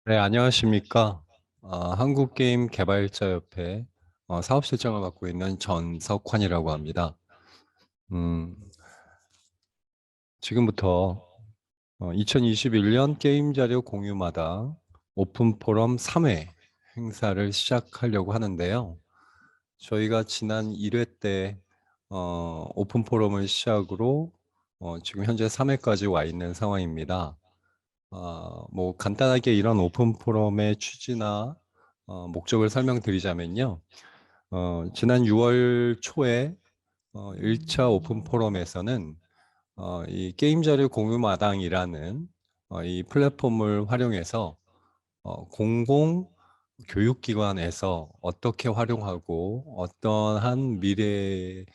네, 안녕하십니까. 한국게임개발자협회 사업실장을 맡고 있는 전석환이라고 합니다. 음, 지금부터 2021년 게임자료 공유마다 오픈포럼 3회 행사를 시작하려고 하는데요. 저희가 지난 1회 때 오픈포럼을 시작으로 지금 현재 3회까지 와 있는 상황입니다. 뭐 간단하게 이런 오픈 포럼의 취지나 목적을 설명드리자면요. 지난 6월 초에 1차 오픈 포럼에서는 이 게임 자료 공유 마당이라는 이 플랫폼을 활용해서 공공 교육기관에서 어떻게 활용하고 어떠한 미래에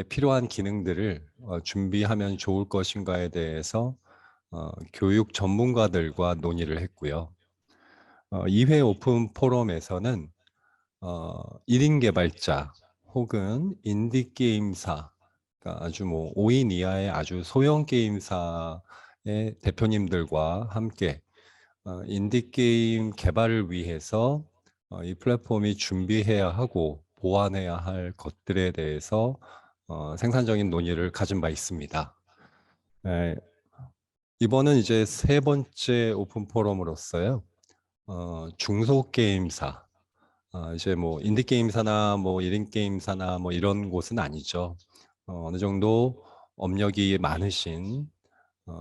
필요한 기능들을 준비하면 좋을 것인가에 대해서 교육 전문가들과 논의를 했고요. 2회 오픈 포럼에서는 1인 개발자 혹은 인디 게임사, 그러니까 아주 뭐 5인 이하의 아주 소형 게임사의 대표님들과 함께 인디 게임 개발을 위해서 이 플랫폼이 준비해야 하고 보완해야 할 것들에 대해서 생산적인 논의를 가진 바 있습니다. 네, 이번은 이제 세 번째 오픈 포럼으로서요. 중소게임사, 이제 뭐 인디게임사나 뭐 1인 게임사나 뭐 이런 곳은 아니죠. 어느 정도 업력이 많으신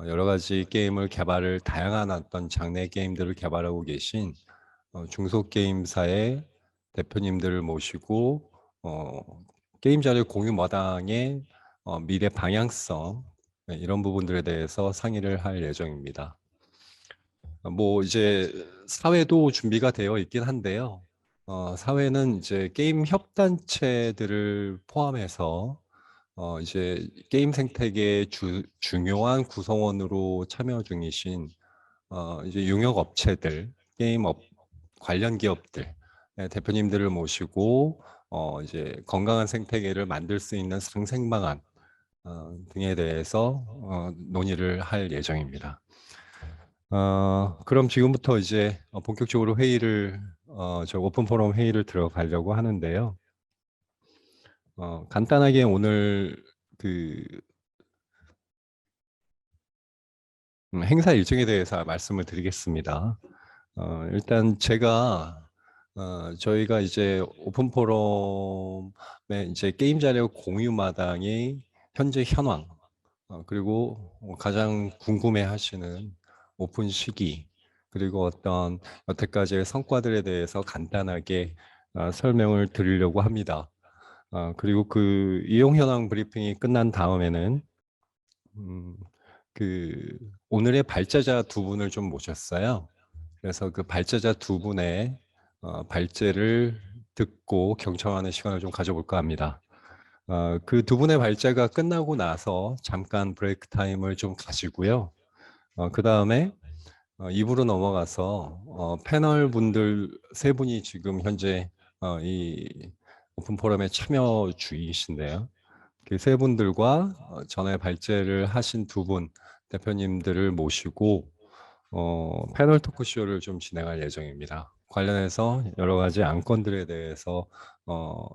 여러 가지 게임을 개발을 다양한 어떤 장르 게임들을 개발하고 계신 중소게임사의 대표님들을 모시고 게임 자료 공유 마당의 미래 방향성, 네, 이런 부분들에 대해서 상의를 할 예정입니다. 뭐 이제 사회도 준비가 되어 있긴 한데요. 사회는 이제 게임 협단체들을 포함해서 이제 게임 생태계의 중요한 구성원으로 참여 중이신 이제 용역 업체들, 게임 관련 기업들 대표님들을 모시고 이제 건강한 생태계를 만들 수 있는 상생 방안 등에 대해서 논의를 할 예정입니다. 그럼 지금부터 이제 본격적으로 저 오픈 포럼 회의를 들어가려고 하는데요. 간단하게 오늘 그 행사 일정에 대해서 말씀을 드리겠습니다. 일단 저희가 이제 오픈 포럼의 이제 게임 자료 공유 마당의 현재 현황, 그리고 가장 궁금해 하시는 오픈 시기, 그리고 어떤 여태까지의 성과들에 대해서 간단하게 설명을 드리려고 합니다. 그리고 그 이용 현황 브리핑이 끝난 다음에는 음, 그 오늘의 발제자 두 분을 좀 모셨어요. 그래서 그 발제자 두 분의 발제를 듣고 경청하는 시간을 좀 가져볼까 합니다. 그 두 분의 발제가 끝나고 나서 잠깐 브레이크 타임을 좀 가지고요. 그 다음에 2부로 넘어가서 패널 분들 세 분이 지금 현재 이 오픈 포럼에 참여 중이신데요. 그 세 분들과 전에 발제를 하신 두 분 대표님들을 모시고 패널 토크쇼를 좀 진행할 예정입니다. 관련해서 여러 가지 안건들에 대해서 어,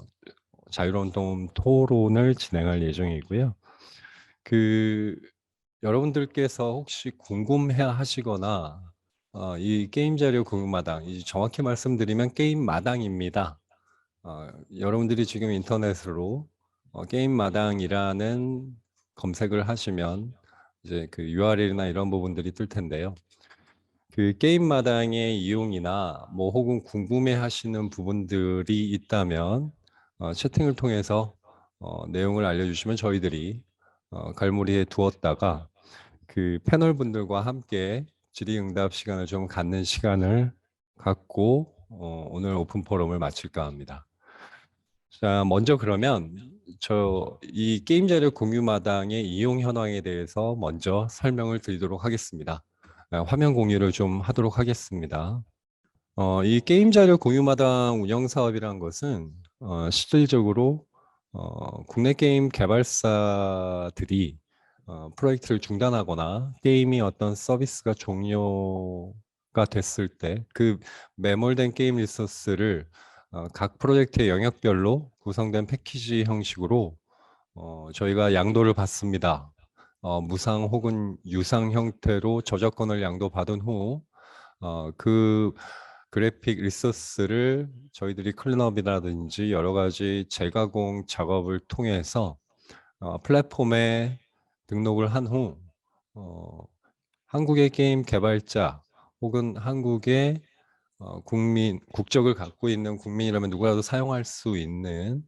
자유로운 토론을 진행할 예정이고요. 그 여러분들께서 혹시 궁금해 하시거나 이 게임 자료 공유마당, 정확히 말씀드리면 게임 마당입니다. 여러분들이 지금 인터넷으로 게임 마당이라는 검색을 하시면 이제 그 URL이나 이런 부분들이 뜰 텐데요. 그 게임 마당의 이용이나 뭐 혹은 궁금해 하시는 부분들이 있다면 채팅을 통해서 내용을 알려주시면 저희들이 갈무리에 두었다가 그 패널 분들과 함께 질의응답 시간을 좀 갖는 시간을 갖고 오늘 오픈 포럼을 마칠까 합니다. 자, 먼저 그러면 저 이 게임 자료 공유 마당의 이용 현황에 대해서 먼저 설명을 드리도록 하겠습니다. 화면 공유를 좀 하도록 하겠습니다. 이 게임 자료 공유 마당 운영 사업이란 것은 실질적으로 국내 게임 개발사들이 프로젝트를 중단하거나 게임이 어떤 서비스가 종료되거나 됐을 때 그 매몰된 게임 리소스를 각 프로젝트의 영역별로 구성된 패키지 형식으로 저희가 양도를 받습니다. 무상 혹은 유상 형태로 저작권을 양도받은 후 그 그래픽 리소스를 저희들이 클린업이라든지 여러 가지 재가공 작업을 통해서 플랫폼에 등록을 한 후 한국의 게임 개발자 혹은 한국의 국적을 갖고 있는 국민이라면 누구라도 사용할 수 있는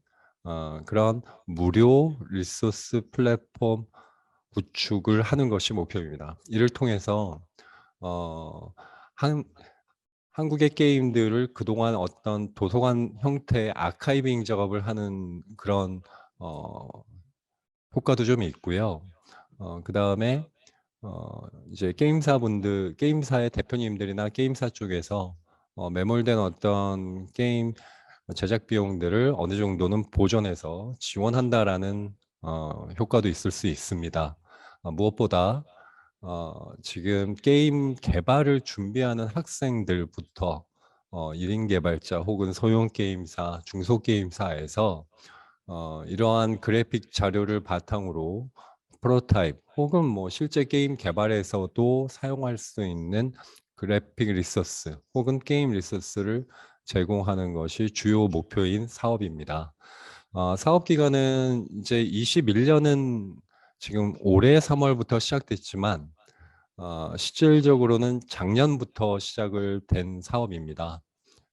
그런 무료 리소스 플랫폼 구축을 하는 것이 목표입니다. 이를 통해서 어, 한, 한국의 게임들을 그동안 어떤 도서관 형태의 아카이빙 작업을 하는 그런 어, 효과도 좀 있고요. 그 다음에 이제 게임사의 대표님들이나 게임사 쪽에서 매몰된 어떤 게임 제작 비용들을 어느 정도는 보전해서 지원한다라는 효과도 있을 수 있습니다. 무엇보다 지금 게임 개발을 준비하는 학생들부터 1인 개발자 혹은 소형 게임사, 중소 게임사에서 이러한 그래픽 자료를 바탕으로 프로타입 혹은 뭐 실제 게임 개발에서도 사용할 수 있는 그래픽 리소스 혹은 게임 리소스를 제공하는 것이 주요 목표인 사업입니다. 사업 기간은 이제 21년은 지금 올해 3월부터 시작됐지만 실질적으로는 작년부터 시작을 된 사업입니다.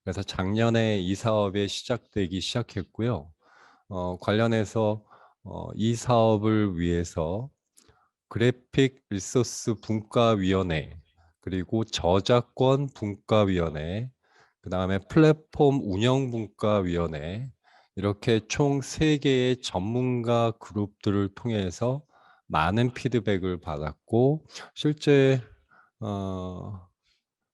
그래서 작년에 이 사업이 시작되기 시작했고요. 관련해서 이 사업을 위해서 그래픽 리소스 분과위원회, 그리고 저작권 분과위원회, 그 다음에 플랫폼 운영 분과위원회, 이렇게 총 3개의 전문가 그룹들을 통해서 많은 피드백을 받았고, 실제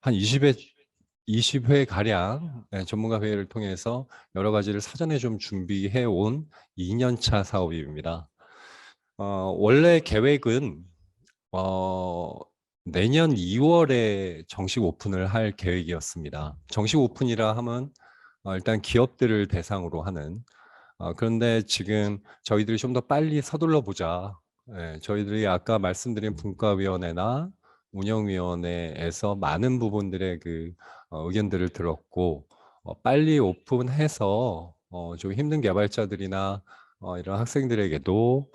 한 20회 가량 전문가 회의를 통해서 여러 가지를 사전에 좀 준비해 온 2년차 사업입니다. 원래 계획은 어, 내년 2월에 정식 오픈을 할 계획이었습니다. 정식 오픈이라 하면 일단 기업들을 대상으로 하는 그런데 지금 저희들이 좀 더 빨리 서둘러 보자. 저희들이 아까 말씀드린 분과위원회나 운영위원회에서 많은 부분들의 그 의견들을 들었고 빨리 오픈해서 좀 힘든 개발자들이나 이런 학생들에게도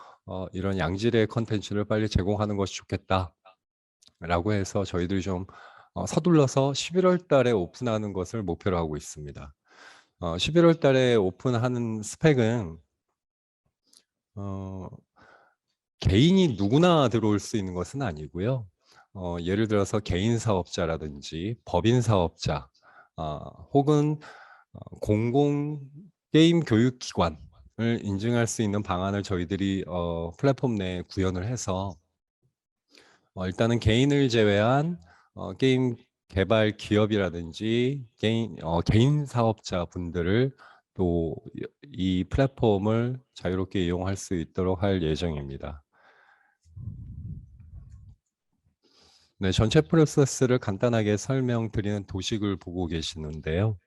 이런 양질의 컨텐츠를 빨리 제공하는 것이 좋겠다라고 해서 저희들이 좀 서둘러서 11월 달에 오픈하는 것을 목표로 하고 있습니다. 11월 달에 오픈하는 스펙은 어, 개인이 누구나 들어올 수 있는 것은 아니고요. 예를 들어서 개인 사업자라든지 법인 사업자 혹은 공공 게임 교육 기관을 인증할 수 있는 방안을 저희들이 플랫폼 내에 구현을 해서 일단은 개인을 제외한 게임 개발 기업이라든지 개인 사업자 분들을 또 이 플랫폼을 자유롭게 이용할 수 있도록 할 예정입니다. 네, 전체 프로세스를 간단하게 설명드리는 도식을 보고 계시는데요.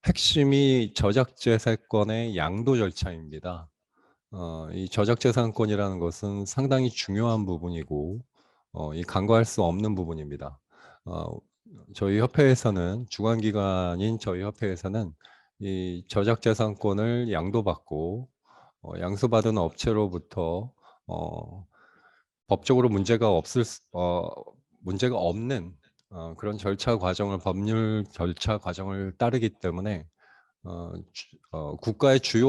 핵심이 저작재산권의 양도 절차입니다. 이 저작재산권이라는 것은 상당히 중요한 부분이고, 이 간과할 수 없는 부분입니다. 어, 저희 협회에서는, 주관기관인 저희 협회에서는 이 저작재산권을 양도받고, 양수받은 업체로부터 법적으로 문제가 없는 그런 절차 과정을 법률 절차 과정을 따르기 때문에 국가의 주요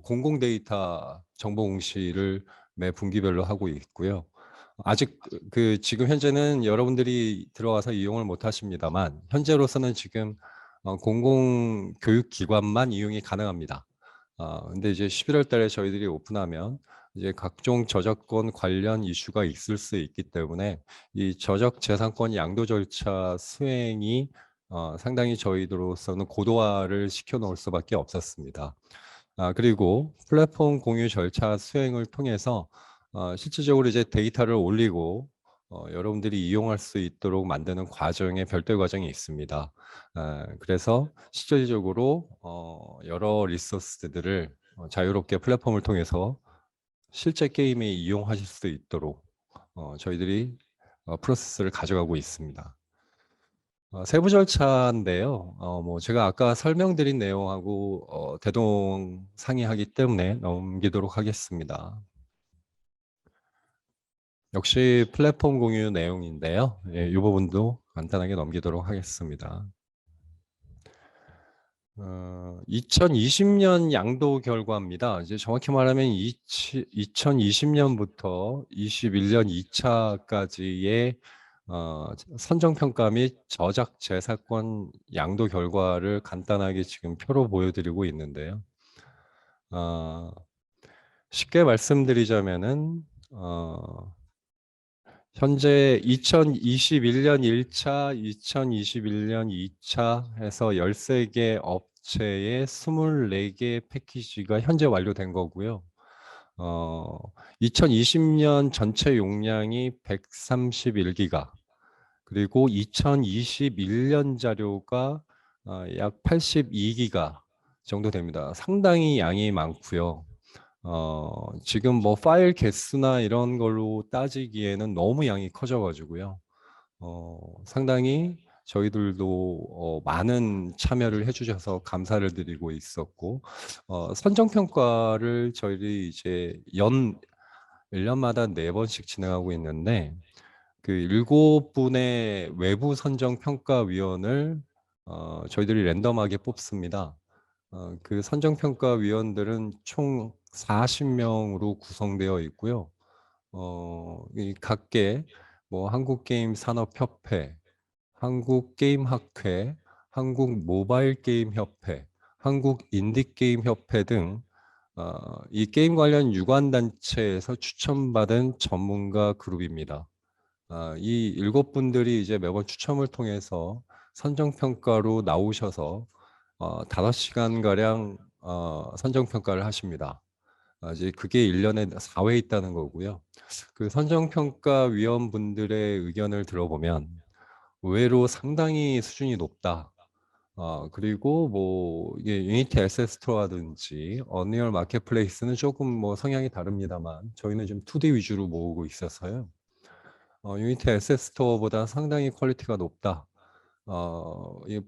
공공 데이터 정보 공시를 매 분기별로 하고 있고요. 아직 지금 현재는 여러분들이 들어와서 이용을 못 하십니다만 현재로서는 지금 공공 교육 기관만 이용이 가능합니다. 근데 이제 11월 달에 저희들이 오픈하면 이제 각종 저작권 관련 이슈가 있을 수 있기 때문에 이 저작 재산권 양도 절차 수행이 상당히 저희들로서는 고도화를 시켜 놓을 수밖에 없었습니다. 그리고 플랫폼 공유 절차 수행을 통해서 실질적으로 이제 데이터를 올리고 여러분들이 이용할 수 있도록 만드는 과정에 별도의 과정이 있습니다. 그래서 실질적으로 여러 리소스들을 자유롭게 플랫폼을 통해서 실제 게임에 이용하실 수 있도록 저희들이 프로세스를 가져가고 있습니다. 세부 절차인데요. 뭐 제가 아까 설명드린 내용하고 대동상이하기 때문에 넘기도록 하겠습니다. 역시 플랫폼 공유 내용인데요. 예, 이 부분도 간단하게 넘기도록 하겠습니다. 2020년 양도 결과입니다. 이제 정확히 말하면 2020년부터 21년 2차까지의 선정평가 및 저작 재사권 양도 결과를 간단하게 지금 표로 보여드리고 있는데요. 쉽게 말씀드리자면은 현재 2021년 1차, 2021년 2차 해서 13개 업체의 24개 패키지가 현재 완료된 거고요. 2020년 전체 용량이 131기가, 그리고 2021년 자료가 약 82기가 정도 됩니다. 상당히 양이 많고요. 지금 뭐 파일 개수나 이런 걸로 따지기에는 너무 양이 커져가지고요. 상당히 저희들도 많은 참여를 해주셔서 감사를 드리고 있었고, 선정평가를 저희들이 이제 1년마다 4번씩 진행하고 있는데, 그 7분의 외부 선정평가위원을 저희들이 랜덤하게 뽑습니다. 그 선정평가위원들은 총 40명으로 구성되어 있고요. 이 각계 뭐 한국게임산업협회, 한국게임학회, 한국모바일게임협회, 한국인디게임협회 등 이 게임 관련 유관단체에서 추천받은 전문가 그룹입니다. 이 7분들이 이제 매번 추첨을 통해서 선정평가로 나오셔서 5시간가량 선정평가를 하십니다. 이제 그게 1년에 4회 있다는 거고요. 그 선정평가위원분들의 의견을 들어보면 의외로 상당히 수준이 높다. 그리고 뭐 이게 유니티 에셋 스토어라든지 어니얼 마켓플레이스는 조금 뭐 성향이 다릅니다만 저희는 좀 2D 위주로 모으고 있어서요. 유니티 에셋 스토어보다 상당히 퀄리티가 높다. 이게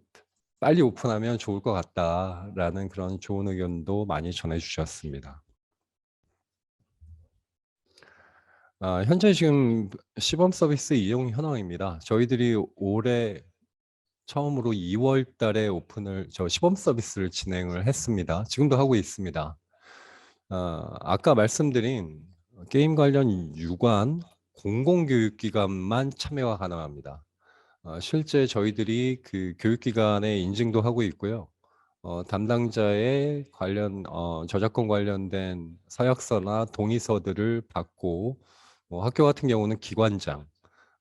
빨리 오픈하면 좋을 것 같다라는 그런 좋은 의견도 많이 전해주셨습니다. 현재 지금 시범 서비스 이용 현황입니다. 저희들이 올해 처음으로 2월 달에 오픈을 시범 서비스를 진행을 했습니다. 지금도 하고 있습니다. 아까 말씀드린 게임 관련 유관 공공교육기관만 참여가 가능합니다. 실제 저희들이 그 교육기관에 인증도 하고 있고요. 담당자의 관련 저작권 관련된 서약서나 동의서들을 받고 학교 같은 경우는 기관장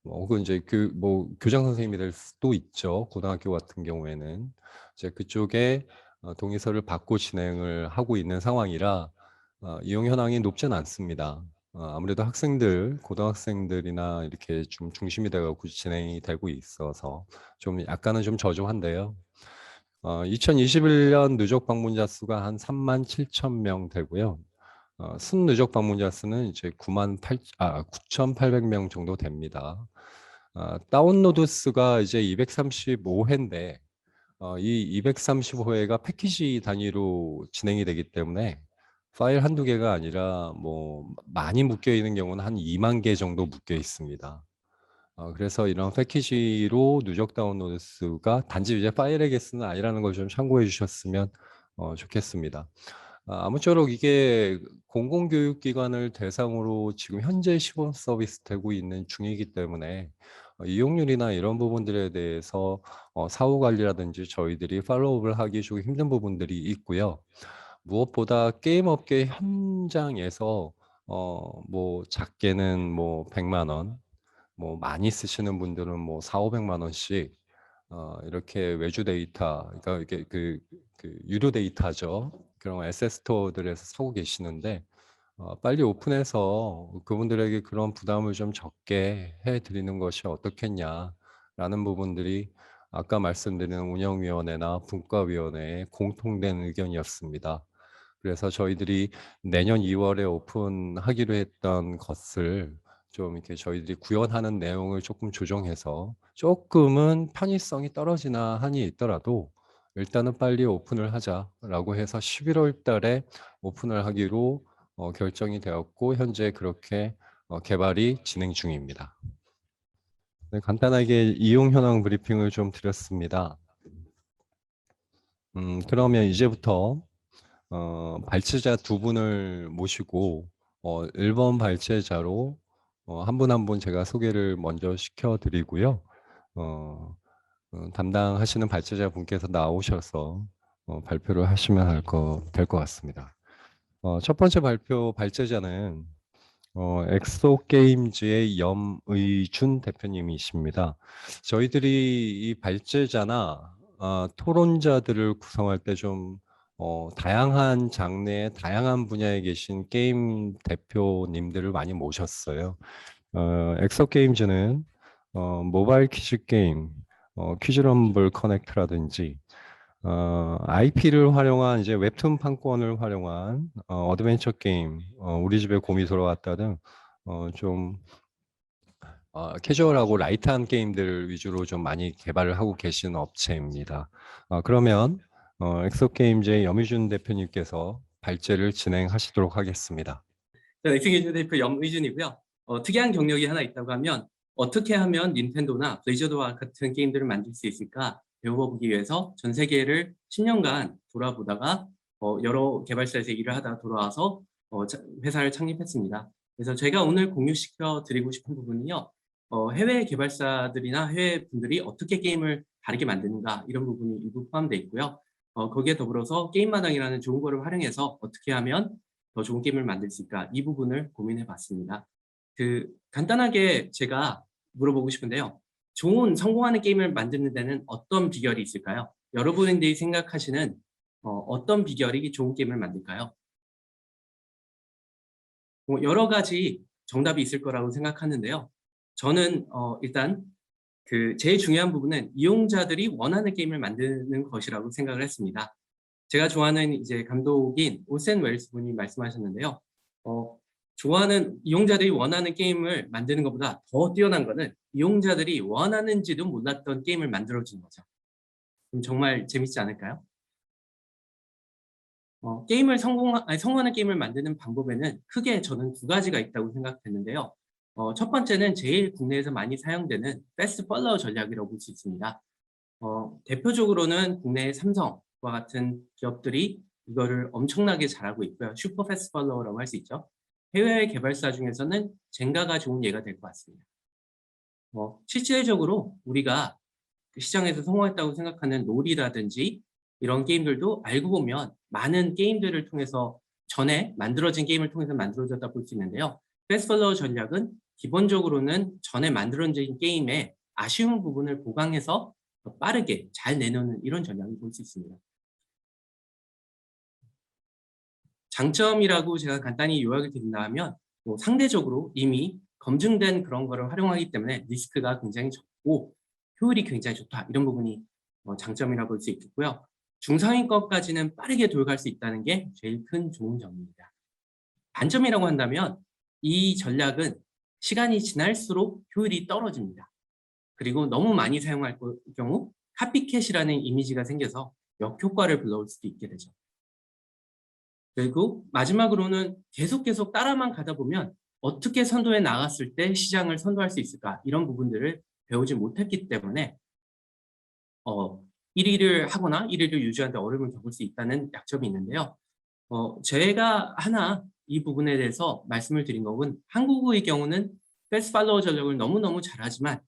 혹은 이제 뭐 교장 선생님이 될 수도 있죠. 고등학교 같은 경우에는 이제 그쪽에 동의서를 받고 진행을 하고 있는 상황이라 이용 현황이 높지는 않습니다. 아무래도 학생들, 고등학생들이나 이렇게 좀 중심이 되고 진행이 되고 있어서 좀 약간은 좀 저조한데요. 2021년 누적 방문자 수가 한 3만 7천 명 되고요. 순누적 방문자 수는 이제 9,800명 정도 됩니다. 다운로드 수가 이제 235회인데 이 235회가 패키지 단위로 진행이 되기 때문에 파일 한두 개가 아니라 뭐 많이 묶여 있는 경우는 한 2만 개 정도 묶여 있습니다. 그래서 이런 패키지로 누적 다운로드 수가 단지 이제 파일의 개수는 아니라는 걸 좀 참고해 주셨으면 좋겠습니다. 아무쪼록 이게 공공교육기관을 대상으로 지금 현재 시범 서비스 되고 있는 중이기 때문에 이용률이나 이런 부분들에 대해서 사후 관리라든지 저희들이 팔로우업을 하기 좀 힘든 부분들이 있고요. 무엇보다 게임 업계 현장에서 뭐 작게는 뭐 100만 원, 뭐 많이 쓰시는 분들은 뭐 4, 500만 원씩 이렇게 외주 데이터, 그러니까 이게 그 유료 데이터죠. 그런 에셋 스토어들에서 사고 계시는데 빨리 오픈해서 그분들에게 그런 부담을 좀 적게 해드리는 것이 어떻겠냐라는 부분들이 아까 말씀드린 운영위원회나 분과위원회의 공통된 의견이었습니다. 그래서 저희들이 내년 2월에 오픈하기로 했던 것을 좀 이렇게 저희들이 구현하는 내용을 조금 조정해서 조금은 편의성이 떨어지나 한이 있더라도 일단은 빨리 오픈을 하자라고 해서 11월 달에 오픈을 하기로 결정이 되었고 현재 그렇게 개발이 진행 중입니다. 네, 간단하게 이용 현황 브리핑을 좀 드렸습니다. 그러면 이제부터 발제자 두 분을 모시고 1번 발제자로 한 분 한 분 제가 소개를 먼저 시켜드리고요. 담당하시는 발제자 분께서 나오셔서 발표를 하시면 될 것 같습니다. 첫 번째 발제자는 엑소게임즈의 염의준 대표님이십니다. 저희들이 이 발제자나 토론자들을 구성할 때 좀 다양한 장르의 다양한 분야에 계신 게임 대표님들을 많이 모셨어요. 엑소게임즈는 모바일 퀴즈 게임, 퀴즈럼블 커넥트라든지 IP를 활용한 이제 웹툰 판권을 활용한 어드벤처 게임, 우리 집에 곰이 돌아왔다 등 좀 캐주얼하고 라이트한 게임들 위주로 좀 많이 개발을 하고 계시는 업체입니다. 그러면 엑소게임즈의 염희준 대표님께서 발제를 진행하시도록 하겠습니다. 저는 엑스기즈 대표 염의준이고요. 특이한 경력이 하나 있다고 하면 어떻게 하면 닌텐도나 블리자드와 같은 게임들을 만들 수 있을까 배워보기 위해서 전 세계를 10년간 돌아보다가 여러 개발사에서 일을 하다 돌아와서 회사를 창립했습니다. 그래서 제가 오늘 공유시켜 드리고 싶은 부분은요. 해외 개발사들이나 해외 분들이 어떻게 게임을 다르게 만드는가 이런 부분이 일부 포함되어 있고요. 거기에 더불어서 게임마당이라는 좋은 거를 활용해서 어떻게 하면 더 좋은 게임을 만들 수 있을까 이 부분을 고민해 봤습니다. 간단하게 제가 물어보고 싶은데요. 좋은 성공하는 게임을 만드는 데는 어떤 비결이 있을까요? 여러분들이 생각하시는 어떤 비결이 좋은 게임을 만들까요? 여러 가지 정답이 있을 거라고 생각하는데요. 저는 일단 제일 중요한 부분은 이용자들이 원하는 게임을 만드는 것이라고 생각을 했습니다. 제가 좋아하는 이제 감독인 오센 웰스 분이 말씀하셨는데요. 좋아하는 이용자들이 원하는 게임을 만드는 것보다 더 뛰어난 거는 이용자들이 원하는지도 몰랐던 게임을 만들어주는 거죠. 그럼 정말 재밌지 않을까요? 성공하는 게임을 만드는 방법에는 크게 저는 두 가지가 있다고 생각했는데요. 첫 번째는 제일 국내에서 많이 사용되는 패스트 팔로우 전략이라고 볼 수 있습니다. 대표적으로는 국내의 삼성과 같은 기업들이 이거를 엄청나게 잘하고 있고요. 슈퍼 패스트 팔로우라고 할 수 있죠. 해외 개발사 중에서는 젠가가 좋은 예가 될 것 같습니다. 실질적으로 우리가 시장에서 성공했다고 생각하는 롤이라든지 이런 게임들도 알고 보면 많은 게임들을 통해서 전에 만들어진 게임을 통해서 만들어졌다 볼 수 있는데요. 패스트 팔로우 전략은 기본적으로는 전에 만들어진 게임의 아쉬운 부분을 보강해서 더 빠르게 잘 내놓는 이런 전략을 볼 수 있습니다. 장점이라고 제가 간단히 요약을 드린다면 상대적으로 이미 검증된 그런 거를 활용하기 때문에 리스크가 굉장히 적고 효율이 굉장히 좋다. 이런 부분이 장점이라고 볼 수 있겠고요. 중상위권까지는 빠르게 돌아갈 수 있다는 게 제일 큰 좋은 점입니다. 단점이라고 한다면 이 전략은 시간이 지날수록 효율이 떨어집니다. 그리고 너무 많이 사용할 경우 카피캣이라는 이미지가 생겨서 역효과를 불러올 수도 있게 되죠. 그리고 마지막으로는 계속 따라만 가다 보면 어떻게 선도해 나갔을 때 시장을 선도할 수 있을까 이런 부분들을 배우지 못했기 때문에 1위를 하거나 1위를 유지하는 데 어려움을 겪을 수 있다는 약점이 있는데요. 제가 하나 이 부분에 대해서 말씀을 드린 것은 한국의 경우는 패스트 팔로우 전략을 너무너무 잘하지만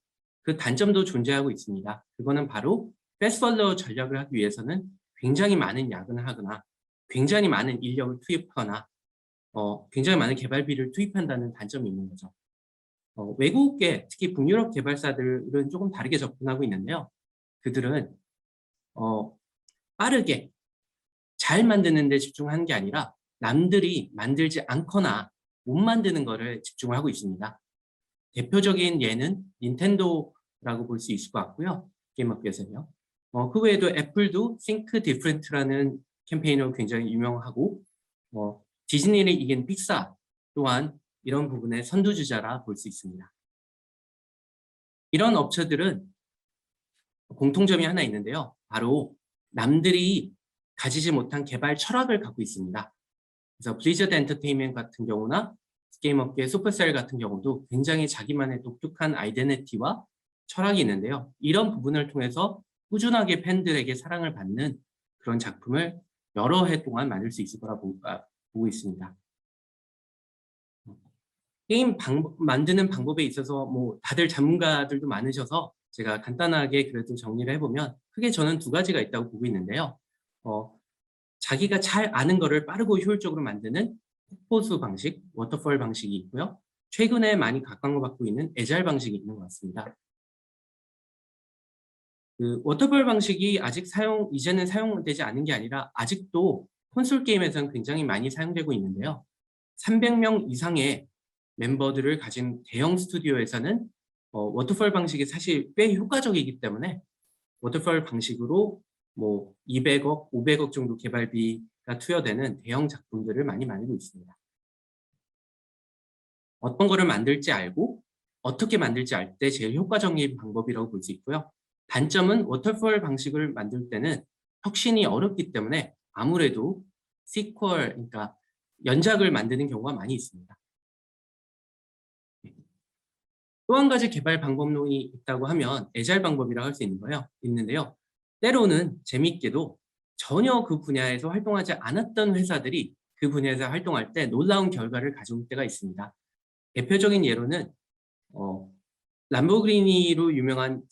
그 단점도 존재하고 있습니다. 그거는 바로 패스트 팔로우 전략을 하기 위해서는 굉장히 많은 야근을 하거나 굉장히 많은 인력을 투입하거나 굉장히 많은 개발비를 투입한다는 단점이 있는 거죠. 외국계 특히 북유럽 개발사들은 조금 다르게 접근하고 있는데요. 그들은 빠르게 잘 만드는 데 집중하는 게 아니라 남들이 만들지 않거나 못 만드는 거를 집중을 하고 있습니다. 대표적인 예는 닌텐도라고 볼 수 있을 것 같고요. 게임 업계에서는요. 그 외에도 애플도 Think Different라는 캠페인으로 굉장히 유명하고 디즈니를 이긴 픽사 또한 이런 부분의 선두주자라 볼 수 있습니다. 이런 업체들은 공통점이 하나 있는데요. 바로 남들이 가지지 못한 개발 철학을 갖고 있습니다. 그래서 블리자드 엔터테인먼트 같은 경우나 게임 업계 슈퍼셀 같은 경우도 굉장히 자기만의 독특한 아이덴티티와 철학이 있는데요. 이런 부분을 통해서 꾸준하게 팬들에게 사랑을 받는 그런 작품을 여러 해 동안 만들 수 있을 거라 보고 있습니다. 게임 만드는 방법에 있어서 뭐 다들 전문가들도 많으셔서 제가 간단하게 그래도 정리를 해보면 크게 저는 두 가지가 있다고 보고 있는데요. 자기가 잘 아는 거를 빠르고 효율적으로 만드는 폭포수 방식, 워터폴 방식이 있고요. 최근에 많이 각광받고 있는 애자일 방식이 있는 것 같습니다. 그 워터폴 방식이 아직 이제는 사용되지 않은 게 아니라 아직도 콘솔 게임에서는 굉장히 많이 사용되고 있는데요. 300명 이상의 멤버들을 가진 대형 스튜디오에서는 워터폴 방식이 사실 꽤 효과적이기 때문에 워터폴 방식으로 뭐 200억, 500억 정도 개발비가 투여되는 대형 작품들을 많이 만들고 있습니다. 어떤 거를 만들지 알고 어떻게 만들지 알 때 제일 효과적인 방법이라고 볼 수 있고요. 단점은 워터폴 방식을 만들 때는 혁신이 어렵기 때문에 아무래도 시퀄, 그러니까 연작을 만드는 경우가 많이 있습니다. 또 한 가지 개발 방법론이 있다고 하면 애자일 방법이라고 할 수 있는데요. 때로는 재미있게도 전혀 그 분야에서 활동하지 않았던 회사들이 그 분야에서 활동할 때 놀라운 결과를 가져올 때가 있습니다. 대표적인 예로는 람보르기니로 유명한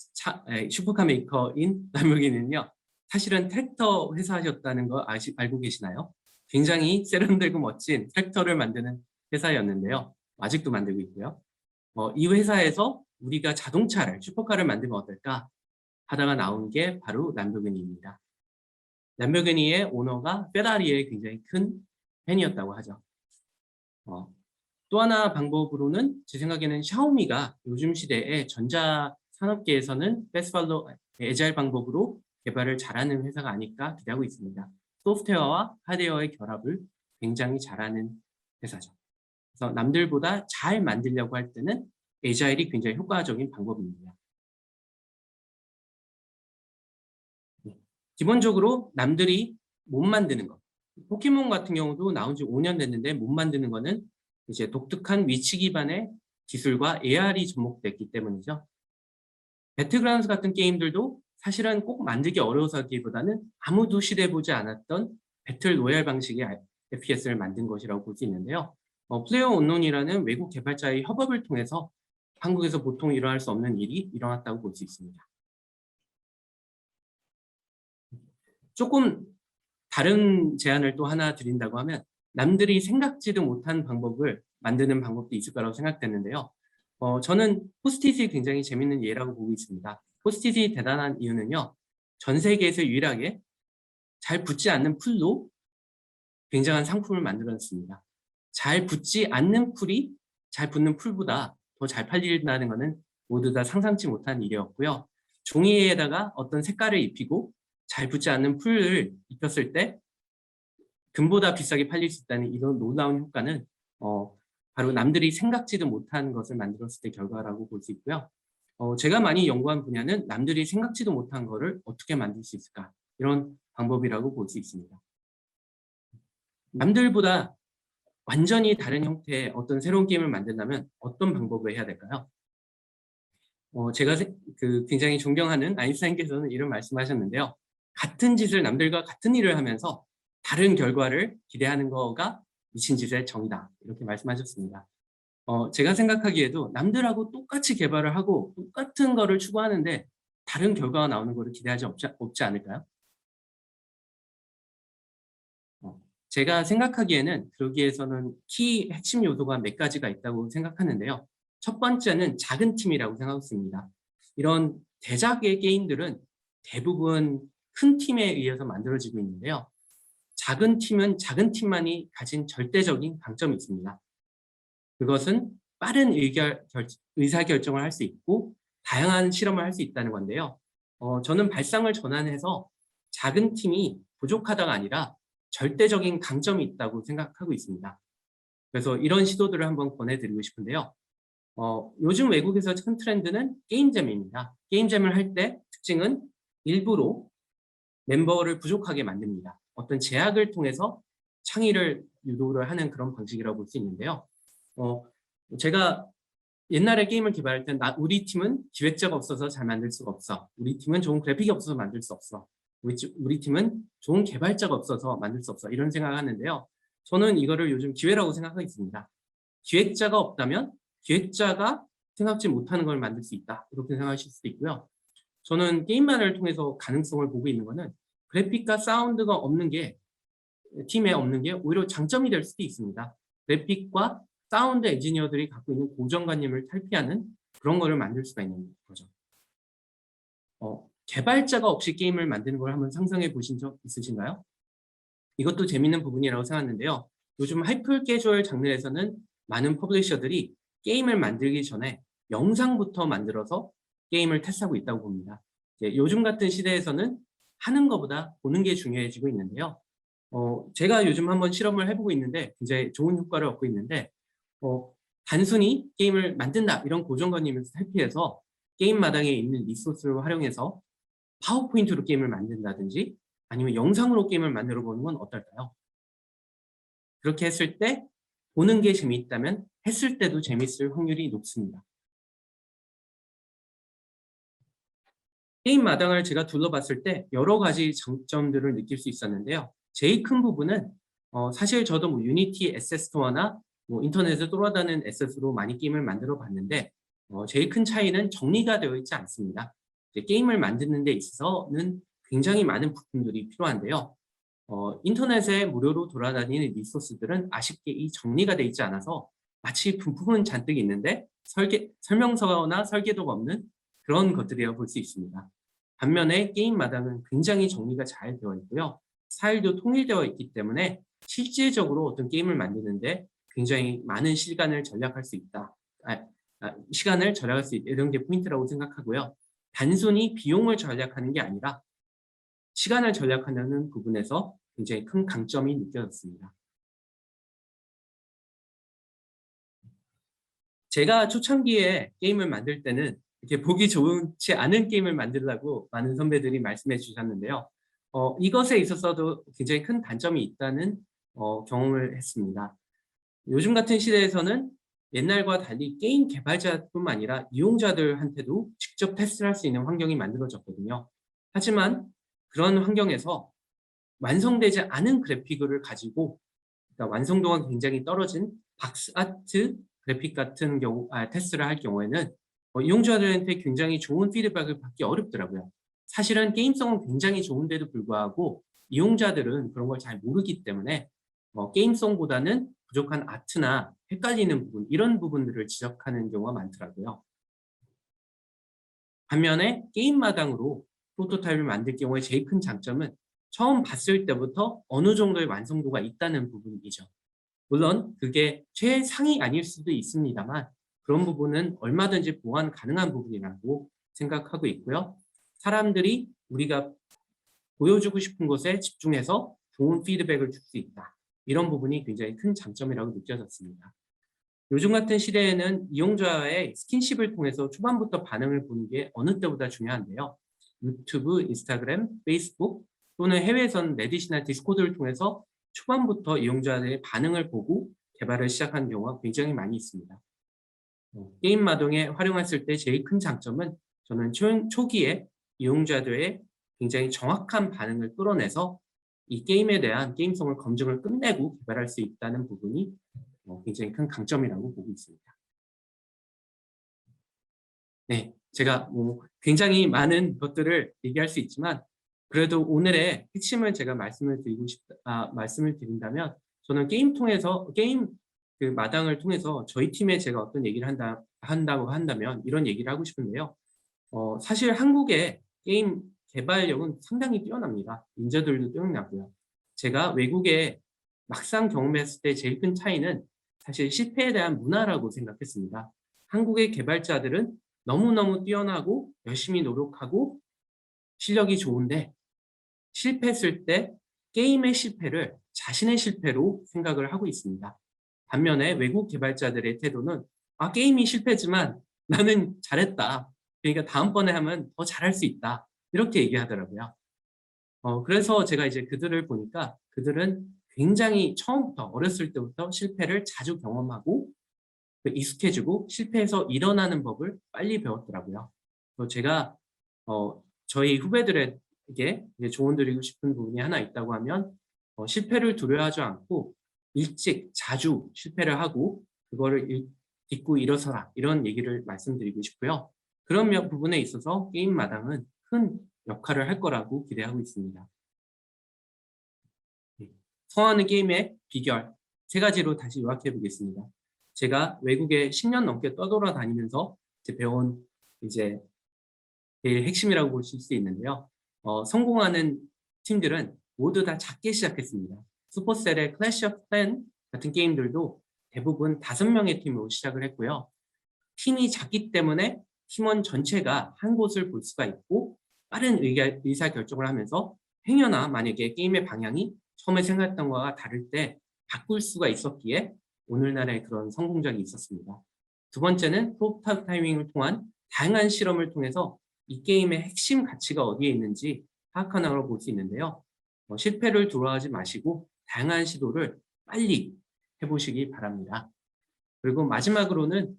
슈퍼카 메이커인 람보르기니는요. 사실은 트랙터 회사셨다는 거 알고 계시나요? 굉장히 세련되고 멋진 트랙터를 만드는 회사였는데요. 아직도 만들고 있고요. 이 회사에서 우리가 자동차를, 슈퍼카를 만들면 어떨까 하다가 나온 게 바로 람보르기니입니다. 람보르기니의 오너가 페라리의 굉장히 큰 팬이었다고 하죠. 또 하나 방법으로는 제 생각에는 샤오미가 요즘 시대에 전자산업계에서는 패스팔로 애자일 방법으로 개발을 잘하는 회사가 아닐까 기대하고 있습니다. 소프트웨어와 하드웨어의 결합을 굉장히 잘하는 회사죠. 그래서 남들보다 잘 만들려고 할 때는 애자일이 굉장히 효과적인 방법입니다. 기본적으로 남들이 못 만드는 것. 포켓몬 같은 경우도 나온 지 5년 됐는데 못 만드는 거는 이제 독특한 위치 기반의 기술과 AR이 접목됐기 때문이죠. 배틀그라운드 같은 게임들도 사실은 꼭 만들기 어려워서기보다는 아무도 시도해보지 않았던 배틀 로얄 방식의 FPS를 만든 것이라고 볼 수 있는데요. 플레이어 언론이라는 외국 개발자의 협업을 통해서 한국에서 보통 일어날 수 없는 일이 일어났다고 볼 수 있습니다. 조금 다른 제안을 또 하나 드린다고 하면 남들이 생각지도 못한 방법을 만드는 방법도 있을 거라고 생각되는데요. 저는 포스트잇이 굉장히 재밌는 예라고 보고 있습니다. 포스트잇이 대단한 이유는요. 전 세계에서 유일하게 잘 붙지 않는 풀로 굉장한 상품을 만들어냈습니다. 잘 붙지 않는 풀이 잘 붙는 풀보다 더 잘 팔린다는 것은 모두 다 상상치 못한 일이었고요. 종이에다가 어떤 색깔을 입히고 잘 붙지 않는 풀을 입혔을 때 금보다 비싸게 팔릴 수 있다는 이런 놀라운 효과는 바로 남들이 생각지도 못한 것을 만들었을 때 결과라고 볼 수 있고요. 제가 많이 연구한 분야는 남들이 생각지도 못한 것을 어떻게 만들 수 있을까 이런 방법이라고 볼 수 있습니다. 남들보다 완전히 다른 형태의 어떤 새로운 게임을 만든다면 어떤 방법을 해야 될까요? 제가 굉장히 존경하는 아인슈타인께서는 이런 말씀하셨는데요. 같은 짓을 남들과 같은 일을 하면서 다른 결과를 기대하는 거가 미친 짓의 정이다. 이렇게 말씀하셨습니다. 제가 생각하기에도 남들하고 똑같이 개발을 하고 똑같은 거를 추구하는데 다른 결과가 나오는 거를 기대하지 없지 않을까요? 제가 생각하기에는 그러기에서는 핵심 요소가 몇 가지가 있다고 생각하는데요. 첫 번째는 작은 팀이라고 생각했습니다. 이런 대작의 게임들은 대부분 큰 팀에 의해서 만들어지고 있는데요. 작은 팀은 작은 팀만이 가진 절대적인 강점이 있습니다. 그것은 빠른 의사결정을 할 수 있고 다양한 실험을 할 수 있다는 건데요. 저는 발상을 전환해서 작은 팀이 부족하다가 아니라 절대적인 강점이 있다고 생각하고 있습니다. 그래서 이런 시도들을 한번 권해드리고 싶은데요. 요즘 외국에서 큰 트렌드는 게임잼입니다. 게임잼을 할 때 특징은 일부러 멤버를 부족하게 만듭니다. 어떤 제약을 통해서 창의를 유도를 하는 그런 방식이라고 볼 수 있는데요. 제가 옛날에 게임을 개발할 때 우리 팀은 기획자가 없어서 잘 만들 수가 없어. 우리 팀은 좋은 그래픽이 없어서 만들 수 없어. 우리 팀은 좋은 개발자가 없어서 만들 수 없어. 이런 생각을 하는데요. 저는 이거를 요즘 기회라고 생각하겠습니다. 기획자가 없다면 기획자가 생각지 못하는 걸 만들 수 있다. 이렇게 생각하실 수도 있고요. 저는 게임만을 통해서 가능성을 보고 있는 거는 그래픽과 사운드가 없는 게 팀에 없는 게 오히려 장점이 될 수도 있습니다. 그래픽과 사운드 엔지니어들이 갖고 있는 고정관념을 탈피하는 그런 거를 만들 수가 있는 거죠. 개발자가 없이 게임을 만드는 걸 한번 상상해 보신 적 있으신가요? 이것도 재밌는 부분이라고 생각하는데요. 요즘 하이퍼 캐주얼 장르에서는 많은 퍼블리셔들이 게임을 만들기 전에 영상부터 만들어서 게임을 테스트하고 있다고 봅니다. 요즘 같은 시대에서는 하는 것보다 보는 게 중요해지고 있는데요. 제가 요즘 한번 실험을 해보고 있는데 굉장히 좋은 효과를 얻고 있는데 단순히 게임을 만든다 이런 고정관념을 탈피해서 게임 마당에 있는 리소스를 활용해서 파워포인트로 게임을 만든다든지 아니면 영상으로 게임을 만들어 보는 건 어떨까요? 그렇게 했을 때 보는 게 재미있다면 했을 때도 재미있을 확률이 높습니다. 게임 마당을 제가 둘러봤을 때 여러 가지 장점들을 느낄 수 있었는데요. 제일 큰 부분은 사실 저도 뭐 유니티 에셋스토어나 뭐 인터넷에 돌아다니는 에셋으로 많이 게임을 만들어 봤는데 제일 큰 차이는 정리가 되어 있지 않습니다. 게임을 만드는 데 있어서는 굉장히 많은 부품들이 필요한데요. 인터넷에 무료로 돌아다니는 리소스들은 아쉽게 이 정리가 되어 있지 않아서 마치 부품은 잔뜩 있는데 설명서나 설계도가 없는 그런 것들이라고 볼 수 있습니다. 반면에 게임 마당은 굉장히 정리가 잘 되어 있고요. 파일도 통일되어 있기 때문에 실질적으로 어떤 게임을 만드는데 굉장히 많은 시간을 절약할 수 있다. 시간을 절약할 수 있다. 이런 게 포인트라고 생각하고요. 단순히 비용을 절약하는 게 아니라 시간을 절약하는 부분에서 굉장히 큰 강점이 느껴졌습니다. 제가 초창기에 게임을 만들 때는 이렇게 보기 좋지 않은 게임을 만들려고 많은 선배들이 말씀해 주셨는데요. 이것에 있어서도 굉장히 큰 단점이 있다는 경험을 했습니다. 요즘 같은 시대에서는 옛날과 달리 게임 개발자뿐만 아니라 이용자들한테도 직접 테스트를 할 수 있는 환경이 만들어졌거든요. 하지만 그런 환경에서 완성되지 않은 그래픽을 가지고 그러니까 완성도가 굉장히 떨어진 박스아트 그래픽 같은 경우 테스트를 할 경우에는 이용자들한테 굉장히 좋은 피드백을 받기 어렵더라고요. 사실은 게임성은 굉장히 좋은데도 불구하고 이용자들은 그런 걸 잘 모르기 때문에 게임성보다는 부족한 아트나 헷갈리는 부분 이런 부분들을 지적하는 경우가 많더라고요. 반면에 게임마당으로 프로토타입을 만들 경우에 제일 큰 장점은 처음 봤을 때부터 어느 정도의 완성도가 있다는 부분이죠. 물론 그게 최상이 아닐 수도 있습니다만 그런 부분은 얼마든지 보완 가능한 부분이라고 생각하고 있고요. 사람들이 우리가 보여주고 싶은 것에 집중해서 좋은 피드백을 줄 수 있다. 이런 부분이 굉장히 큰 장점이라고 느껴졌습니다. 요즘 같은 시대에는 이용자의 스킨십을 통해서 초반부터 반응을 보는 게 어느 때보다 중요한데요. 유튜브, 인스타그램, 페이스북 또는 해외에서는 레딧이나 디스코드를 통해서 초반부터 이용자들의 반응을 보고 개발을 시작하는 경우가 굉장히 많이 있습니다. 게임 마동에 활용했을 때 제일 큰 장점은 저는 초기에 이용자들의 굉장히 정확한 반응을 끌어내서 이 게임에 대한 게임성을 검증을 끝내고 개발할 수 있다는 부분이 굉장히 큰 강점이라고 보고 있습니다. 네, 제가 굉장히 많은 것들을 얘기할 수 있지만 그래도 오늘의 핵심을 제가 말씀을 드린다면 저는 게임 그 마당을 통해서 저희 팀에 제가 어떤 얘기를 한다고 한다면 이런 얘기를 하고 싶은데요. 사실 한국의 게임 개발력은 상당히 뛰어납니다. 인재들도 뛰어나고요. 제가 외국에 막상 경험했을 때 제일 큰 차이는 사실 실패에 대한 문화라고 생각했습니다. 한국의 개발자들은 너무너무 뛰어나고 열심히 노력하고 실력이 좋은데 실패했을 때 게임의 실패를 자신의 실패로 생각을 하고 있습니다. 반면에 외국 개발자들의 태도는 게임이 실패지만 나는 잘했다. 그러니까 다음번에 하면 더 잘할 수 있다. 이렇게 얘기하더라고요. 그래서 제가 이제 그들을 보니까 그들은 굉장히 처음부터 어렸을 때부터 실패를 자주 경험하고 익숙해지고 실패해서 일어나는 법을 빨리 배웠더라고요. 그래서 제가 저희 후배들에게 이제 조언드리고 싶은 부분이 하나 있다고 하면 실패를 두려워하지 않고 일찍 자주 실패를 하고 그거를 딛고 일어서라 이런 얘기를 말씀드리고 싶고요. 그런 부분에 있어서 게임 마당은 큰 역할을 할 거라고 기대하고 있습니다. 성공하는 게임의 비결 3가지로 다시 요약해 보겠습니다. 제가 외국에 10년 넘게 떠돌아다니면서 배운 이제 제일 핵심이라고 보실 수 있는데요. 성공하는 팀들은 모두 다 작게 시작했습니다. 슈퍼셀의 클래시 오브 클랜 같은 게임들도 대부분 5명의 팀으로 시작을 했고요. 팀이 작기 때문에 팀원 전체가 한 곳을 볼 수가 있고 빠른 의사결정을 하면서 행여나 만약에 게임의 방향이 처음에 생각했던 것과 다를 때 바꿀 수가 있었기에 오늘날의 그런 성공적이 있었습니다. 두 번째는 프로토타입 타이밍을 통한 다양한 실험을 통해서 이 게임의 핵심 가치가 어디에 있는지 파악하는 걸 볼 수 있는데요. 실패를 두려워하지 마시고 다양한 시도를 빨리 해보시기 바랍니다. 그리고 마지막으로는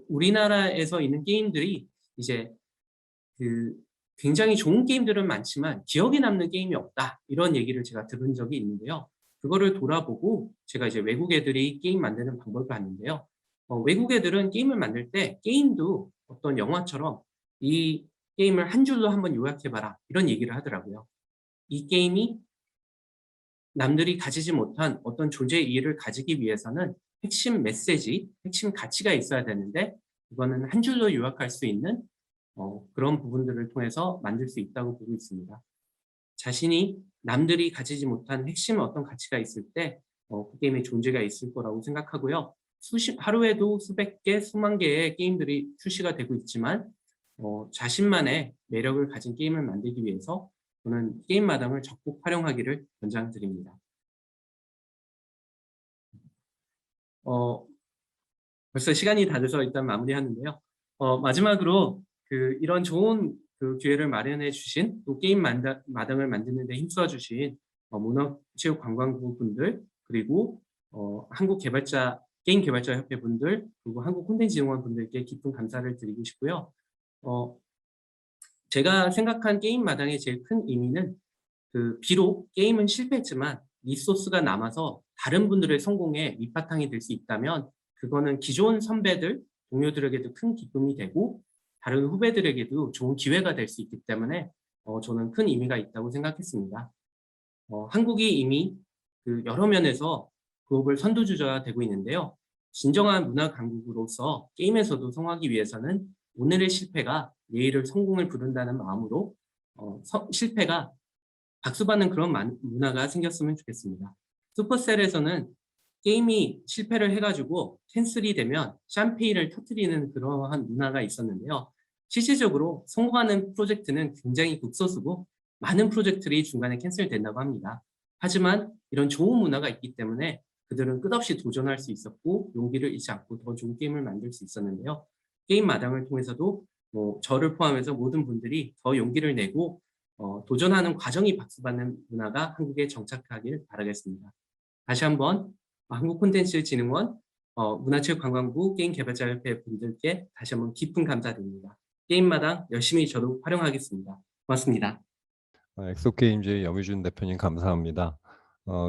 우리나라에서 있는 게임들이 이제 굉장히 좋은 게임들은 많지만 기억에 남는 게임이 없다 이런 얘기를 제가 들은 적이 있는데요. 그거를 돌아보고 제가 이제 외국 애들이 게임 만드는 방법을 봤는데요. 외국 애들은 게임을 만들 때 게임도 어떤 영화처럼 이 게임을 한 줄로 한번 요약해봐라 이런 얘기를 하더라고요. 이 게임이 남들이 가지지 못한 어떤 존재의 이해를 가지기 위해서는 핵심 메시지, 핵심 가치가 있어야 되는데 이거는 한 줄로 요약할 수 있는 그런 부분들을 통해서 만들 수 있다고 보고 있습니다. 자신이 남들이 가지지 못한 핵심 어떤 가치가 있을 때 그 게임의 존재가 있을 거라고 생각하고요. 하루에도 수백 개, 수만 개의 게임들이 출시가 되고 있지만 자신만의 매력을 가진 게임을 만들기 위해서 저는 게임 마당을 적극 활용하기를 권장드립니다. 벌써 시간이 다 돼서 일단 마무리하는데요. 마지막으로 이런 좋은 기회를 마련해 주신 또 게임 마당을 만드는 데 힘써 주신 문화체육관광부 분들 그리고 한국 게임 개발자 협회 분들 그리고 한국 콘텐츠연구원 분들께 깊은 감사를 드리고 싶고요. 제가 생각한 게임 마당의 제일 큰 의미는 비록 게임은 실패했지만 리소스가 남아서 다른 분들의 성공에 밑바탕이 될 수 있다면 그거는 기존 선배들, 동료들에게도 큰 기쁨이 되고 다른 후배들에게도 좋은 기회가 될 수 있기 때문에 저는 큰 의미가 있다고 생각했습니다. 한국이 이미 여러 면에서 글로벌 선두주자가 되고 있는데요. 진정한 문화 강국으로서 게임에서도 성공하기 위해서는 오늘의 실패가 내일의 성공을 부른다는 마음으로 실패가 박수받는 그런 문화가 생겼으면 좋겠습니다. 슈퍼셀에서는 게임이 실패를 해가지고 캔슬이 되면 샴페인을 터뜨리는 그러한 문화가 있었는데요. 실질적으로 성공하는 프로젝트는 굉장히 극소수고 많은 프로젝트들이 중간에 캔슬된다고 합니다. 하지만 이런 좋은 문화가 있기 때문에 그들은 끝없이 도전할 수 있었고 용기를 잃지 않고 더 좋은 게임을 만들 수 있었는데요. 게임 마당을 통해서도 저를 포함해서 모든 분들이 더 용기를 내고 도전하는 과정이 박수받는 문화가 한국에 정착하길 바라겠습니다. 다시 한번 한국콘텐츠진흥원 문화체육관광부 게임개발자협회 분들께 다시 한번 깊은 감사드립니다. 게임마당 열심히 저도 활용하겠습니다. 고맙습니다. 엑소게임즈의 염희준 대표님 감사합니다.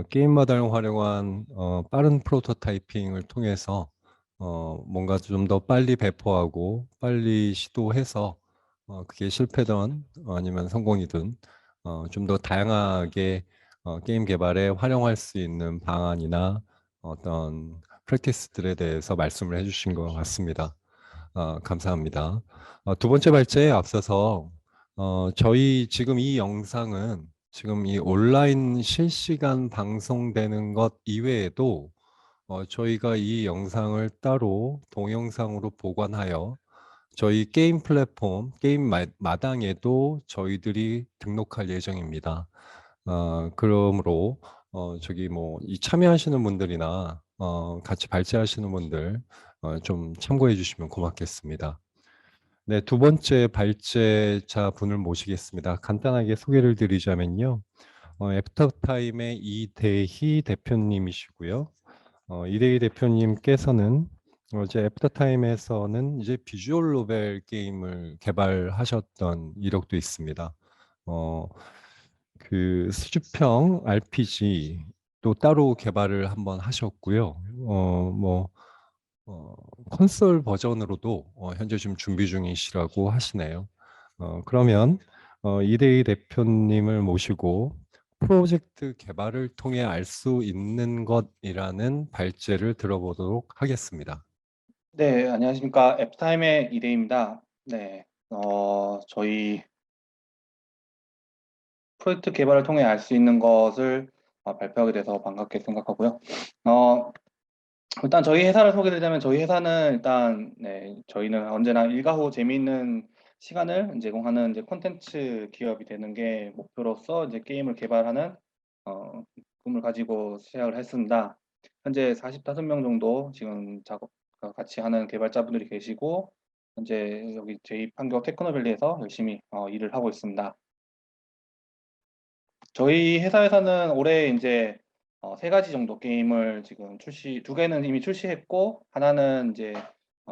게임마당을 활용한 빠른 프로토타이핑을 통해서 뭔가 좀 더 빨리 배포하고 빨리 시도해서 그게 실패든 아니면 성공이든 좀 더 다양하게 게임 개발에 활용할 수 있는 방안이나 어떤 프랙티스들에 대해서 말씀을 해주신 것 같습니다. 감사합니다. 두 번째 발제에 앞서서 저희 지금 이 영상은 지금 이 온라인 실시간 방송되는 것 이외에도 저희가 이 영상을 따로 동영상으로 보관하여 저희 게임 플랫폼, 게임 마당에도 저희들이 등록할 예정입니다. 그러므로 저기 뭐 이 참여하시는 분들이나 같이 발제하시는 분들 좀 참고해 주시면 고맙겠습니다. 네, 두 번째 발제자 분을 모시겠습니다. 간단하게 소개를 드리자면요. 애프터타임의 이대희 대표님이시고요. 이대희 대표님께서는 이제 애프터타임에서는 이제 비주얼 노벨 게임을 개발하셨던 이력도 있습니다. 어, 그 수주평 RPG도 따로 개발을 한번 하셨고요. 뭐 콘솔 버전으로도 현재 지금 준비 중이시라고 하시네요. 그러면 이대희 대표님을 모시고 프로젝트 개발을 통해 알 수 있는 것이라는 발제를 들어보도록 하겠습니다. 네, 안녕하십니까. 앱타임의 이대입니다. 네, 저희 프로젝트 개발을 통해 알 수 있는 것을 발표하게 돼서 반갑게 생각하고요. 어, 일단 저희 회사를 소개드리자면 저희 회사는 일단 네, 저희는 언제나 일과 후 재미있는 시간을 제공하는 이제 콘텐츠 기업이 되는 게 목표로서 이제 게임을 개발하는 꿈을 가지고 시작을 했습니다. 현재 45명 정도 지금 작업 같이 하는 개발자분들이 계시고 현재 여기 저희 판교 테크노밸리에서 열심히 일을 하고 있습니다. 저희 회사에서는 올해 이제 세 가지 정도 게임을 지금 두 개는 이미 출시했고 하나는 이제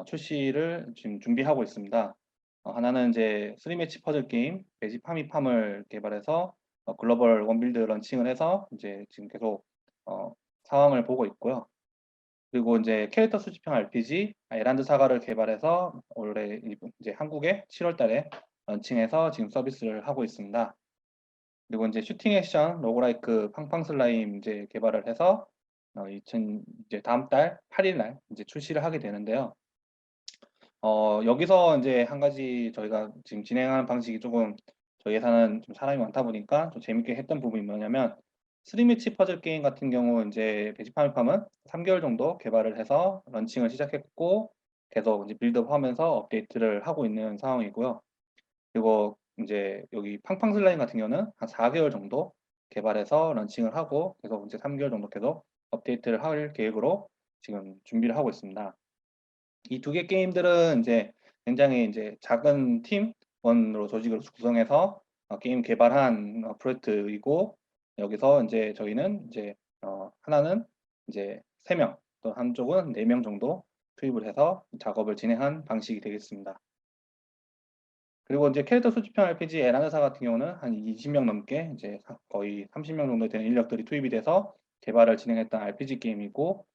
출시를 지금 준비하고 있습니다. 하나는 이제 3매치 퍼즐 게임 매직 파미팜을 개발해서 글로벌 원빌드 런칭을 해서 이제 지금 계속 상황을 보고 있고요. 그리고 이제 캐릭터 수집형 RPG 에란드 사가를 개발해서 올해 이제 한국에 7월 달에 런칭해서 지금 서비스를 하고 있습니다. 그리고 이제 슈팅 액션 로그라이크 팡팡 슬라임 이제 개발을 해서 이제 다음 달 8일 날 이제 출시를 하게 되는데요. 여기서 이제 한 가지 저희가 지금 진행하는 방식이 조금 저희 회사는 좀 사람이 많다 보니까 좀 재밌게 했던 부분이 뭐냐면 3매치 퍼즐 게임 같은 경우 이제 베지파미팜은 3개월 정도 개발을 해서 런칭을 시작했고 계속 이제 빌드업하면서 업데이트를 하고 있는 상황이고요. 그리고 이제 여기 팡팡 슬라임 같은 경우는 한 4개월 정도 개발해서 런칭을 하고 계속 이제 3개월 정도 계속 업데이트를 할 계획으로 지금 준비를 하고 있습니다. 이 두 개 게임들은 이제 굉장히 이제 작은 팀원으로 조직을 구성해서 게임 개발한 프로젝트이고 여기서 이제 저희는 이제 하나는 이제 3명 또 한쪽은 4명 정도 투입을 해서 작업을 진행한 방식이 되겠습니다. 그리고 이제 캐릭터 수집형 RPG 에라누사 같은 경우는 한 20명 넘게 이제 거의 30명 정도 되는 인력들이 투입이 돼서 개발을 진행했던 RPG 게임이고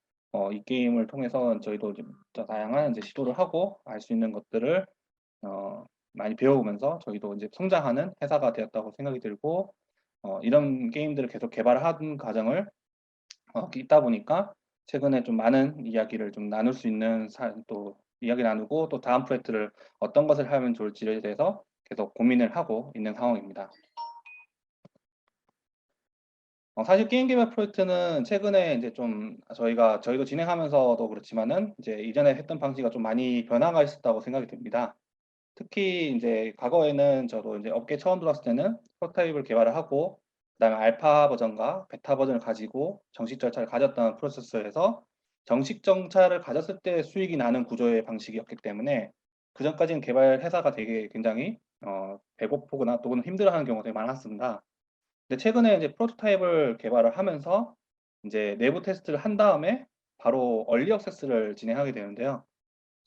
이 게임을 통해서 저희도 좀 다양한 이제 시도를 하고 알 수 있는 것들을 많이 배워보면서 저희도 이제 성장하는 회사가 되었다고 생각이 들고 이런 게임들을 계속 개발하는 과정을 있다 보니까 최근에 좀 많은 이야기를 좀 나눌 수 있는 또 이야기 나누고 또 다음 프로젝트를 어떤 것을 하면 좋을지에 대해서 계속 고민을 하고 있는 상황입니다. 사실 게임 개발 프로젝트는 최근에 이제 좀 저희도 진행하면서도 그렇지만은 이제 이전에 했던 방식이 좀 많이 변화가 있었다고 생각이 듭니다. 특히 이제 과거에는 저도 이제 업계 처음 들어왔을 때는 프로토타입을 개발을 하고 그다음에 알파 버전과 베타 버전을 가지고 정식 절차를 가졌던 프로세스에서 정식 정차를 가졌을 때 수익이 나는 구조의 방식이었기 때문에 그전까지는 개발 회사가 되게 굉장히 배고프거나 또는 힘들어하는 경우가 되게 많았습니다. 근데 최근에 이제 프로토타입을 개발을 하면서 이제 내부 테스트를 한 다음에 바로 얼리 액세스를 진행하게 되는데요.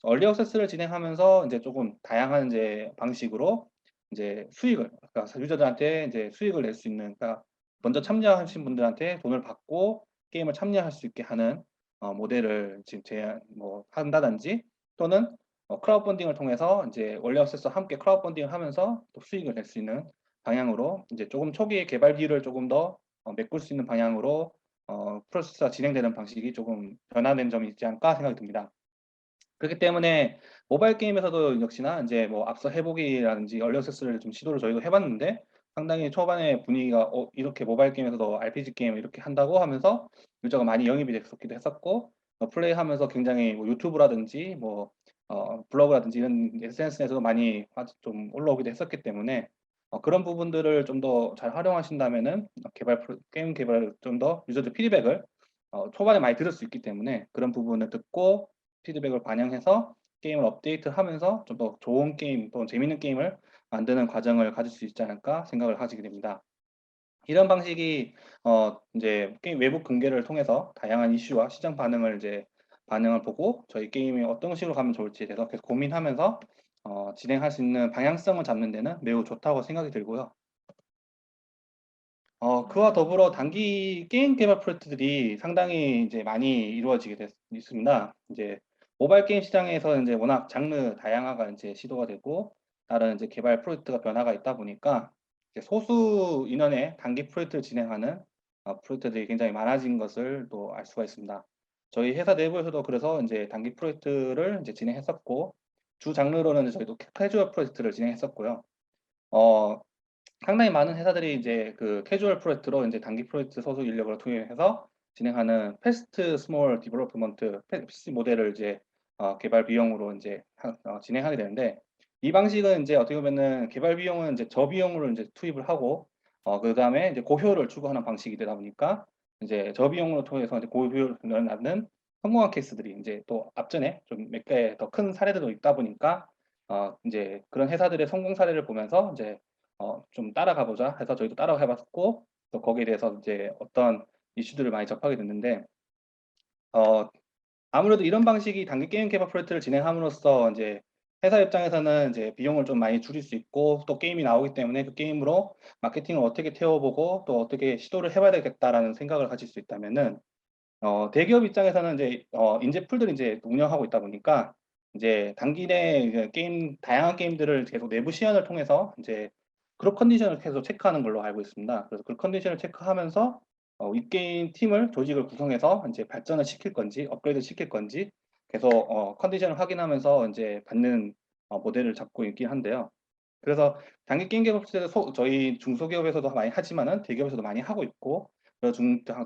얼리 액세스를 진행하면서 이제 조금 다양한 이제 방식으로 이제 수익을 그러니까 유저들한테 이제 수익을 낼 수 있는 그러니까 먼저 참여하신 분들한테 돈을 받고 게임을 참여할 수 있게 하는 모델을 지금 제안 뭐 한다든지 또는 크라우드 펀딩을 통해서 이제 얼리 액세스와 함께 크라우드 펀딩을 하면서 또 수익을 낼 수 있는 방향으로 이제 조금 초기에 개발 비율을 조금 더 메꿀 수 있는 방향으로 프로세스가 진행되는 방식이 조금 변화된 점이 있지 않을까 생각이 듭니다. 그렇기 때문에 모바일 게임에서도 역시나 이제 뭐 앞서 해보기라든지 얼리 액세스를 좀 시도를 저희도 해봤는데 상당히 초반에 분위기가 이렇게 모바일 게임에서도 RPG 게임을 이렇게 한다고 하면서 유저가 많이 영입이 됐었기도 했었고 플레이하면서 굉장히 뭐 유튜브라든지 뭐 블로그라든지 이런 SNS에서도 많이 좀 올라오기도 했었기 때문에 그런 부분들을 좀 더 잘 활용하신다면은 게임 개발 좀 더 유저들 피드백을 초반에 많이 들을 수 있기 때문에 그런 부분을 듣고 피드백을 반영해서 게임을 업데이트하면서 좀 더 좋은 게임 또는 재밌는 게임을 만드는 과정을 가질 수 있지 않을까 생각을 가지게 됩니다. 이런 방식이 이제 게임 외부 공개를 통해서 다양한 이슈와 시장 반응을 반응을 보고 저희 게임이 어떤 식으로 가면 좋을지에 대해서 계속 고민하면서 진행할 수 있는 방향성을 잡는 데는 매우 좋다고 생각이 들고요. 그와 더불어 단기 게임 개발 프로젝트들이 상당히 이제 많이 이루어지게 있습니다. 이제 모바일 게임 시장에서 이제 워낙 장르 다양화가 이제 시도가 되고 다른 이제 개발 프로젝트가 변화가 있다 보니까 이제 소수 인원의 단기 프로젝트를 진행하는 프로젝트들이 굉장히 많아진 것을 또 알 수가 있습니다. 저희 회사 내부에서도 그래서 이제 단기 프로젝트를 이제 진행했었고 주 장르로는 저희도 캐주얼 프로젝트를 진행했었고요. 어, 상당히 많은 회사들이 이제 그 캐주얼 프로젝트로 이제 단기 프로젝트 소수 인력을 투입해서 진행하는 패스트 스몰 디벨롭먼트 PC 모델을 이제 개발 비용으로 이제 진행하게 되는데 이 방식은 이제 어떻게 보면은 개발 비용은 이제 저비용으로 이제 투입을 하고 그다음에 이제 고효를 추구하는 방식이 되다 보니까 이제 저비용으로 통해서 이제 고효를 낳는 성공한 케이스들이 이제 또 앞전에 좀 몇 개 더 큰 사례들도 있다 보니까 이제 그런 회사들의 성공 사례를 보면서 이제 좀 따라가 보자 해서 저희도 따라가 봤고 또 거기에 대해서 이제 어떤 이슈들을 많이 접하게 됐는데 어 아무래도 이런 방식이 단기 게임 개발 프로젝트를 진행함으로써 이제 회사 입장에서는 이제 비용을 좀 많이 줄일 수 있고 또 게임이 나오기 때문에 그 게임으로 마케팅을 어떻게 태워보고 또 어떻게 시도를 해봐야 되겠다라는 생각을 가질 수 있다면은 대기업 입장에서는 이제 인재 풀들이 이제 운영하고 있다 보니까 이제 단기 내에 이제 다양한 게임들을 계속 내부 시연을 통해서 이제 그룹 컨디션을 계속 체크하는 걸로 알고 있습니다. 그래서 그 컨디션을 체크하면서 이 게임 팀을 조직을 구성해서 이제 발전을 시킬 건지 업그레이드 시킬 건지 계속 컨디션을 확인하면서 이제 받는 모델을 잡고 있긴 한데요. 그래서 단기 게임 개발 프로젝트 저희 중소기업에서도 많이 하지만은 대기업에서도 많이 하고 있고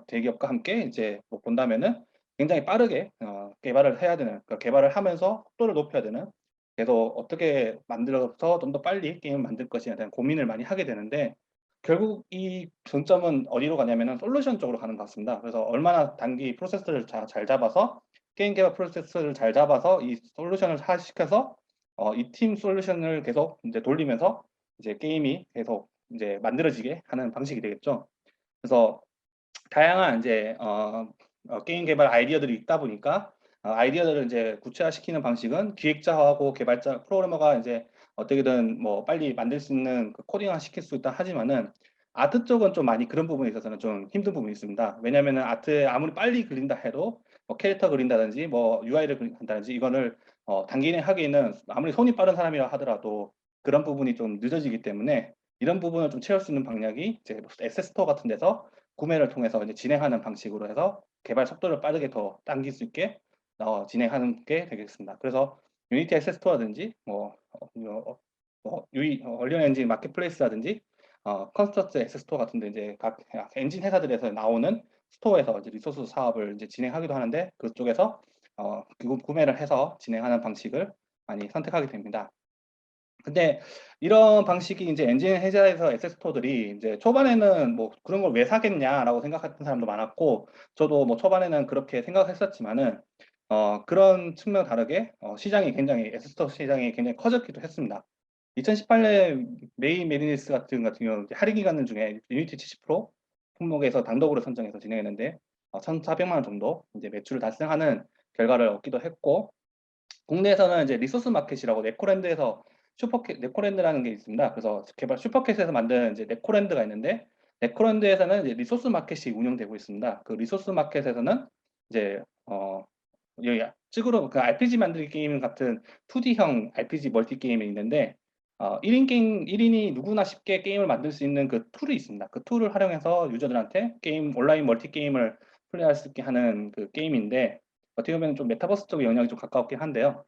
대기업과 함께 이제 뭐 본다면은 굉장히 빠르게 개발을 해야 되는 그러니까 개발을 하면서 속도를 높여야 되는 계속 어떻게 만들어서 좀 더 빨리 게임을 만들 것이냐에 대한 고민을 많이 하게 되는데 결국 이 전점은 어디로 가냐면은 솔루션 쪽으로 가는 것 같습니다. 그래서 얼마나 단기 프로세스를 잘 잡아서 게임 개발 프로세스를 잘 잡아서 이 솔루션을 시켜서 이 팀 솔루션을 계속 이제 돌리면서 이제 게임이 계속 이제 만들어지게 하는 방식이 되겠죠. 그래서 다양한 이제 게임 개발 아이디어들이 있다 보니까 아이디어들을 이제 구체화시키는 방식은 기획자하고 개발자, 프로그래머가 이제 어떻게든 뭐 빨리 만들 수 있는 그 코딩화 시킬 수 있다 하지만은 아트 쪽은 좀 많이 그런 부분에 있어서는 좀 힘든 부분이 있습니다. 왜냐면은 아트에 아무리 빨리 그린다 해도 뭐 캐릭터 그린다든지 뭐 UI를 그린다든지 이거를 단기 내에 하기에는 아무리 손이 빠른 사람이라 하더라도 그런 부분이 좀 늦어지기 때문에 이런 부분을 좀 채울 수 있는 방향이 이제 에셋 스토어 같은 데서 구매를 통해서 이제 진행하는 방식으로 해서 개발 속도를 빠르게 더 당길 수 있게 진행하는 게 되겠습니다. 그래서 유니티 액세스 스토어라든지 얼리언 엔진 마켓플레이스라든지 컨스트럭트 액세스 스토어 같은 데 이제 각 엔진 회사들에서 나오는 스토어에서 이제 리소스 사업을 이제 진행하기도 하는데 그쪽에서 구매를 해서 진행하는 방식을 많이 선택하게 됩니다. 근데 이런 방식이 이제 엔진 회사에서 액세스 스토어들이 이제 초반에는 뭐 '그런 걸 왜 사겠냐.'라고 생각했던 사람도 많았고 저도 뭐 초반에는 그렇게 생각했었지만은 그런 측면과 다르게 시장이 굉장히 액세스 스토어 시장이 굉장히 커졌기도 했습니다. 2018년 메이 메리니스 같은 경우는 할인 기간 중에 유니티 70% 품목에서 단독으로 선정해서 진행했는데 1,400만 원 정도 이제 매출을 달성하는 결과를 얻기도 했고 국내에서는 이제 리소스 마켓이라고 네코랜드에서 네코랜드라는 게 있습니다. 그래서 슈퍼캣에서 만든 이제 네코랜드가 있는데 네코랜드에서는 이제 리소스 마켓이 운영되고 있습니다. 그 리소스 마켓에서는 이제 여기 찍으로 그 RPG 만들기 게임 같은 2D형 RPG 멀티 게임이 있는데 1인 게임 1인이 누구나 쉽게 게임을 만들 수 있는 그 툴이 있습니다. 그 툴을 활용해서 유저들한테 온라인 멀티 게임을 플레이할 수 있게 하는 그 게임인데 어떻게 보면 좀 메타버스 쪽의 영향이 좀 가까웠긴 한데요.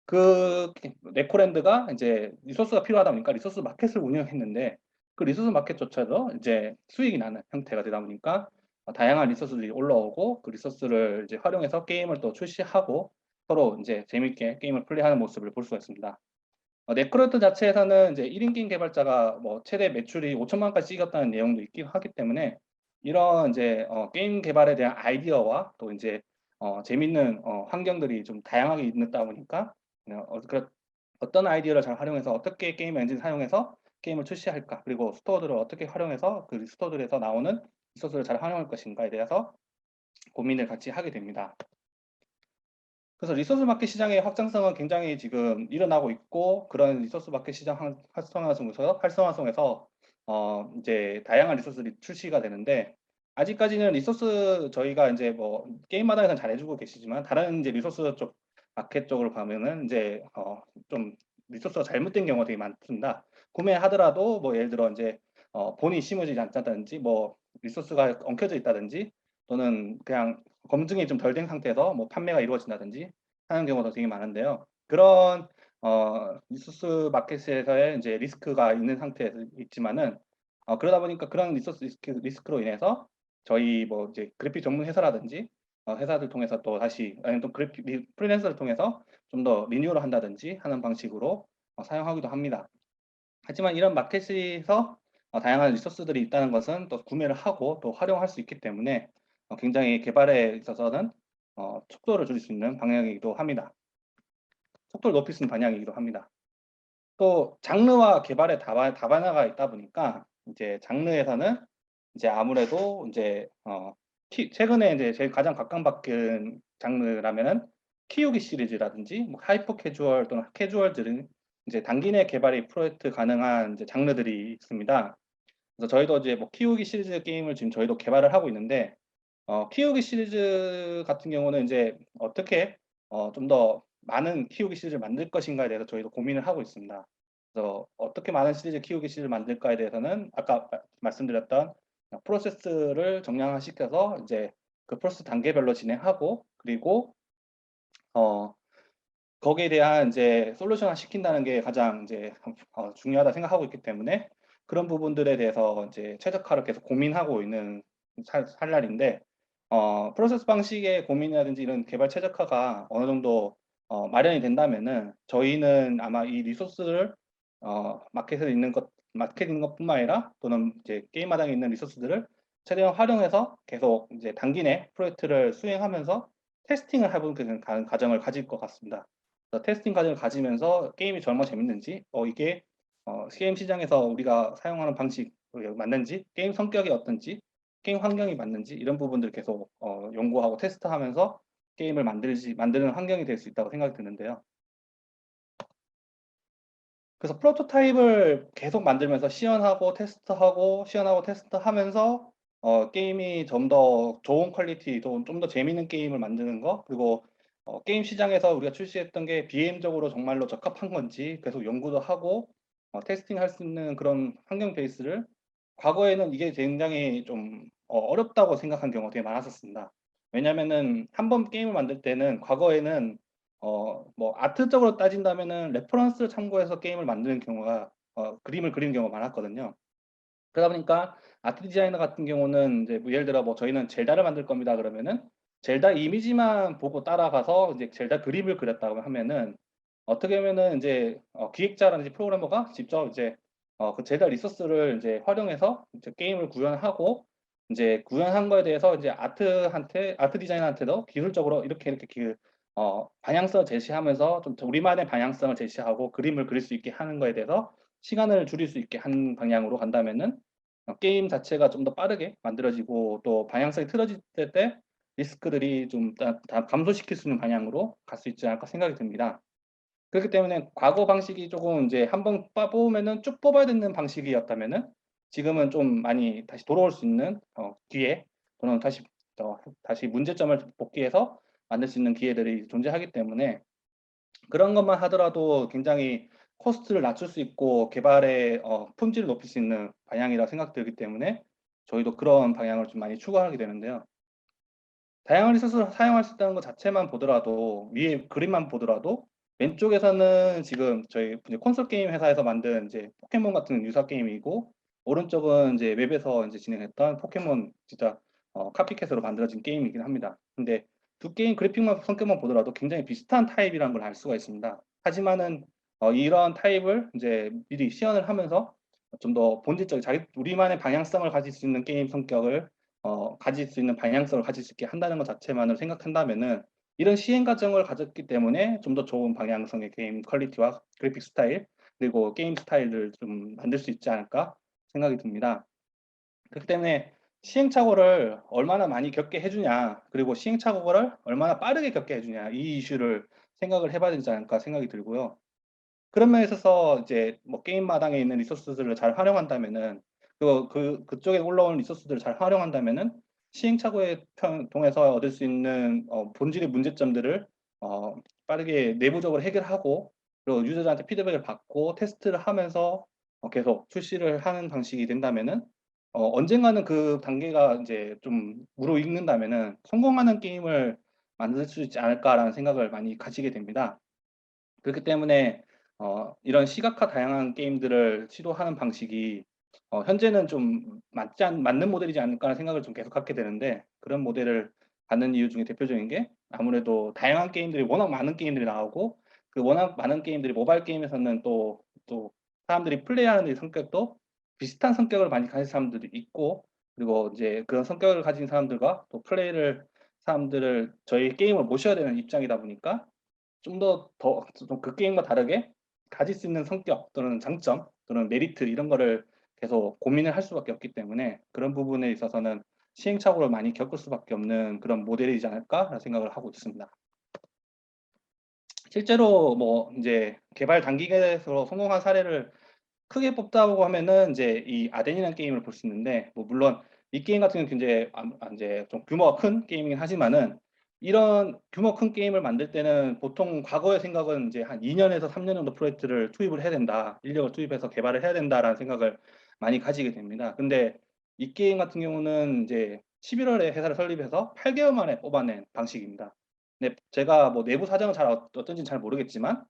그 네코랜드가 이제 리소스가 필요하다 보니까 리소스 마켓을 운영했는데 그 리소스 마켓조차도 이제 수익이 나는 형태가 되다 보니까 다양한 리소스들이 올라오고 그 리소스를 이제 활용해서 게임을 또 출시하고 서로 이제 재밌게 게임을 플레이하는 모습을 볼 수가 있습니다. 네크로트 자체에서는 이제 1인 게임 개발자가 뭐 최대 매출이 5천만 원까지 찍었다는 내용도 있긴 하기 때문에 이런 이제 게임 개발에 대한 아이디어와 또 이제 재밌는 환경들이 좀 다양하게 있다 보니까 어떤 아이디어를 잘 활용해서 어떻게 게임 엔진 사용해서 게임을 출시할까 그리고 스토어들을 어떻게 활용해서 그 스토어들에서 나오는 리소스를 잘 활용할 것인가에 대해서 고민을 같이 하게 됩니다. 그래서 리소스 마켓 시장의 확장성은 굉장히 지금 일어나고 있고 그런 리소스 마켓 시장 활성화성에서 이제 다양한 리소스들이 출시가 되는데 아직까지는 리소스 저희가 이제 뭐 게임마다에서는 잘해주고 계시지만 다른 이제 리소스 쪽 마켓 쪽으로 가면은 이제 좀 리소스가 잘못된 경우가 되게 많습니다. 구매하더라도 뭐 예를 들어 이제 본이 심어지지 않다든지 뭐 리소스가 엉켜져 있다든지 또는 그냥 검증이 좀 덜 된 상태에서 뭐 판매가 이루어진다든지 하는 경우도 되게 많은데요. 그런 리소스 마켓에서의 이제 리스크가 있는 상태에 있지만은 그러다 보니까 그런 리소스 리스크로 인해서 저희 뭐 이제 그래픽 전문 회사라든지 회사들 통해서 또 다시 아니면 또 프리랜서를 통해서 좀 더 리뉴얼을 한다든지 하는 방식으로 사용하기도 합니다. 하지만 이런 마켓에서 다양한 리소스들이 있다는 것은 또 구매를 하고 또 활용할 수 있기 때문에 굉장히 개발에 있어서는 속도를 줄일 수 있는 방향이기도 합니다. 속도를 높일 수 있는 방향이기도 합니다. 또 장르와 개발의 다반화가 있다 보니까 이제 장르에서는 이제 아무래도 이제 최근에 이제 제일 가장 각광받은 장르라면은 키우기 시리즈라든지 뭐 하이퍼 캐주얼 또는 캐주얼들은 이제 단기 내 개발이 프로젝트 가능한 이제 장르들이 있습니다. 그래서 저희도 이제 뭐 키우기 시리즈 게임을 지금 저희도 개발을 하고 있는데 키우기 시리즈 같은 경우는 이제 어떻게 좀 더 많은 키우기 시리즈를 만들 것인가에 대해서 저희도 고민을 하고 있습니다. 그래서 어떻게 많은 키우기 시리즈를 만들까에 대해서는 아까 말씀드렸던 프로세스를 정량화시켜서 이제 그 프로세스 단계별로 진행하고 그리고 어 거기에 대한 이제 솔루션화 시킨다는 게 가장 이제 중요하다 생각하고 있기 때문에 그런 부분들에 대해서 이제 최적화를 계속 고민하고 있는 찰날인데 프로세스 방식의 고민이라든지 이런 개발 최적화가 어느 정도 마련이 된다면은 저희는 아마 이 리소스를 마켓에 있는 것뿐만 아니라 또는 이제 게임 마당에 있는 리소스들을 최대한 활용해서 계속 이제 단기 내 프로젝트를 수행하면서 테스팅을 해보는 그런 과정을 가질 것 같습니다. 그래서 테스팅 과정을 가지면서 게임이 얼마나 재밌는지, 이게 게임 시장에서 우리가 사용하는 방식 맞는지, 게임 성격이 어떤지, 게임 환경이 맞는지 이런 부분들을 계속 연구하고 테스트하면서 게임을 만드는 환경이 될 수 있다고 생각이 드는데요. 그래서 프로토타입을 계속 만들면서 시연하고 테스트하면서 게임이 좀 더 좋은 퀄리티, 좀 더 재밌는 게임을 만드는 거, 그리고 게임 시장에서 우리가 출시했던 게 BM적으로 정말로 적합한 건지 계속 연구도 하고 테스팅할 수 있는 그런 환경 베이스를 과거에는 이게 굉장히 좀 어렵다고 생각한 경우가 되게 많았었습니다. 왜냐면은 한 번 게임을 만들 때는 과거에는 뭐 아트적으로 따진다면은 레퍼런스를 참고해서 게임을 만드는 경우가 그림을 그리는 경우가 많았거든요. 그러다 보니까 아트 디자이너 같은 경우는 이제 뭐 예를 들어 뭐 저희는 젤다를 만들 겁니다 그러면은 젤다 이미지만 보고 따라가서 이제 젤다 그림을 그렸다고 하면은 어떻게 보면은 이제 기획자라든지 프로그래머가 직접 이제 그 젤다 리소스를 이제 활용해서 이제 게임을 구현하고 이제 구현한 거에 대해서 이제 아트 디자이너한테도 기술적으로 이렇게 방향성을 제시하면서 좀 우리만의 방향성을 제시하고 그림을 그릴 수 있게 하는 거에 대해서 시간을 줄일 수 있게 하는 방향으로 간다면은 게임 자체가 좀 더 빠르게 만들어지고 또 방향성이 틀어질 때 리스크들이 좀 다 감소시킬 수 있는 방향으로 갈 수 있지 않을까 생각이 듭니다. 그렇기 때문에 과거 방식이 조금 이제 한번 뽑으면은 쭉 뽑아야 되는 방식이었다면은 지금은 좀 많이 다시 돌아올 수 있는 기회 또는 다시 문제점을 복귀해서 만들 수 있는 기회들이 존재하기 때문에 그런 것만 하더라도 굉장히 코스트를 낮출 수 있고 개발의 품질을 높일 수 있는 방향이라 생각들기 때문에 저희도 그런 방향을 좀 많이 추구하게 되는데요. 다양한 리소스를 사용할 수 있다는 것 자체만 보더라도 위에 그림만 보더라도 왼쪽에서는 지금 저희 이제 콘솔 게임 회사에서 만든 이제 포켓몬 같은 유사 게임이고 오른쪽은 이제 웹에서 이제 진행했던 포켓몬 진짜 카피캣으로 만들어진 게임이긴 합니다. 근데 두 게임 그래픽만 성격만 보더라도 굉장히 비슷한 타입이라는 걸 알 수가 있습니다. 하지만은 이런 타입을 이제 미리 시연을 하면서 좀 더 본질적 자기 우리만의 방향성을 가질 수 있는 게임 성격을 가질 수 있는 방향성을 가질 수 있게 한다는 것 자체만을 생각한다면은 이런 시행 과정을 가졌기 때문에 좀 더 좋은 방향성의 게임 퀄리티와 그래픽 스타일 그리고 게임 스타일을 좀 만들 수 있지 않을까 생각이 듭니다. 그렇기 때문에 시행착오를 얼마나 많이 겪게 해주냐, 그리고 시행착오를 얼마나 빠르게 겪게 해주냐, 이 이슈를 생각을 해봐야 되지 않을까 생각이 들고요. 그런 면에 있어서 이제 뭐 게임 마당에 있는 리소스들을 잘 활용한다면은 그쪽에 올라오는 리소스들을 잘 활용한다면은 시행착오에 통해서 얻을 수 있는 본질의 문제점들을 어, 빠르게 내부적으로 해결하고 그리고 유저들한테 피드백을 받고 테스트를 하면서 계속 출시를 하는 방식이 된다면은 언젠가는 그 단계가 이제 좀 무르익는다면은 성공하는 게임을 만들 수 있지 않을까라는 생각을 많이 가지게 됩니다. 그렇기 때문에 이런 시각화 다양한 게임들을 시도하는 방식이 현재는 좀 맞는 모델이지 않을까라는 생각을 좀 계속 갖게 되는데 그런 모델을 갖는 이유 중에 대표적인 게 아무래도 다양한 게임들이 워낙 많은 게임들이 나오고 그 워낙 많은 게임들이 모바일 게임에서는 또 사람들이 플레이하는 성격도 비슷한 성격을 많이 가진 사람들이 있고 그리고 이제 그런 성격을 가진 사람들과 또 플레이를 사람들을 저희 게임을 모셔야 되는 입장이다 보니까 좀 그 게임과 다르게 가질 수 있는 성격 또는 장점 또는 메리트 이런 거를 계속 고민을 할 수밖에 없기 때문에 그런 부분에 있어서는 시행착오를 많이 겪을 수밖에 없는 그런 모델이지 않을까라는 생각을 하고 있습니다. 실제로 뭐 이제 개발 단기에서 성공한 사례를 크게 뽑자고 하면은 이제 이 아덴이라는 게임을 볼 수 있는데 뭐 물론 이 게임 같은 경우는 이제 좀 규모가 큰 게임이긴 하지만은 이런 규모 큰 게임을 만들 때는 보통 과거의 생각은 이제 한 2년에서 3년 정도 프로젝트를 투입을 해야 된다. 인력을 투입해서 개발을 해야 된다라는 생각을 많이 가지게 됩니다. 근데 이 게임 같은 경우는 이제 11월에 회사를 설립해서 8개월 만에 뽑아낸 방식입니다. 근데 제가 뭐 내부 사정은 잘 어떤지는 잘 모르겠지만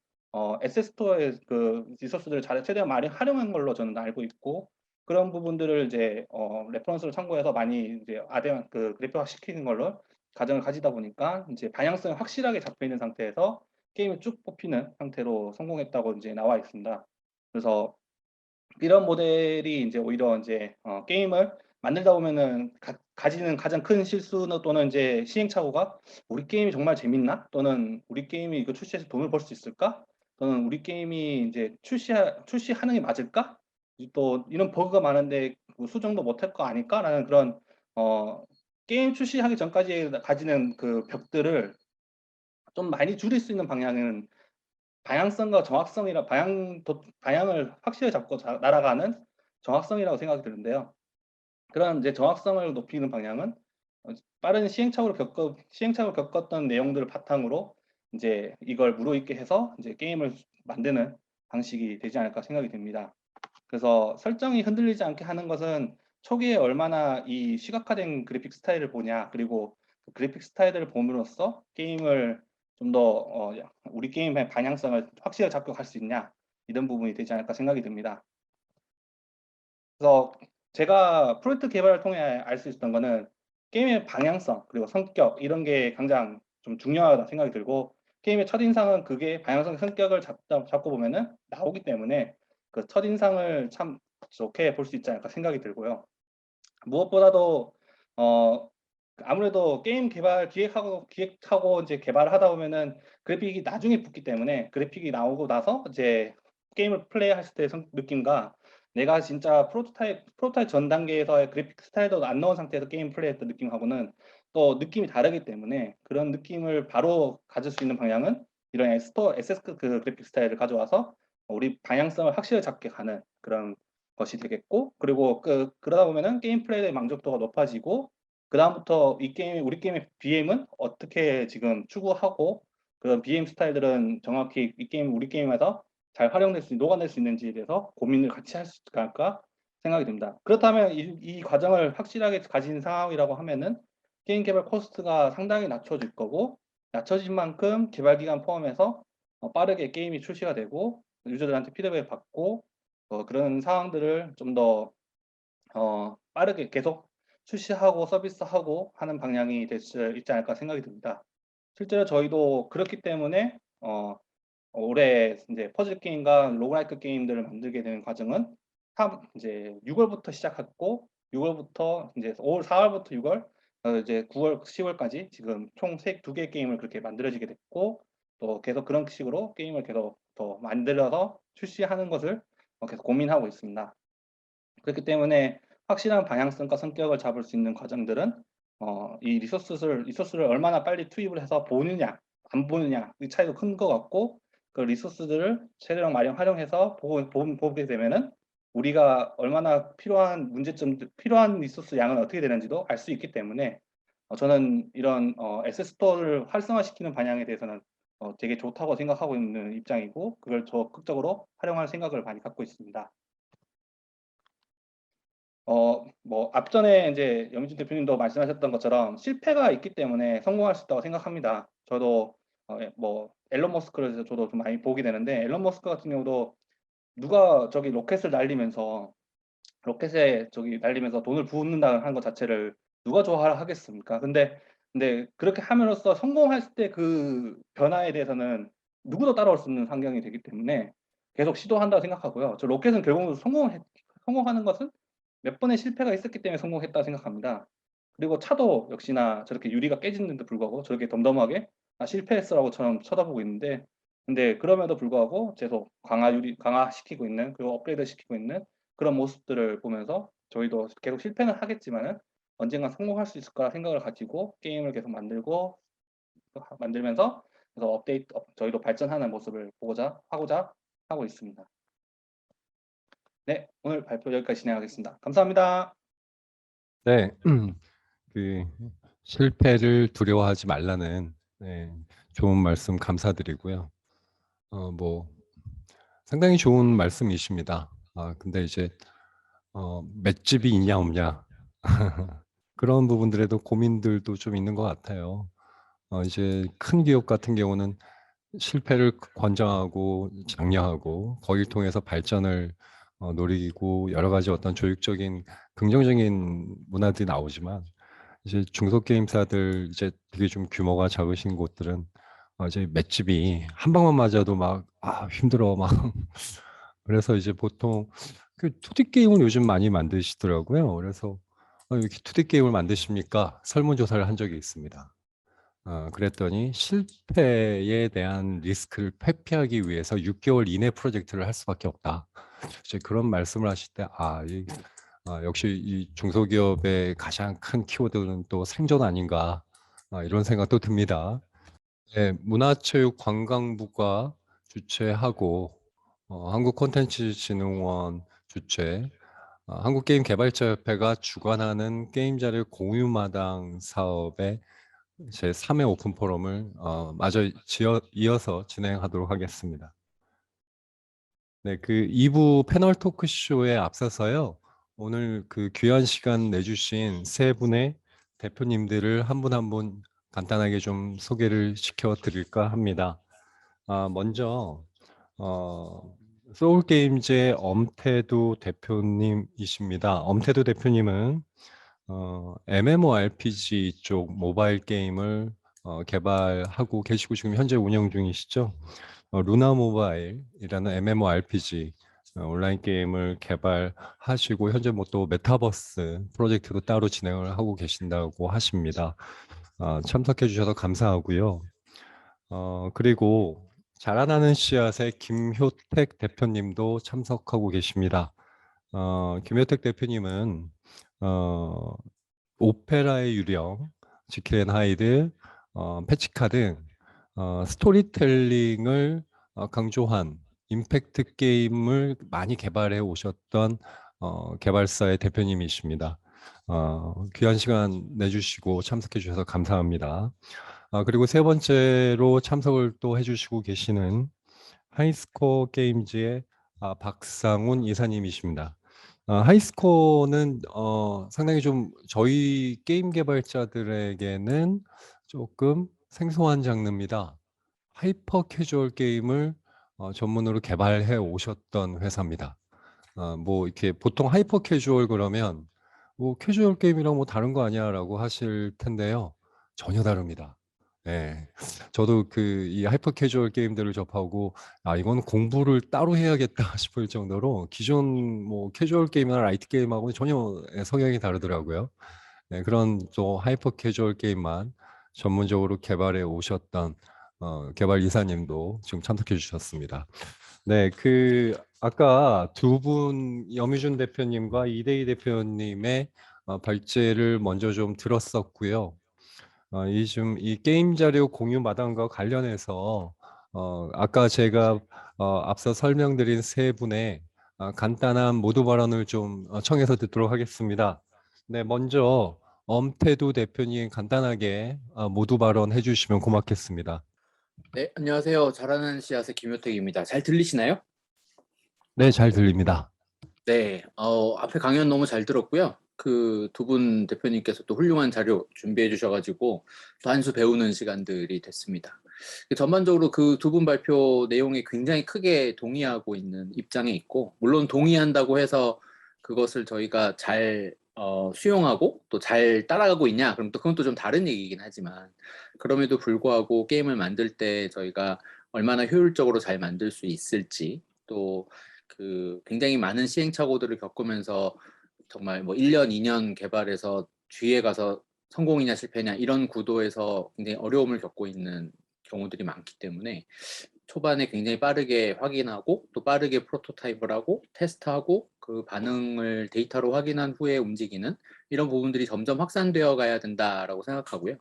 SS 스토어의 그 리소스들을 최대한 많이 활용한 걸로 저는 알고 있고 그런 부분들을 이제 레퍼런스를 참고해서 많이 이제 그 그래픽화 시키는 걸로 가정을 가지다 보니까 이제 방향성이 확실하게 잡혀 있는 상태에서 게임을 쭉 뽑히는 상태로 성공했다고 이제 나와 있습니다. 그래서 이런 모델이 이제 오히려 이제 게임을 만들다 보면은 가지는 가장 큰 실수 또는 이제 시행착오가 '우리 게임이 정말 재밌나?' 또는 '우리 게임이 이거 출시해서 돈을 벌 수 있을까?' 또는 '우리 게임이 이제 출시하는 게 맞을까?' 또 '이런 버그가 많은데 뭐 수정도 못할 거 아닐까?'라는 그런 어 게임 출시하기 전까지 가지는 그 벽들을 좀 많이 줄일 수 있는 방향은 방향성과 정확성이라 방향을 확실히 잡고 날아가는 정확성이라고 생각이 드는데요. 그런 이제 정확성을 높이는 방향은 빠른 시행착오를 겪었던 내용들을 바탕으로 이제 이걸 무르익게 해서 이제 게임을 만드는 방식이 되지 않을까 생각이 됩니다. 그래서 설정이 흔들리지 않게 하는 것은 초기에 얼마나 이 시각화된 그래픽 스타일을 보냐, 그리고 그 그래픽 스타일을 봄으로써 게임을 좀 더 우리 게임의 방향성을 확실하게 잡고 갈 수 있냐, 이런 부분이 되지 않을까 생각이 듭니다. 그래서 제가 프로젝트 개발을 통해 알 수 있었던 거는 게임의 방향성 그리고 성격 이런 게 가장 좀 중요하다 생각이 들고 게임의 첫인상은 그게 방향성 성격을 잡고 보면은 나오기 때문에 그 첫인상을 참 좋게 볼 수 있지 않을까 생각이 들고요. 무엇보다도 어 아무래도 게임 기획하고 이제 개발을 하다 보면은 그래픽이 나중에 붙기 때문에 그래픽이 나오고 나서 이제 게임을 플레이했을 때의 느낌과 내가 진짜 프로토타입 전 단계에서의 그래픽 스타일도 안 넣은 상태에서 게임 플레이했던 느낌하고는 또 느낌이 다르기 때문에 그런 느낌을 바로 가질 수 있는 방향은 이런 SS 그 그래픽 스타일을 가져와서 우리 방향성을 확실히 잡게 가는 그런 것이 되겠고 그리고 그러다 보면은 게임 플레이의 만족도가 높아지고 그다음부터 우리 게임의 BM은 어떻게 지금 추구하고 그런 BM 스타일들은 정확히 우리 게임에서 잘 녹아낼 수 있는지에 대해서 고민을 같이 할 수 있지 않을까 생각이 듭니다. 그렇다면 이 과정을 확실하게 가진 상황이라고 하면은 게임 개발 코스트가 상당히 낮춰질 거고 낮춰진 만큼 개발 기간 포함해서 빠르게 게임이 출시가 되고 유저들한테 피드백을 받고 그런 상황들을 좀 더 빠르게 계속 출시하고 서비스하고 하는 방향이 될 수 있지 않을까 생각이 듭니다. 실제로 저희도 그렇기 때문에 올해 인제 퍼즐 게임과 로그라이크 게임들을 만들게 된 과정은 이제 6 월부터 시작했고 6 월부터 인제 5 월 4 월부터 6 월 이제 9 월, 10 월까지 지금 총 2 개의 게임을 그렇게 만들어지게 됐고 또 계속 그런 식으로 게임을 계속 더 만들어서 출시하는 것을 계속 고민하고 있습니다. 그렇기 때문에 확실한 방향성과 성격을 잡을 수 있는 과정들은 이 리소스를 얼마나 빨리 투입을 해서 보느냐 안 보느냐 이 차이도 큰 것 같고 그 리소스들을 최대한 활용해서 보게 되면은 우리가 얼마나 필요한 리소스 양은 어떻게 되는지도 알 수 있기 때문에 저는 이런 에셋 스토어를 활성화시키는 방향에 대해서는 되게 좋다고 생각하고 있는 입장이고 그걸 적극적으로 활용할 생각을 많이 갖고 있습니다. 뭐 앞전에 인제 염희준 대표님도 말씀하셨던 것처럼 실패가 있기 때문에 성공할 수 있다고 생각합니다. 저도 뭐 앨런 머스크를 저도 좀 많이 보게 되는데 앨런 머스크 같은 경우도 누가 저기 로켓에 저기 날리면서 돈을 붓는다 하는 것 자체를 누가 좋아하겠습니까? 근데 그렇게 함으로써 성공했을 때 그 변화에 대해서는 누구도 따라올 수 없는 환경이 되기 때문에 계속 시도한다고 생각하고요. 저 로켓은 결국은 성공하는 것은 몇 번의 실패가 있었기 때문에 성공했다고 생각합니다. 그리고 차도 역시나 저렇게 유리가 깨지는데도 불구하고 저렇게 덤덤하게 '아 실패했어.'라고처럼 쳐다보고 있는데 근데 그럼에도 불구하고 계속 강화시키고 있는 그리고 업그레이드 시키고 있는 그런 모습들을 보면서 저희도 계속 실패는 하겠지만은 언젠가 성공할 수 있을 거라 생각을 가지고 게임을 계속 만들면서 그래서 저희도 발전하는 모습을 하고자 하고 있습니다. 네. 오늘 발표 여기까지 진행하겠습니다. 감사합니다. 네. 그 실패를 두려워하지 말라는 네, 좋은 말씀 감사드리고요. 뭐 상당히 좋은 말씀이십니다. 근데 이제 맷집이 있냐 없냐 그런 부분들에도 고민들도 좀 있는 것 같아요. 이제 큰 기업 같은 경우는 실패를 권장하고 장려하고 거기를 통해서 발전을 노리고 여러 가지 어떤 조직적인 긍정적인 문화들이 나오지만 이제 중소게임사들 이제 되게 좀 규모가 작으신 곳들은 이제 맷집이 한 방만 맞아도 막 힘들어 막 그래서 이제 보통 그 2D 게임을 요즘 많이 만드시더라고요. 그래서 이렇게 2D 게임을 만드십니까? 설문조사를 한 적이 있습니다. 그랬더니 실패에 대한 리스크를 회피하기 위해서 6개월 이내 프로젝트를 할 수밖에 없다. 이제 그런 말씀을 하실 때, 역시 이 중소기업의 가장 큰 키워드는 또 생존 아닌가, 이런 생각도 듭니다. 네, 문화체육관광부가 주최하고, 한국콘텐츠진흥원 주최, 한국게임개발자협회가 주관하는 게임 자료 공유마당 사업의 제 3회 오픈 포럼을 마저 이어서 진행하도록 하겠습니다. 네, 그 2부 패널 토크쇼에 앞서서요. 오늘 그 귀한 시간 내주신 세 분의 대표님들을 한 분 한 분 간단하게 좀 소개를 시켜드릴까 합니다. 먼저 소울게임즈의 엄태두 대표님이십니다. 엄태두 대표님은 MMORPG 쪽 모바일 게임을 개발하고 계시고 지금 현재 운영 중이시죠. 루나 모바일이라는 MMORPG 온라인 게임을 개발하시고 현재 뭐 또 메타버스 프로젝트도 따로 진행을 하고 계신다고 하십니다. 참석해 주셔서 감사하고요. 그리고 자라나는 씨앗의 김효택 대표님도 참석하고 계십니다. 김효택 대표님은 오페라의 유령, 지킬 앤 하이드, 패치카 등 스토리텔링을 강조한 임팩트 게임을 많이 개발해 오셨던 개발사의 대표님이십니다. 귀한 시간 내주시고 참석해 주셔서 감사합니다. 그리고 세 번째로 참석을 또 해주시고 계시는 하이스코어 게임즈의 박상훈 이사님이십니다. 하이스코어는 상당히 좀 저희 게임 개발자들에게는 조금 생소한 장르입니다. 하이퍼 캐주얼 게임을 전문으로 개발해 오셨던 회사입니다. 뭐 이렇게 보통 하이퍼 캐주얼 그러면 뭐 캐주얼 게임이랑 뭐 다른 거 아니야라고 하실 텐데요. 전혀 다릅니다. 예. 저도 그 이 하이퍼 캐주얼 게임들을 접하고 이건 공부를 따로 해야겠다 싶을 정도로 기존 뭐 캐주얼 게임이나 라이트 게임하고는 전혀 성향이 다르더라고요. 네, 그런 또 하이퍼 캐주얼 게임만 전문적으로 개발해 오셨던 개발 이사님도 지금 참석해 주셨습니다. 네, 그 아까 두 분 염희준 대표님과 이대희 대표님의 발제를 먼저 좀 들었었고요. 이 게임 자료 공유 마당과 관련해서 아까 제가 앞서 설명드린 세 분의 간단한 모두 발언을 좀 청해서 듣도록 하겠습니다. 네, 먼저 엄태두 대표님 간단하게 모두 발언 해주시면 고맙겠습니다. 네, 안녕하세요. 잘하는 씨앗의 김효택입니다. 잘 들리시나요? 네, 잘 들립니다. 네, 앞에 강연 너무 잘 들었고요. 그 두 분 대표님께서 또 훌륭한 자료 준비해 주셔가지고 또 한 수 배우는 시간들이 됐습니다. 전반적으로 그 두 분 발표 내용에 굉장히 크게 동의하고 있는 입장에 있고, 물론 동의한다고 해서 그것을 저희가 잘 수용하고 또 잘 따라가고 있냐? 그럼 또 그건 또 좀 다른 얘기이긴 하지만, 그럼에도 불구하고 게임을 만들 때 저희가 얼마나 효율적으로 잘 만들 수 있을지, 또 그 굉장히 많은 시행착오들을 겪으면서 정말 뭐 1년, 2년 개발해서 뒤에 가서 성공이냐 실패냐 이런 구도에서 굉장히 어려움을 겪고 있는 경우들이 많기 때문에 초반에 굉장히 빠르게 확인하고 또 빠르게 프로토타입을 하고 테스트하고 그 반응을 데이터로 확인한 후에 움직이는 이런 부분들이 점점 확산되어 가야 된다라고 생각하고요.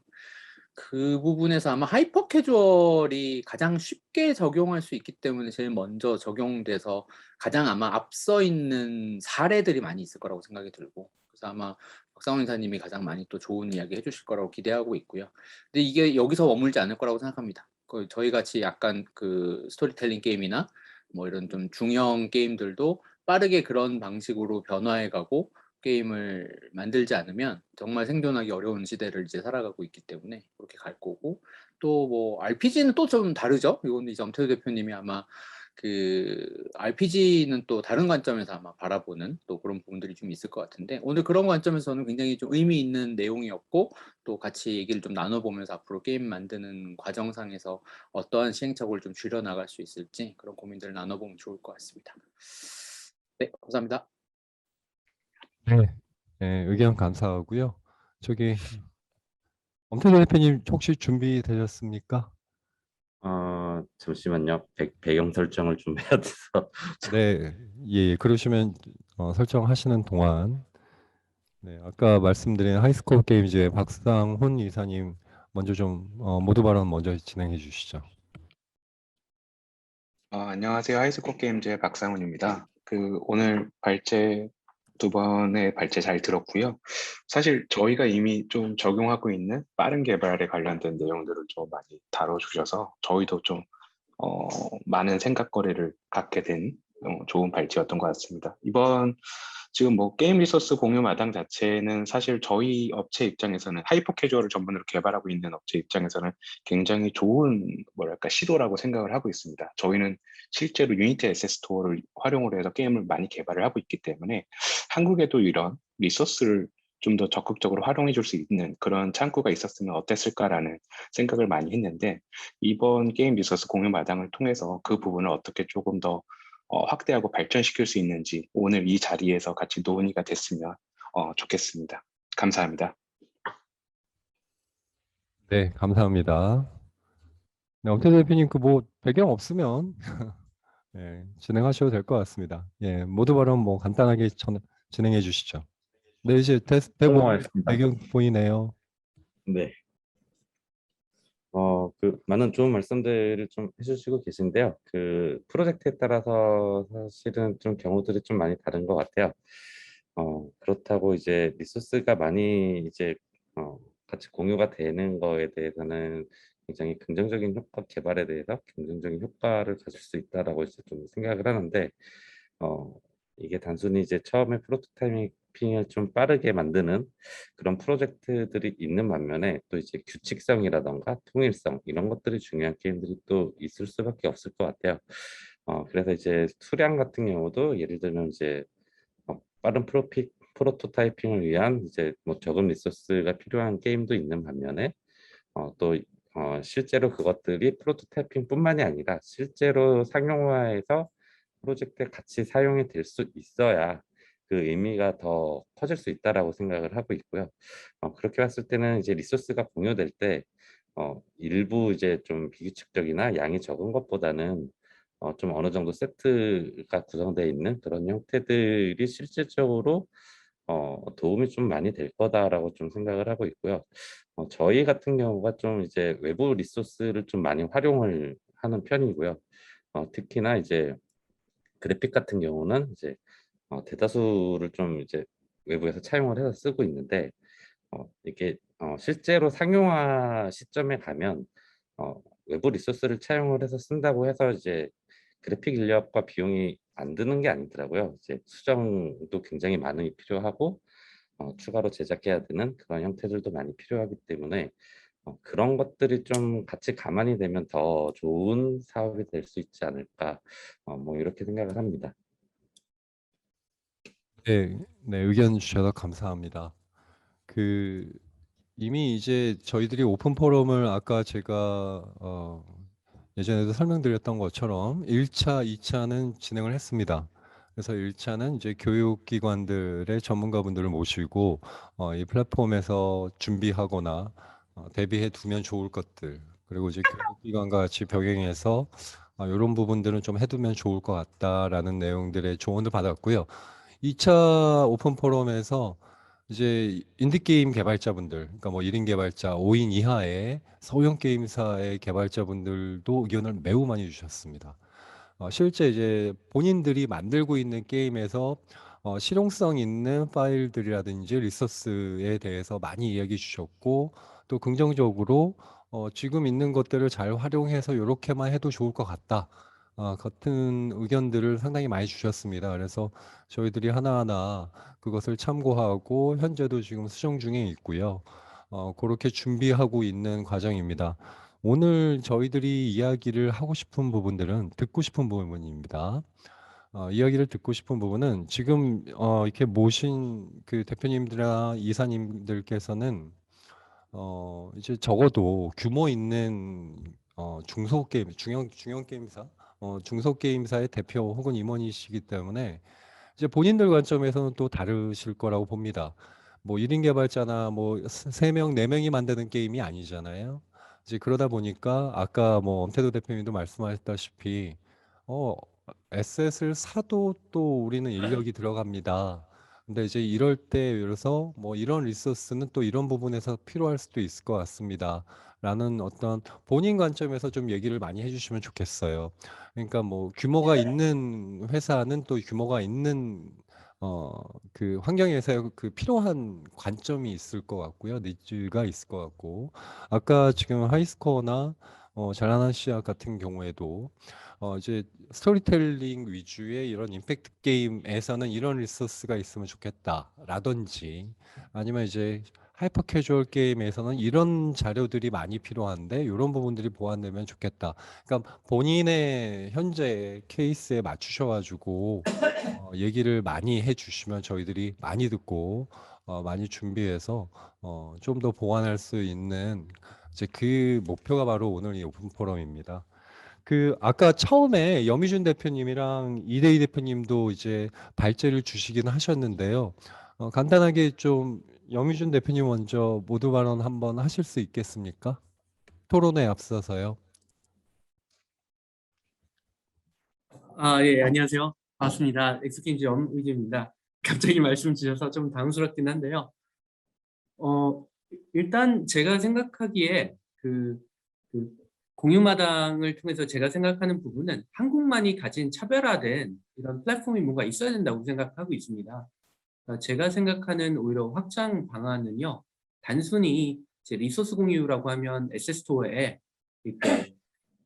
그 부분에서 아마 하이퍼 캐주얼이 가장 쉽게 적용할 수 있기 때문에 제일 먼저 적용돼서 가장 아마 앞서 있는 사례들이 많이 있을 거라고 생각이 들고, 그래서 아마 박상훈 이사님이 가장 많이 또 좋은 이야기 해주실 거라고 기대하고 있고요. 근데 이게 여기서 머물지 않을 거라고 생각합니다. 저희 같이 약간 그 스토리텔링 게임이나 뭐 이런 좀 중형 게임들도 빠르게 그런 방식으로 변화해가고 게임을 만들지 않으면 정말 생존하기 어려운 시대를 이제 살아가고 있기 때문에 그렇게 갈 거고, 또 뭐 RPG는 또 좀 다르죠. 이건 이제 엄태우 대표님이 아마 그 RPG는 또 다른 관점에서 아마 바라보는 또 그런 부분들이 좀 있을 것 같은데, 오늘 그런 관점에서는 굉장히 좀 의미 있는 내용이었고, 또 같이 얘기를 좀 나눠보면서 앞으로 게임 만드는 과정상에서 어떠한 시행착오를 좀 줄여 나갈 수 있을지 그런 고민들을 나눠보면 좋을 것 같습니다. 네, 감사합니다. 네, 의견 감사하고요. 저기 엄태두 대표님 혹시 준비되셨습니까? 잠시만요. 배경 설정을 좀 해야 돼서. 네, 예, 그러시면 설정하시는 동안 아까 말씀드린 하이스코어 게임즈의 박상훈 이사님 먼저 좀 모두 발언 먼저 진행해 주시죠. 안녕하세요. 하이스코어 게임즈의 박상훈입니다. 오늘 발제 두 번의 발제 잘 들었고요. 사실 저희가 이미 좀 적용하고 있는 빠른 개발에 관련된 내용들을 좀 많이 다뤄주셔서 저희도 좀 많은 생각거리를 갖게 된 좋은 발제였던 것 같습니다. 이번 지금 뭐 게임 리소스 공유 마당 자체는 사실 저희 업체 입장에서는 하이퍼 캐주얼을 전문으로 개발하고 있는 업체 입장에서는 굉장히 좋은 뭐랄까 시도라고 생각을 하고 있습니다. 저희는 실제로 유니티 에셋 스토어를 활용을 해서 게임을 많이 개발을 하고 있기 때문에 한국에도 이런 리소스를 좀 더 적극적으로 활용해 줄 수 있는 그런 창구가 있었으면 어땠을까라는 생각을 많이 했는데, 이번 게임 리소스 공유 마당을 통해서 그 부분을 어떻게 조금 더 확대하고 발전시킬 수 있는지 오늘 이 자리에서 같이 논의가 됐으면 좋겠습니다. 감사합니다. 네, 감사합니다. 네, 엄태두 대표님 그 뭐 배경 없으면 진행하셔도 될 것 같습니다. 예, 모두 발언 뭐 간단하게 진행해 주시죠. 네, 이제 대본 성공하겠습니다. 배경 보이네요. 네. 많은 좋은 말씀들을 좀 해주시고 계신데요. 그 프로젝트에 따라서 사실은 좀 경우들이 좀 많이 다른 것 같아요. 그렇다고 이제 리소스가 많이 이제 같이 공유가 되는 거에 대해서는 굉장히 긍정적인 효과, 개발에 대해서 긍정적인 효과를 가질 수 있다라고 이제 좀 생각을 하는데, 이게 단순히 이제 처음에 프로토타이핑을 좀 빠르게 만드는 그런 프로젝트들이 있는 반면에 또 이제 규칙성이라던가 통일성 이런 것들이 중요한 게임들이 또 있을 수밖에 없을 것 같아요. 그래서 이제 수량 같은 경우도 예를 들면 이제 빠른 프로토타이핑을 위한 이제 뭐 적은 리소스가 필요한 게임도 있는 반면에 또 실제로 그것들이 프로토타이핑뿐만이 아니라 실제로 상용화해서 프로젝트에 같이 사용이 될 수 있어야 그 의미가 더 커질 수 있다라고 생각을 하고 있고요. 그렇게 봤을 때는 이제 리소스가 공유될 때 일부 이제 좀 비규칙적이나 양이 적은 것보다는 좀 어느 정도 세트가 구성되어 있는 그런 형태들이 실질적으로 도움이 좀 많이 될 거다라고 좀 생각을 하고 있고요. 저희 같은 경우가 좀 이제 외부 리소스를 좀 많이 활용을 하는 편이고요. 특히나 이제 그래픽 같은 경우는 이제 대다수를 좀 이제 외부에서 차용을 해서 쓰고 있는데 이게 실제로 상용화 시점에 가면 외부 리소스를 차용을 해서 쓴다고 해서 이제 그래픽 인력과 비용이 안 드는 게 아니더라고요. 이제 수정도 굉장히 많이 필요하고 추가로 제작해야 되는 그런 형태들도 많이 필요하기 때문에 그런 것들이 좀 같이 감안이 되면 더 좋은 사업이 될 수 있지 않을까 뭐 이렇게 생각을 합니다. 네, 네, 의견 주셔서 감사합니다. 그 이미 이제 저희들이 오픈 포럼을 아까 제가 예전에도 설명드렸던 것처럼 1차, 2차는 진행을 했습니다. 그래서 1차는 이제 교육기관들의 전문가분들을 모시고 이 플랫폼에서 준비하거나 대비해 두면 좋을 것들, 그리고 이제 교육기관과 같이 병행해서 이런 부분들은 좀 해두면 좋을 것 같다라는 내용들의 조언을 받았고요. 2차 오픈 포럼에서 이제 인디게임 개발자분들, 그러니까 뭐 1인 개발자, 5인 이하의 소형 게임사의 개발자분들도 의견을 매우 많이 주셨습니다. 실제 이제 본인들이 만들고 있는 게임에서 실용성 있는 파일들이라든지 리소스에 대해서 많이 이야기 주셨고, 또 긍정적으로 지금 있는 것들을 잘 활용해서 이렇게만 해도 좋을 것 같다. 같은 의견들을 상당히 많이 주셨습니다. 그래서 저희들이 하나하나 그것을 참고하고 현재도 지금 수정 중에 있고요. 그렇게 준비하고 있는 과정입니다. 오늘 저희들이 이야기를 하고 싶은 부분들은 듣고 싶은 부분입니다. 이야기를 듣고 싶은 부분은 지금 이렇게 모신 그 대표님들이나 이사님들께서는 이제 적어도 규모 있는 중소게임, 중형 게임사, 중소게임사의 대표 혹은 임원이시기 때문에 이제 본인들 관점에서는 또 다르실 거라고 봅니다. 뭐 1인 개발자나 뭐 3명, 4명이 만드는 게임이 아니잖아요. 이제 그러다 보니까 아까 뭐 엄태도 대표님도 말씀하셨다시피 어 에셋을 사도 또 우리는 인력이 들어갑니다. 근데 이제 이럴 때 그래서 뭐 이런 리소스는 또 이런 부분에서 필요할 수도 있을 것 같습니다. 라는 어떤 본인 관점에서 좀 얘기를 많이 해주시면 좋겠어요. 그러니까 뭐 규모가 있는 회사는 또 규모가 있는 그 환경에서 그 필요한 관점이 있을 것 같고요. 니즈가 있을 것 같고 아까 지금 하이스코어나 잘하는 씨앗 같은 경우에도 이제 스토리텔링 위주의 이런 임팩트 게임에서는 이런 리소스가 있으면 좋겠다라든지 아니면 이제 하이퍼 캐주얼 게임에서는 이런 자료들이 많이 필요한데 이런 부분들이 보완되면 좋겠다. 그러니까 본인의 현재 케이스에 맞추셔가지고 얘기를 많이 해주시면 저희들이 많이 듣고 많이 준비해서 좀 더 보완할 수 있는 이제 그 목표가 바로 오늘 이 오픈 포럼입니다. 그 아까 처음에 염희준 대표님이랑 이대희 대표님도 이제 발제를 주시긴 하셨는데요. 간단하게 좀 염희준 대표님 먼저 모두 발언 한번 하실 수 있겠습니까? 토론에 앞서서요. 예, 안녕하세요. 반갑습니다. 엑스게임즈 염의진입니다. 갑자기 말씀 주셔서 좀 당황스럽긴 한데요. 일단 제가 생각하기에 그 공유마당을 통해서 제가 생각하는 부분은 한국만이 가진 차별화된 이런 플랫폼이 뭔가 있어야 된다고 생각하고 있습니다. 제가 생각하는 오히려 확장 방안은요, 단순히 이제 리소스 공유라고 하면 에셋스토어에 이렇게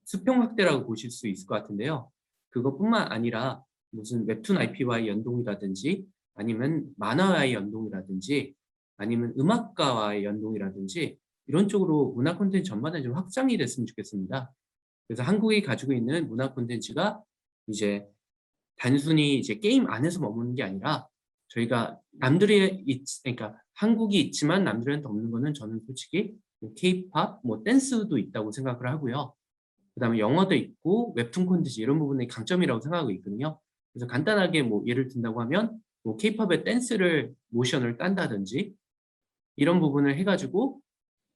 수평 확대라고 보실 수 있을 것 같은데요. 그것뿐만 아니라 무슨 웹툰 IP와의 연동이라든지 아니면 만화와의 연동이라든지 아니면 음악가와의 연동이라든지 이런 쪽으로 문화 콘텐츠 전반에 좀 확장이 됐으면 좋겠습니다. 그래서 한국이 가지고 있는 문화 콘텐츠가 이제 단순히 이제 게임 안에서 머무는 게 아니라 저희가 그러니까 한국이 있지만 남들한테 없는 거는 저는 솔직히 뭐 K-팝, 뭐 댄스도 있다고 생각을 하고요. 그다음에 영어도 있고 웹툰 콘텐츠 이런 부분이 강점이라고 생각하고 있거든요. 그래서 간단하게 뭐 예를 든다고 하면 뭐 K-팝의 댄스를 모션을 딴다든지 이런 부분을 해가지고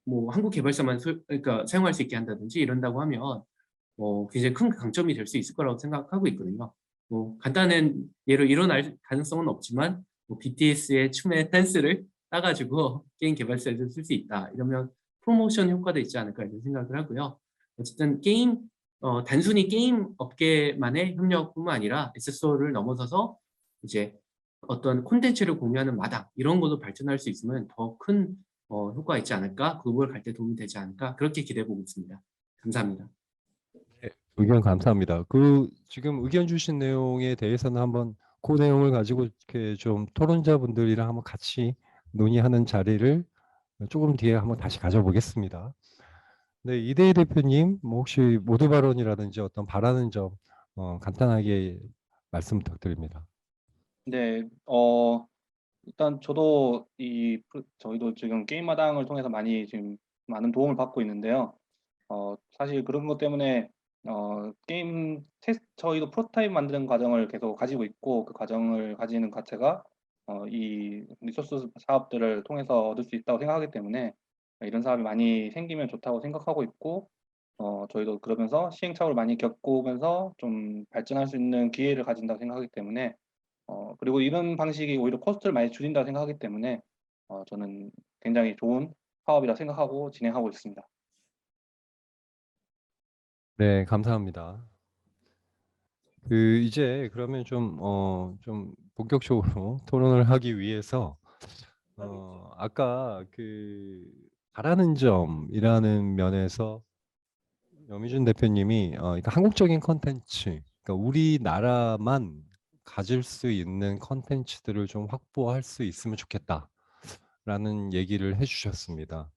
뭐 한국 개발사만 그러니까 사용할 수 있게 한다든지 이런다고 하면 굉장히 큰 강점이 될 수 있을 거라고 생각하고 있거든요. 뭐 간단한 예로 일어날 가능성은 없지만 뭐 BTS의 춤의 댄스를 따가지고 게임 개발사에서 쓸 수 있다. 이러면 프로모션 효과도 있지 않을까 이런 생각을 하고요. 어쨌든 단순히 게임 업계만의 협력뿐만 아니라 SSO를 넘어서서 이제 어떤 콘텐츠를 공유하는 마당 이런 걸로 발전할 수 있으면 더 큰 효과가 있지 않을까, 그걸 갈 때 도움이 되지 않을까 그렇게 기대해 보고 있습니다. 감사합니다. 네, 의견 감사합니다. 지금 의견 주신 내용에 대해서는 한번 그 내용을 가지고 이렇게 좀 토론자분들이랑 한번 같이 논의하는 자리를 조금 뒤에 한번 다시 가져보겠습니다. 네, 이대희 대표님, 뭐 혹시 모두 발언이라든지 어떤 바라는 점 간단하게 말씀 부탁드립니다. 네, 일단 저희도 지금 게임마당을 통해서 지금 많은 도움을 받고 있는데요. 사실 그런 것 때문에 저희도 프로토타입 만드는 과정을 계속 가지고 있고 그 과정을 가지는 자체가 이 리소스 사업들을 통해서 얻을 수 있다고 생각하기 때문에 이런 사업이 많이 생기면 좋다고 생각하고 있고 저희도 그러면서 시행착오를 많이 겪으면서 좀 발전할 수 있는 기회를 가진다고 생각하기 때문에 그리고 이런 방식이 오히려 코스트를 많이 줄인다고 생각하기 때문에 저는 굉장히 좋은 사업이라 생각하고 진행하고 있습니다. 네, 감사합니다. 이제 그러면 좀 본격적으로 토론을 하기 위해서 아까 바라는 점이라는 면에서 염희준 대표님이 그러니까 한국적인 컨텐츠, 그러니까 우리나라만 가질 수 있는 컨텐츠들을 좀 확보할 수 있으면 좋겠다라는 얘기를 해주셨습니다.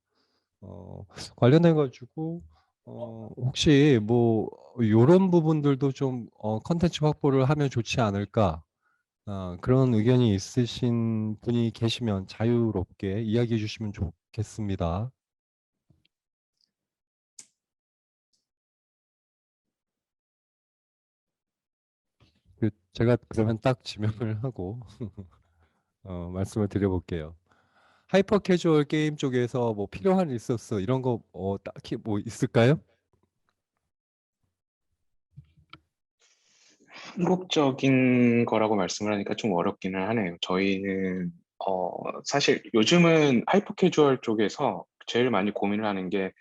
관련해 가지고 혹시 뭐 이런 부분들도 좀 컨텐츠 확보를 하면 좋지 않을까? 그런 의견이 있으신 분이 계시면 자유롭게 이야기해 주시면 좋겠습니다. 제가 그러면 딱 지명을 하고 말씀을 드려볼게요. 하이퍼 캐주얼 게임 쪽에서 뭐 필요한 리소스 이런 거 딱히 뭐 있을까요? 한국적인 거라고 말씀을 하니까 좀 어렵기는 하네요. 저희는 사실 요즘은 하이퍼 캐주얼 쪽에서 제일 많이 고민을 하는 게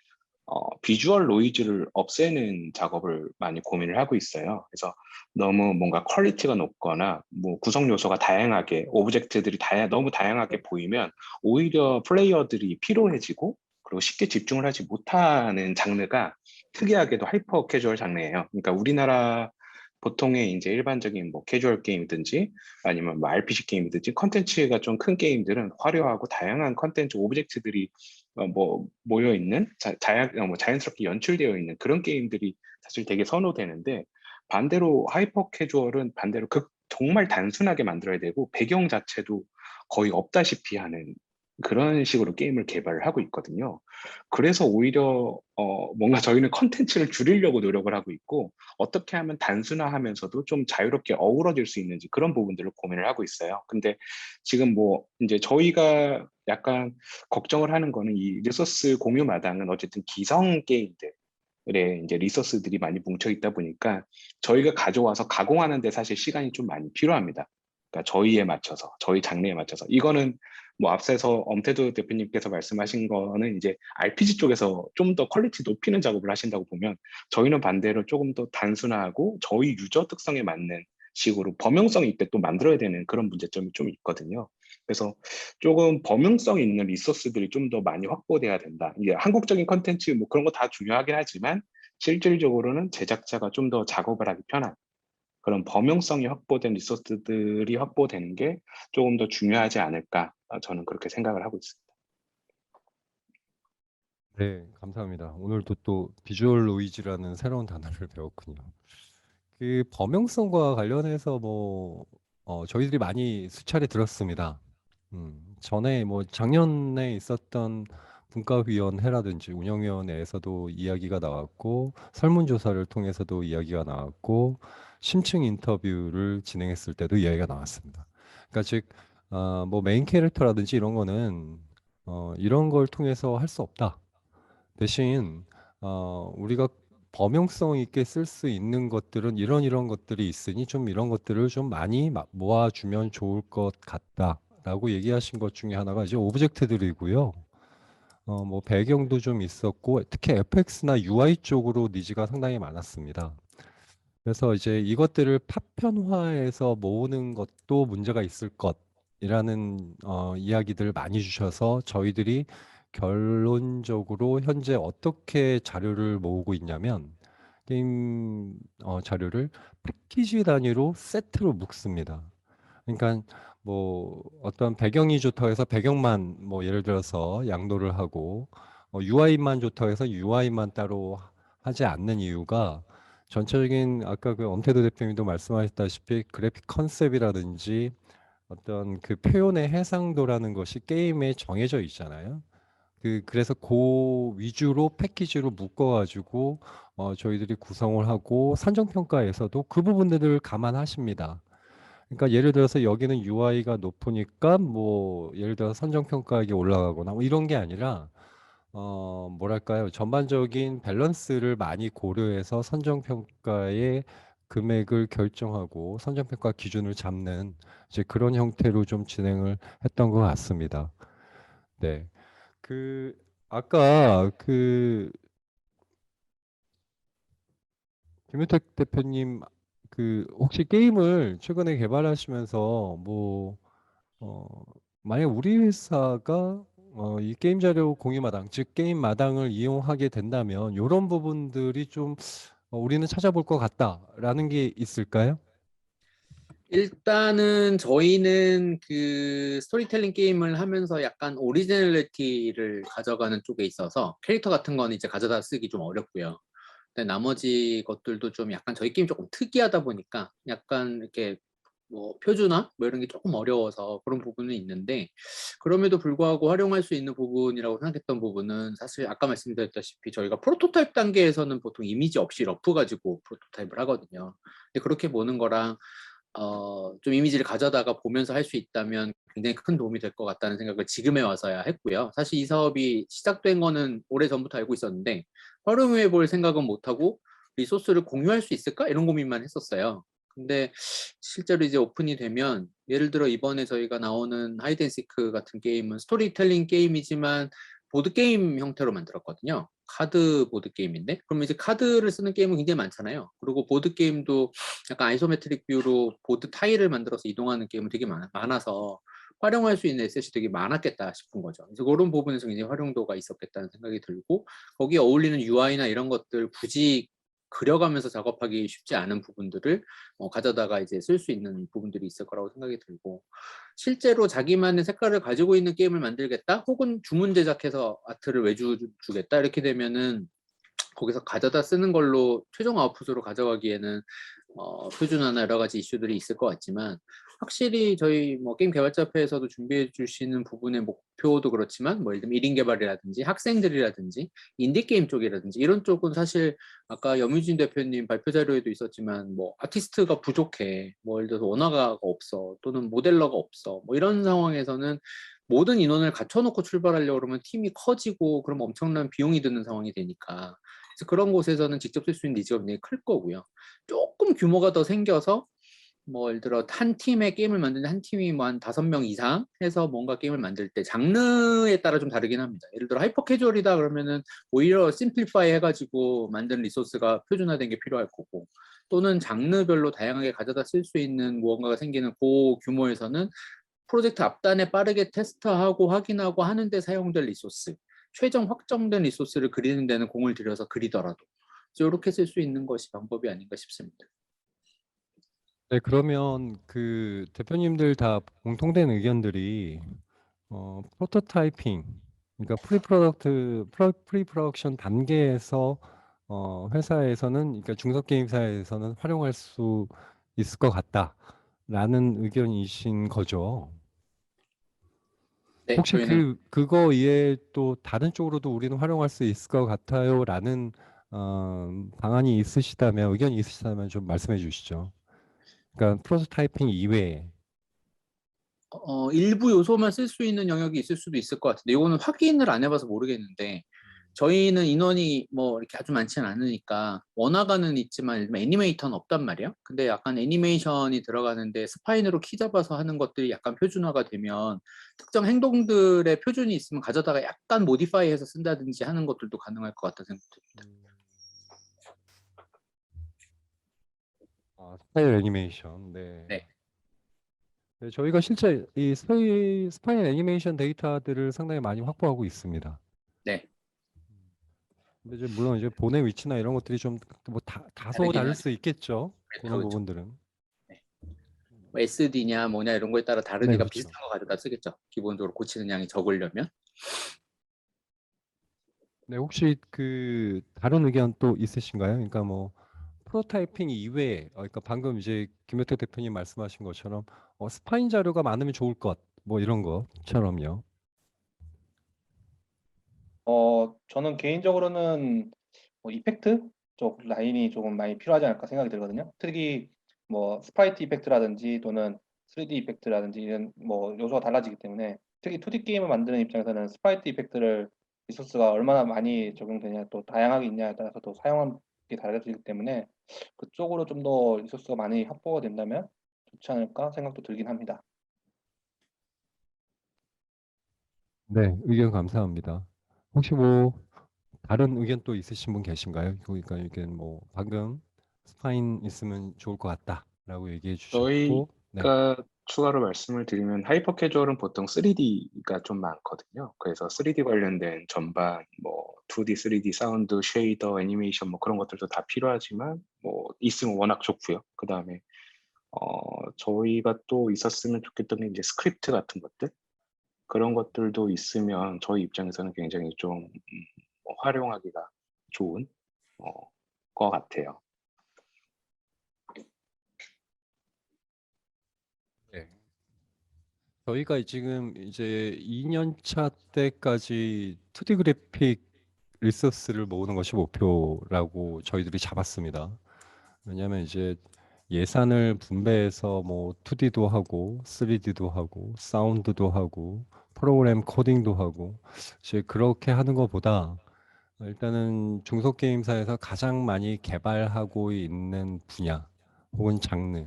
비주얼 노이즈를 없애는 작업을 많이 고민을 하고 있어요. 그래서 너무 뭔가 퀄리티가 높거나 뭐 구성 요소가 다양하게 오브젝트들이 너무 다양하게 보이면 오히려 플레이어들이 피로해지고 그리고 쉽게 집중을 하지 못하는 장르가 특이하게도 하이퍼 캐주얼 장르예요. 그러니까 우리나라 보통의 이제 일반적인 뭐 캐주얼 게임이든지 아니면 뭐 RPG 게임이든지 컨텐츠가 좀 큰 게임들은 화려하고 다양한 컨텐츠 오브젝트들이 뭐 모여 있는 자연스럽게 연출되어 있는 그런 게임들이 사실 되게 선호되는데 반대로 하이퍼 캐주얼은 반대로 정말 단순하게 만들어야 되고 배경 자체도 거의 없다시피 하는 그런 식으로 게임을 개발을 하고 있거든요. 그래서 오히려 뭔가 저희는 컨텐츠를 줄이려고 노력을 하고 있고 어떻게 하면 단순화하면서도 좀 자유롭게 어우러질 수 있는지 그런 부분들을 고민을 하고 있어요. 근데 지금 뭐 이제 저희가 약간 걱정을 하는 거는 이 리소스 공유 마당은 어쨌든 기성 게임들의 이제 리소스들이 많이 뭉쳐 있다 보니까 저희가 가져와서 가공하는 데 사실 시간이 좀 많이 필요합니다. 그러니까 저희 장르에 맞춰서 이거는 뭐 앞서서 엄태도 대표님께서 말씀하신 거는 이제 RPG 쪽에서 좀 더 퀄리티 높이는 작업을 하신다고 보면 저희는 반대로 조금 더 단순화하고 저희 유저 특성에 맞는 식으로 범용성 있게 또 만들어야 되는 그런 문제점이 좀 있거든요. 그래서 조금 범용성 있는 리소스들이 좀 더 많이 확보돼야 된다. 이게 한국적인 컨텐츠 뭐 그런 거 다 중요하긴 하지만 실질적으로는 제작자가 좀 더 작업을 하기 편한 그런 범용성이 확보된 리소스들이 확보되는 게 조금 더 중요하지 않을까 저는 그렇게 생각을 하고 있습니다. 네, 감사합니다. 오늘도 또 비주얼 노이즈라는 새로운 단어를 배웠군요. 그 범용성과 관련해서 뭐 저희들이 많이 수차례 들었습니다. 전에 뭐 작년에 있었던 분과위원회라든지 운영위원회에서도 이야기가 나왔고 설문조사를 통해서도 이야기가 나왔고 심층 인터뷰를 진행했을 때도 이야기가 나왔습니다. 그러니까 즉 뭐 메인 캐릭터라든지 이런 거는 이런 걸 통해서 할 수 없다. 대신 우리가 범용성 있게 쓸 수 있는 것들은 이런 것들이 있으니 좀 이런 것들을 좀 많이 모아주면 좋을 것 같다라고 얘기하신 것 중에 하나가 이제 오브젝트들이고요. 뭐 배경도 좀 있었고 특히 FX나 UI 쪽으로 니즈가 상당히 많았습니다. 그래서 이제 이것들을 파편화해서 모으는 것도 문제가 있을 것이라는 이야기들 많이 주셔서 저희들이 결론적으로 현재 어떻게 자료를 모으고 있냐면 게임 자료를 패키지 단위로 세트로 묶습니다. 그러니까 뭐 어떤 배경이 좋다고 해서 배경만 뭐 예를 들어서 양도를 하고 UI만 좋다고 해서 UI만 따로 하지 않는 이유가 전체적인 아까 그 엄태도 대표님도 말씀하셨다시피 그래픽 컨셉이라든지 어떤 그 표현의 해상도라는 것이 게임에 정해져 있잖아요. 그래서 그 위주로 패키지로 묶어가지고 저희들이 구성을 하고 산정평가에서도 그 부분들을 감안하십니다. 그러니까 예를 들어서 여기는 UI가 높으니까 뭐 예를 들어서 선정평가액이 올라가거나 뭐 이런 게 아니라 뭐랄까요 전반적인 밸런스를 많이 고려해서 선정평가의 금액을 결정하고 선정평가 기준을 잡는 이제 그런 형태로 좀 진행을 했던 것 같습니다. 네. 그 아까 그 김유택 대표님 그 혹시 게임을 최근에 개발하시면서 뭐 만약 우리 회사가 이 게임 자료 공유 마당, 즉 게임 마당을 이용하게 된다면 이런 부분들이 좀 우리는 찾아볼 것 같다라는 게 있을까요? 일단은 저희는 그 스토리텔링 게임을 하면서 약간 오리지널리티를 가져가는 쪽에 있어서 캐릭터 같은 건 이제 가져다 쓰기 좀 어렵고요. 근데 나머지 것들도 좀 약간 저희 게임 조금 특이하다 보니까 약간 이렇게 뭐 표준화 뭐 이런 게 조금 어려워서 그런 부분은 있는데, 그럼에도 불구하고 활용할 수 있는 부분이라고 생각했던 부분은 사실 아까 말씀드렸다시피 저희가 프로토타입 단계에서는 보통 이미지 없이 러프 가지고 프로토타입을 하거든요. 근데 그렇게 보는 거랑 좀 이미지를 가져다가 보면서 할 수 있다면 굉장히 큰 도움이 될 것 같다는 생각을 지금에 와서야 했고요. 사실 이 사업이 시작된 거는 오래전부터 알고 있었는데 활용해 볼 생각은 못하고 리소스를 공유할 수 있을까? 이런 고민만 했었어요. 근데 실제로 이제 오픈이 되면 예를 들어 이번에 저희가 나오는 하이덴시크 같은 게임은 스토리텔링 게임이지만 보드게임 형태로 만들었거든요. 카드 보드게임인데, 그럼 이제 카드를 쓰는 게임은 굉장히 많잖아요. 그리고 보드게임도 약간 아이소메트릭 뷰로 보드 타일을 만들어서 이동하는 게임은 되게 많아서 활용할 수 있는 에셋이 되게 많았겠다 싶은 거죠. 그래서 그런 부분에서 굉장히 활용도가 있었겠다는 생각이 들고, 거기에 어울리는 UI나 이런 것들 굳이 그려가면서 작업하기 쉽지 않은 부분들을 가져다가 이제 쓸 수 있는 부분들이 있을 거라고 생각이 들고, 실제로 자기만의 색깔을 가지고 있는 게임을 만들겠다 혹은 주문 제작해서 아트를 외주주겠다 이렇게 되면은 거기서 가져다 쓰는 걸로 최종 아웃풋으로 가져가기에는 표준화나 여러 가지 이슈들이 있을 것 같지만, 확실히 저희 뭐 게임 개발자협회에서도 준비해 주시는 부분의 목표도 그렇지만 뭐 예를 들면 1인 개발이라든지 학생들이라든지 인디게임 쪽이라든지 이런 쪽은 사실 아까 염유진 대표님 발표 자료에도 있었지만 뭐 아티스트가 부족해, 뭐 예를 들어서 원화가 없어 또는 모델러가 없어, 뭐 이런 상황에서는 모든 인원을 갖춰놓고 출발하려고 그러면 팀이 커지고 그럼 엄청난 비용이 드는 상황이 되니까, 그래서 그런 곳에서는 직접 쓸 수 있는 니즈가 굉장히 클 거고요. 조금 규모가 더 생겨서 뭐 예를 들어 한 팀의 게임을 만드는 한 팀이 뭐 한 5명 이상 해서 뭔가 게임을 만들 때 장르에 따라 좀 다르긴 합니다. 예를 들어 하이퍼 캐주얼이다 그러면은 오히려 심플리파이 해가지고 만든 리소스가 표준화된 게 필요할 거고, 또는 장르별로 다양하게 가져다 쓸 수 있는 무언가가 생기는 그 규모에서는 프로젝트 앞단에 빠르게 테스트하고 확인하고 하는데 사용될 리소스, 최종 확정된 리소스를 그리는 데는 공을 들여서 그리더라도 이렇게 쓸 수 있는 것이 방법이 아닌가 싶습니다. 네, 그러면 그 대표님들 다 공통된 의견들이 프로토타이핑, 그러니까 프리프로덕션 단계에서 회사에서는, 그러니까 중소게임사에서는 활용할 수 있을 것 같다라는 의견이신 거죠. 네, 혹시 저희는 그거 이외에 또 다른 쪽으로도 우리는 활용할 수 있을 것 같아요라는 방안이 있으시다면, 의견이 있으시다면 좀 말씀해 주시죠. 그러니까 프로토타이핑 이외에. 일부 요소만 쓸 수 있는 영역이 있을 수도 있을 것 같은데 이거는 확인을 안 해봐서 모르겠는데 저희는 인원이 뭐 이렇게 아주 많지는 않으니까 원화가는 있지만 예를 들면 애니메이터는 없단 말이에요. 근데 약간 애니메이션이 들어가는데 스파인으로 키 잡아서 하는 것들이 약간 표준화가 되면 특정 행동들의 표준이 있으면 가져다가 약간 모디파이해서 쓴다든지 하는 것들도 가능할 것 같다 생각됩니다. 스타일 애니메이션. 네. 네. 네, 저희가 실제 이 스파인 애니메이션 데이터들을 상당히 많이 확보하고 있습니다. 네. 근데 이제 물론 이제 본의 위치나 이런 것들이 좀 뭐 다소 다르긴 다를 하죠. 수 있겠죠. 그런 그렇죠. 부분들은. 뭐 SD냐 뭐냐 이런 거에 따라 네, 다르니까 그렇죠. 비슷한 거 가져다 쓰겠죠. 기본적으로 고치는 양이 적으려면. 네, 혹시 그 다른 의견 또 있으신가요? 그러니까 뭐 프로타이핑 이외에, 그러니까 방금 이제 김효태 대표님 말씀하신 것처럼 스파인 자료가 많으면 좋을 것, 뭐 이런 것처럼요. 저는 개인적으로는 뭐 이펙트 쪽 라인이 조금 많이 필요하지 않을까 생각이 들거든요. 특히 뭐 스프라이트 이펙트라든지 또는 3D 이펙트라든지 이런 뭐 요소가 달라지기 때문에 특히 2D 게임을 만드는 입장에서는 스프라이트 이펙트를 리소스가 얼마나 많이 적용되냐 또 다양하게 있냐에 따라서 또 사용하는 게 달라지기 때문에 그쪽으로 좀 더 리소스가 많이 확보가 된다면 좋지 않을까 생각도 들긴 합니다. 네, 의견 감사합니다. 혹시 뭐 다른 의견 또 있으신 분 계신가요? 그러니까 의견 뭐 방금 스파인 있으면 좋을 것 같다라고 얘기해 주셨고, 네. 저희가 추가로 말씀을 드리면 하이퍼 캐주얼은 보통 3D가 좀 많거든요. 그래서 3D 관련된 전반 뭐 2D, 3D 사운드, 쉐이더, 애니메이션 뭐 그런 것들도 다 필요하지만 뭐 있으면 워낙 좋고요. 그다음에 저희가 또 있었으면 좋겠던 게 이제 스크립트 같은 것들 그런 것들도 있으면 저희 입장에서는 굉장히 좀 활용하기가 좋은 어, 것 같아요. 네. 저희가 지금 이제 2년 차 때까지 2D 그래픽 리소스를 모으는 것이 목표라고 저희들이 잡았습니다. 왜냐하면 이제 예산을 분배해서 뭐 2D도 하고 3D도 하고 사운드도 하고 프로그램 코딩도 하고 이제 그렇게 하는 것보다 일단은 중소게임사에서 가장 많이 개발하고 있는 분야 혹은 장르에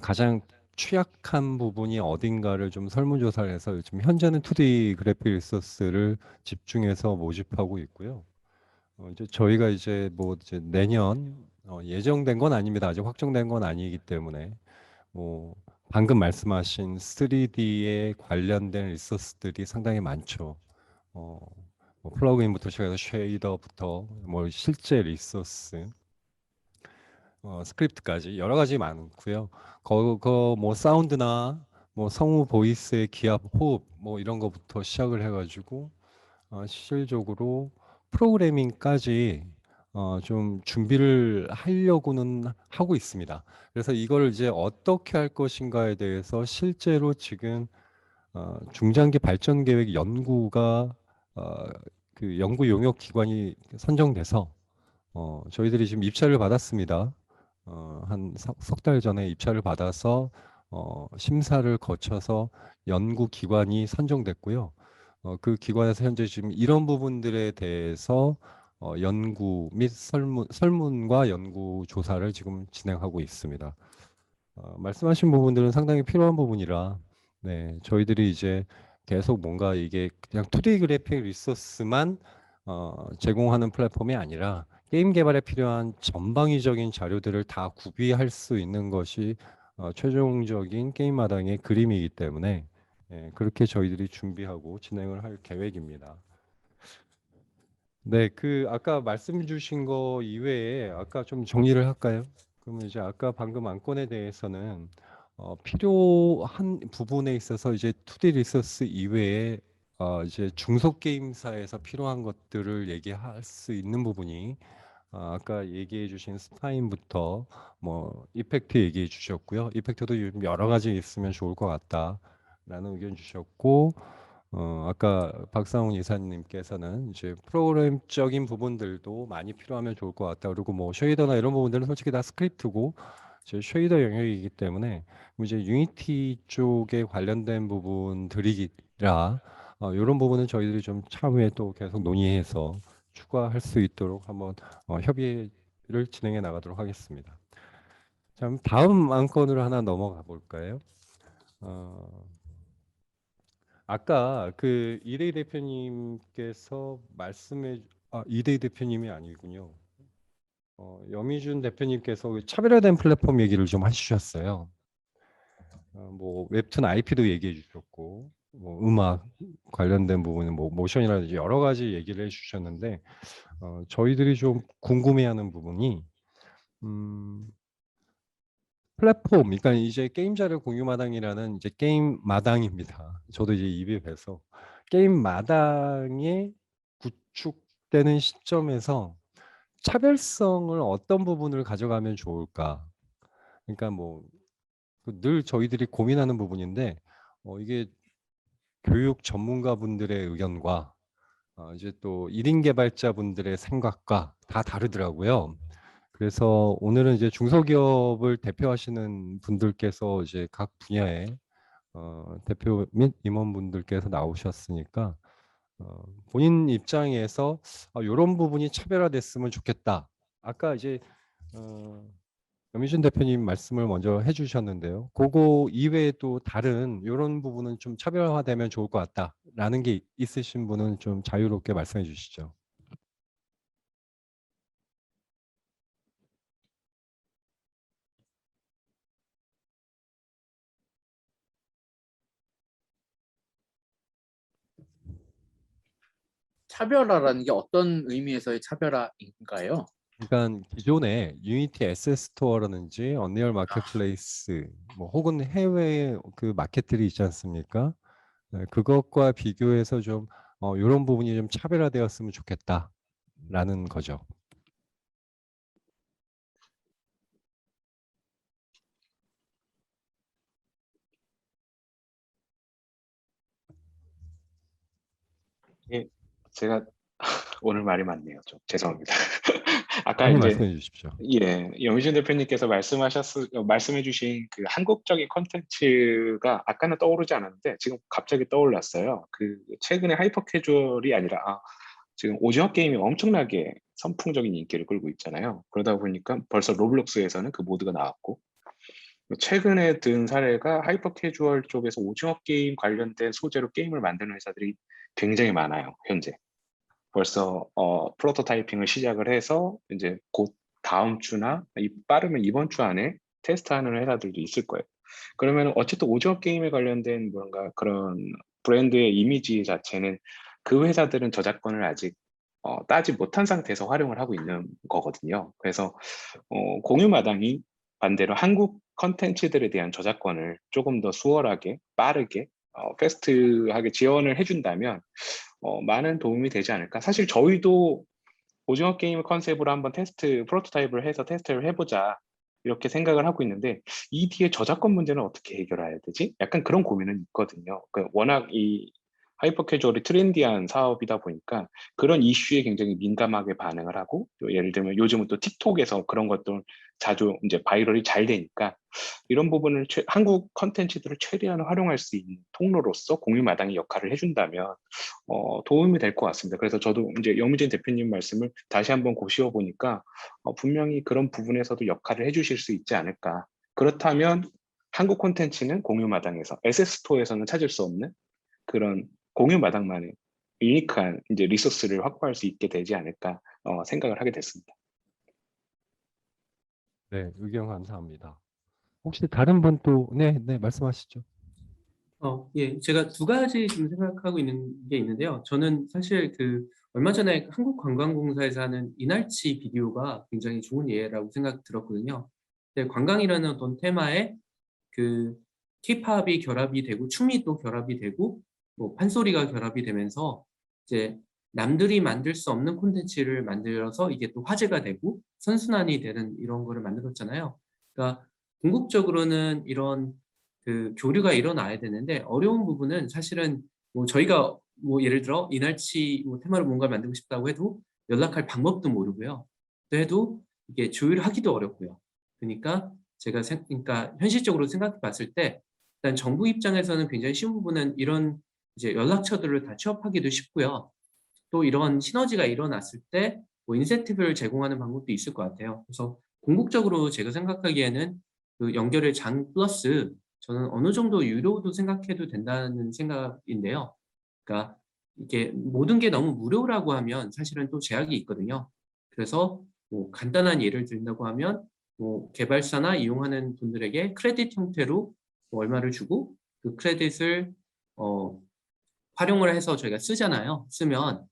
가장 취약한 부분이 어딘가를 좀 설문조사를 해서 요즘 현재는 2D 그래픽 리소스를 집중해서 모집하고 있고요. 이제 저희가 이제 뭐 이제 내년 예정된 건 아닙니다. 아직 확정된 건 아니기 때문에 뭐 방금 말씀하신 3D에 관련된 리소스들이 상당히 많죠. 어, 뭐 플러그인부터 시작해서 쉐이더부터 뭐 실제 리소스, 스크립트까지 여러 가지 많고요. 그거 뭐 사운드나 뭐 성우 보이스의 기압, 호흡 뭐 이런 거부터 시작을 해가지고 실질적으로 프로그래밍까지 좀 준비를 하려고는 하고 있습니다. 그래서 이걸 이제 어떻게 할 것인가에 대해서 실제로 지금 중장기 발전 계획 연구가 어, 그 연구 용역 기관이 선정돼서 저희들이 지금 입찰을 받았습니다. 한 석 달 전에 입찰을 받아서 심사를 거쳐서 연구 기관이 선정됐고요. 그 기관에서 현재 지금 이런 부분들에 대해서 연구 및 설문과 연구 조사를 지금 진행하고 있습니다. 말씀하신 부분들은 상당히 필요한 부분이라, 네, 저희들이 이제 계속 뭔가 이게 그냥 2D 그래픽 리소스만 제공하는 플랫폼이 아니라 게임 개발에 필요한 전방위적인 자료들을 다 구비할 수 있는 것이 최종적인 게임 마당의 그림이기 때문에 그렇게 저희들이 준비하고 진행을 할 계획입니다. 네, 그 아까 말씀 주신 거 이외에 아까 좀 정리를 할까요? 그러면 이제 아까 방금 안건에 대해서는 필요한 부분에 있어서 이제 2D 리소스 이외에 이제 중소게임사에서 필요한 것들을 얘기할 수 있는 부분이 아까 얘기해 주신 스파인부터 뭐 이펙트 얘기해 주셨고요. 이펙트도 요즘 여러 가지 있으면 좋을 것 같다라는 의견 주셨고 아까 박상훈 이사님께서는 이제 프로그램적인 부분들도 많이 필요하면 좋을 것 같다. 그리고 뭐 쉐이더나 이런 부분들은 솔직히 다 스크립트고 이제 쉐이더 영역이기 때문에 이제 유니티 쪽에 관련된 부분들이라 이런 부분은 저희들이 좀 차후에 또 계속 논의해서 추가할 수 있도록 한번 협의를 진행해 나가도록 하겠습니다. 자, 그럼 다음 안건으로 하나 넘어가 볼까요? 아까 그 이대희 대표님께서 이대희 대표님이 아니군요. 염희준 대표님께서 그 차별화된 플랫폼 얘기를 좀 해주셨어요. 뭐 웹툰 IP도 얘기해 주셨고, 뭐 음악 관련된 부분은 뭐 모션이라든지 여러 가지 얘기를 해주셨는데, 저희들이 좀 궁금해하는 부분이 플랫폼, 그러니까 이제 게임 자료 공유 마당이라는 이제 게임 마당입니다. 저도 이제 입에 뵈서 게임 마당에 구축되는 시점에서 차별성을 어떤 부분을 가져가면 좋을까? 그러니까 뭐 늘 저희들이 고민하는 부분인데 이게 교육 전문가분들의 의견과 이제 또 1인 개발자분들의 생각과 다 다르더라고요. 그래서 오늘은 이제 중소기업을 대표하시는 분들께서 이제 각 분야의 대표 및 임원분들께서 나오셨으니까 본인 입장에서 이런 부분이 차별화됐으면 좋겠다. 아까 이제 염희준 대표님 말씀을 먼저 해주셨는데요. 그거 이외에도 다른 이런 부분은 좀 차별화되면 좋을 것 같다라는 게 있으신 분은 좀 자유롭게 말씀해 주시죠. 차별화라는 게 어떤 의미에서의 차별화인가요? 그러니까 기존에 유니티 에셋 스토어라든지 언리얼 마켓플레이스 뭐 혹은 해외 그 마켓들이 있지 않습니까? 네, 그것과 비교해서 좀 이런 부분이 좀 차별화되었으면 좋겠다라는 거죠. 예, 제가 오늘 말이 많네요. 좀 죄송합니다. 아까 빨리 이제 말씀해 주십시오. 예, 염희준 대표님께서 말씀해주신 그 한국적인 콘텐츠가 아까는 떠오르지 않았는데 지금 갑자기 떠올랐어요. 그 최근에 하이퍼 캐주얼이 아니라 지금 오징어 게임이 엄청나게 선풍적인 인기를 끌고 있잖아요. 그러다 보니까 벌써 로블록스에서는 그 모드가 나왔고 최근에 든 사례가 하이퍼 캐주얼 쪽에서 오징어 게임 관련된 소재로 게임을 만드는 회사들이 굉장히 많아요, 현재. 벌써 프로토타이핑을 시작을 해서 이제 곧 다음 주나 빠르면 이번 주 안에 테스트하는 회사들도 있을 거예요. 그러면 어쨌든 오징어 게임에 관련된 뭔가 그런 브랜드의 이미지 자체는 그 회사들은 저작권을 아직 따지 못한 상태에서 활용을 하고 있는 거거든요. 그래서 공유 마당이 반대로 한국 컨텐츠들에 대한 저작권을 조금 더 수월하게 빠르게 패스트하게 지원을 해준다면 많은 도움이 되지 않을까. 사실 저희도 오징어 게임 컨셉으로 한번 프로토타입을 해서 테스트를 해보자 이렇게 생각을 하고 있는데 이 뒤에 저작권 문제는 어떻게 해결해야 되지? 약간 그런 고민은 있거든요. 워낙 이 하이퍼 캐주얼이 트렌디한 사업이다 보니까 그런 이슈에 굉장히 민감하게 반응을 하고 또 예를 들면 요즘은 또 틱톡에서 그런 것들 자주 이제 바이럴이 잘 되니까 이런 부분을 한국 컨텐츠들을 최대한 활용할 수 있는 통로로서 공유 마당의 역할을 해준다면 도움이 될 것 같습니다. 그래서 저도 이제 염희진 대표님 말씀을 다시 한번 고시어 보니까 분명히 그런 부분에서도 역할을 해주실 수 있지 않을까. 그렇다면 한국 콘텐츠는 공유 마당에서 에셋스토어에서는 찾을 수 없는 그런 공유 마당만의 유니크한 이제 리소스를 확보할 수 있게 되지 않을까 생각을 하게 됐습니다. 네, 의견 감사합니다. 혹시 다른 분 또, 네, 말씀하시죠. 예, 제가 두 가지 좀 생각하고 있는 게 있는데요. 저는 사실 그 얼마 전에 한국관광공사에서 하는 이날치 비디오가 굉장히 좋은 예라고 생각 들었거든요. 근데 관광이라는 어떤 테마에 그 K-팝이 결합이 되고 춤이 또 결합이 되고 뭐 판소리가 결합이 되면서 이제 남들이 만들 수 없는 콘텐츠를 만들어서 이게 또 화제가 되고 선순환이 되는 이런 거를 만들었잖아요. 그러니까 궁극적으로는 이런 그 교류가 일어나야 되는데 어려운 부분은 사실은 뭐 저희가 뭐 예를 들어 이날치 뭐 테마로 뭔가를 만들고 싶다고 해도 연락할 방법도 모르고요. 또 해도 이게 조율하기도 어렵고요. 그러니까 그러니까 현실적으로 생각해 봤을 때 일단 정부 입장에서는 굉장히 쉬운 부분은 이런 이제 연락처들을 다 취업하기도 쉽고요. 또 이런 시너지가 일어났을 때 뭐 인센티브를 제공하는 방법도 있을 것 같아요. 그래서 궁극적으로 제가 생각하기에는 그 연결의 장 플러스 저는 어느 정도 유료도 생각해도 된다는 생각인데요. 그러니까 이게 모든 게 너무 무료라고 하면 사실은 또 제약이 있거든요. 그래서 뭐 간단한 예를 든다고 하면 뭐 개발사나 이용하는 분들에게 크레딧 형태로 뭐 얼마를 주고 그 크레딧을 활용을 해서 저희가 쓰잖아요. 쓰면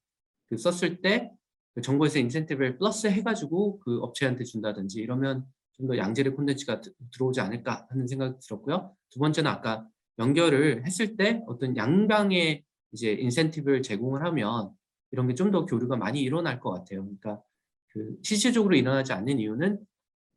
그 썼을 때 그 정부에서 인센티브를 플러스 해가지고 그 업체한테 준다든지 이러면 좀 더 양질의 콘텐츠가 들어오지 않을까 하는 생각이 들었고요. 두 번째는 아까 연결을 했을 때 어떤 양방의 이제 인센티브를 제공을 하면 이런 게 좀 더 교류가 많이 일어날 것 같아요. 그러니까 그 실질적으로 일어나지 않는 이유는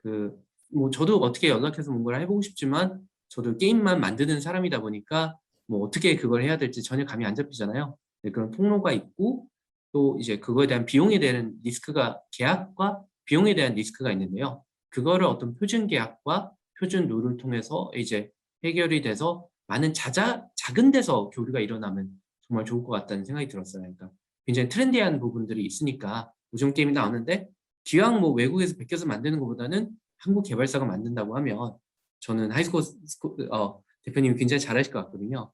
그 뭐 저도 어떻게 연락해서 뭔가를 해보고 싶지만 저도 게임만 만드는 사람이다 보니까 뭐 어떻게 그걸 해야 될지 전혀 감이 안 잡히잖아요. 네, 그런 통로가 있고 또 이제 그거에 대한 비용에 대한 리스크가 계약과 비용에 대한 리스크가 있는데요. 그거를 어떤 표준 계약과 표준 룰을 통해서 이제 해결이 돼서 많은 작은 데서 교류가 일어나면 정말 좋을 것 같다는 생각이 들었어요. 그러니까 굉장히 트렌디한 부분들이 있으니까 요즘 게임이 나오는데 기왕 뭐 외국에서 베껴서 만드는 것보다는 한국 개발사가 만든다고 하면 저는 대표님이 굉장히 잘하실 것 같거든요.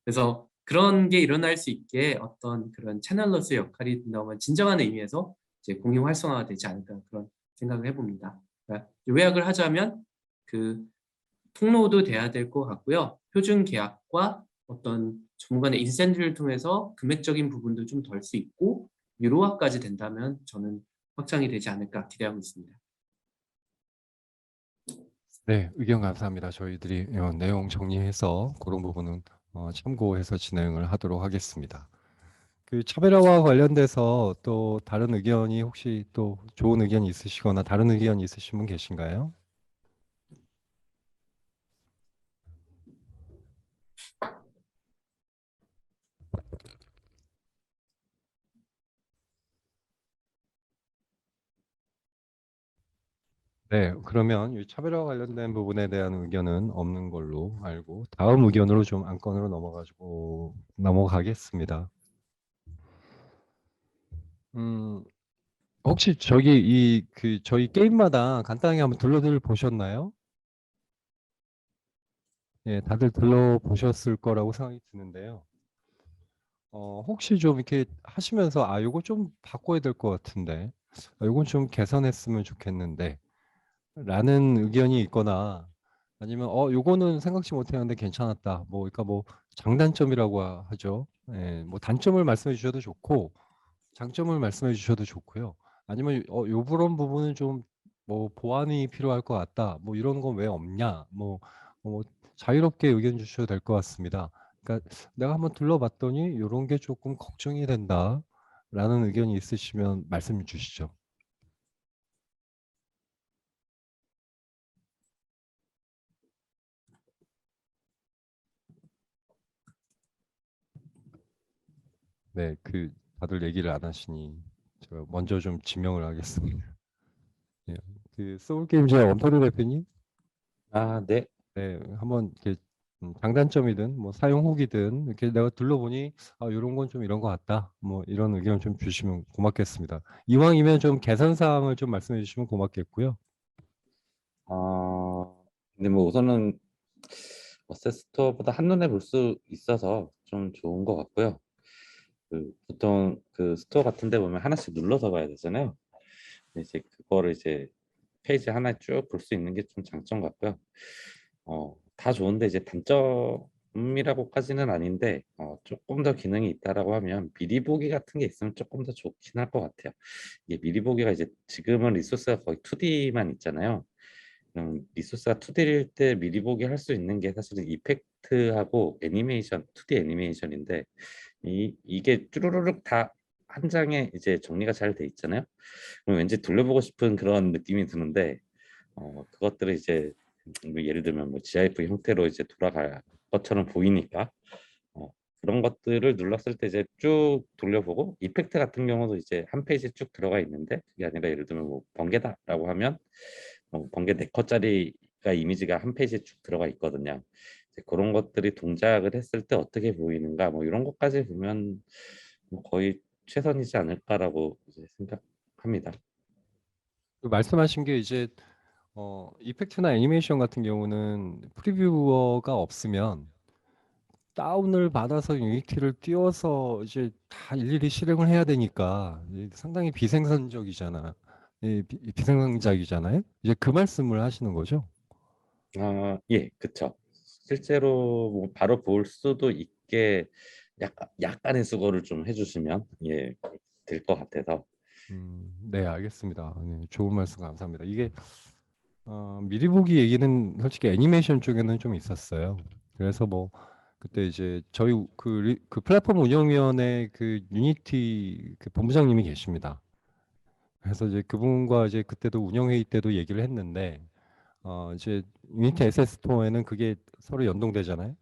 그래서 그런 게 일어날 수 있게 어떤 그런 채널로서의 역할이 된다면 진정한 의미에서 이제 공유 활성화가 되지 않을까 그런 생각을 해봅니다. 그러니까 요약을 하자면 그 통로도 돼야 될 것 같고요. 표준 계약과 어떤 전문간의 인센티브를 통해서 금액적인 부분도 좀 덜 수 있고 유로화까지 된다면 저는 확장이 되지 않을까 기대하고 있습니다. 네, 의견 감사합니다. 저희들이 내용 정리해서 그런 부분은 참고해서 진행을 하도록 하겠습니다. 그 차별화와 관련돼서 또 다른 의견이 혹시 또 좋은 의견이 있으시거나 다른 의견이 있으신 분 계신가요? 네, 그러면 이 차별화와 관련된 부분에 대한 의견은 없는 걸로 알고 다음 의견으로 좀 안건으로 넘어가겠습니다. 음, 혹시 저희 게임마다 간단하게 한번 둘러들 보셨나요? 예, 다들 둘러보셨을 거라고 생각이 드는데요. 혹시 좀 이렇게 하시면서 요거 좀 바꿔야 될 것 같은데, 요건 좀 개선했으면 좋겠는데, 라는 의견이 있거나, 아니면, 요거는 생각지 못했는데 괜찮았다. 뭐, 그러니까 뭐, 장단점이라고 하죠. 예, 뭐, 단점을 말씀해 주셔도 좋고, 장점을 말씀해 주셔도 좋고요. 아니면, 요런 부분은 좀, 뭐, 보완이 필요할 것 같다. 뭐, 이런 건 왜 없냐. 뭐, 자유롭게 의견 주셔도 될 것 같습니다. 그러니까 내가 한번 둘러봤더니 요런 게 조금 걱정이 된다. 라는 의견이 있으시면 말씀 주시죠. 네, 다들 얘기를 안 하시니 제가 먼저 좀 지명을 하겠습니다. 예, 소울게임즈의 엄태루 대표님, 아, 네. 네, 한번 이렇게 장단점이든 뭐 사용 후기든 이렇게 내가 둘러보니 이런 건 좀 이런 것 같다. 뭐 이런 의견을 좀 주시면 고맙겠습니다. 이왕이면 좀 개선 사항을 좀 말씀해 주시면 고맙겠고요. 근데 뭐 우선은 어세스토어보다 한눈에 볼 수 있어서 좀 좋은 것 같고요. 보통 그 스토어 같은 데 보면 하나씩 눌러서 봐야 되잖아요. 근데 이제 그거를 이제 페이지 하나 쭉 볼 수 있는 게 좀 장점 같고요. 다 좋은데 이제 단점이라고까지는 아닌데 조금 더 기능이 있다라고 하면 미리 보기 같은 게 있으면 조금 더 좋긴 할 것 같아요. 이게 미리 보기가 이제 지금은 리소스가 거의 2D만 있잖아요. 리소스가 2D일 때 미리 보기 할 수 있는 게 사실은 이펙트하고 애니메이션, 2D 애니메이션인데 이게 쭈루루룩 다 한 장에 이제 정리가 잘 돼 있잖아요. 그럼 왠지 돌려보고 싶은 그런 느낌이 드는데 그것들을 이제 뭐 예를 들면 뭐 GIF 형태로 이제 돌아갈 것처럼 보이니까 그런 것들을 눌렀을 때 이제 쭉 돌려보고 이펙트 같은 경우도 이제 한 페이지 쭉 들어가 있는데 그게 아니라 예를 들면 뭐 번개다라고 하면 번개 4컷짜리가 이미지가 한 페이지에 쭉 들어가 있거든요. 이제 그런 것들이 동작을 했을 때 어떻게 보이는가 뭐 이런 것까지 보면 뭐 거의 최선이지 않을까라고 이제 생각합니다. 그 말씀하신 게 이제 이펙트나 애니메이션 같은 경우는 프리뷰어가 없으면 다운을 받아서 유니티를 띄워서 이제 다 일일이 실행을 해야 되니까 상당히 비생산적이잖아. 비생산적이잖아요. 이제 그 말씀을 하시는 거죠? 예, 그쵸. 실제로 뭐 바로 볼 수도 있게 약간의 수고를 좀 해주시면 예, 될 것 같아서. 네, 알겠습니다. 네, 좋은 말씀 감사합니다. 이게 미리 보기 얘기는 솔직히 애니메이션 쪽에는 좀 있었어요. 그래서 뭐 그때 이제 저희 그 플랫폼 운영위원회 그 유니티 그 본부장님이 계십니다. 그래서 이제 그분과 이제 그때도 운영회의 때도 얘기를 했는데 이제 유니티 SS 스토어에는 그게 서로 연동되잖아요.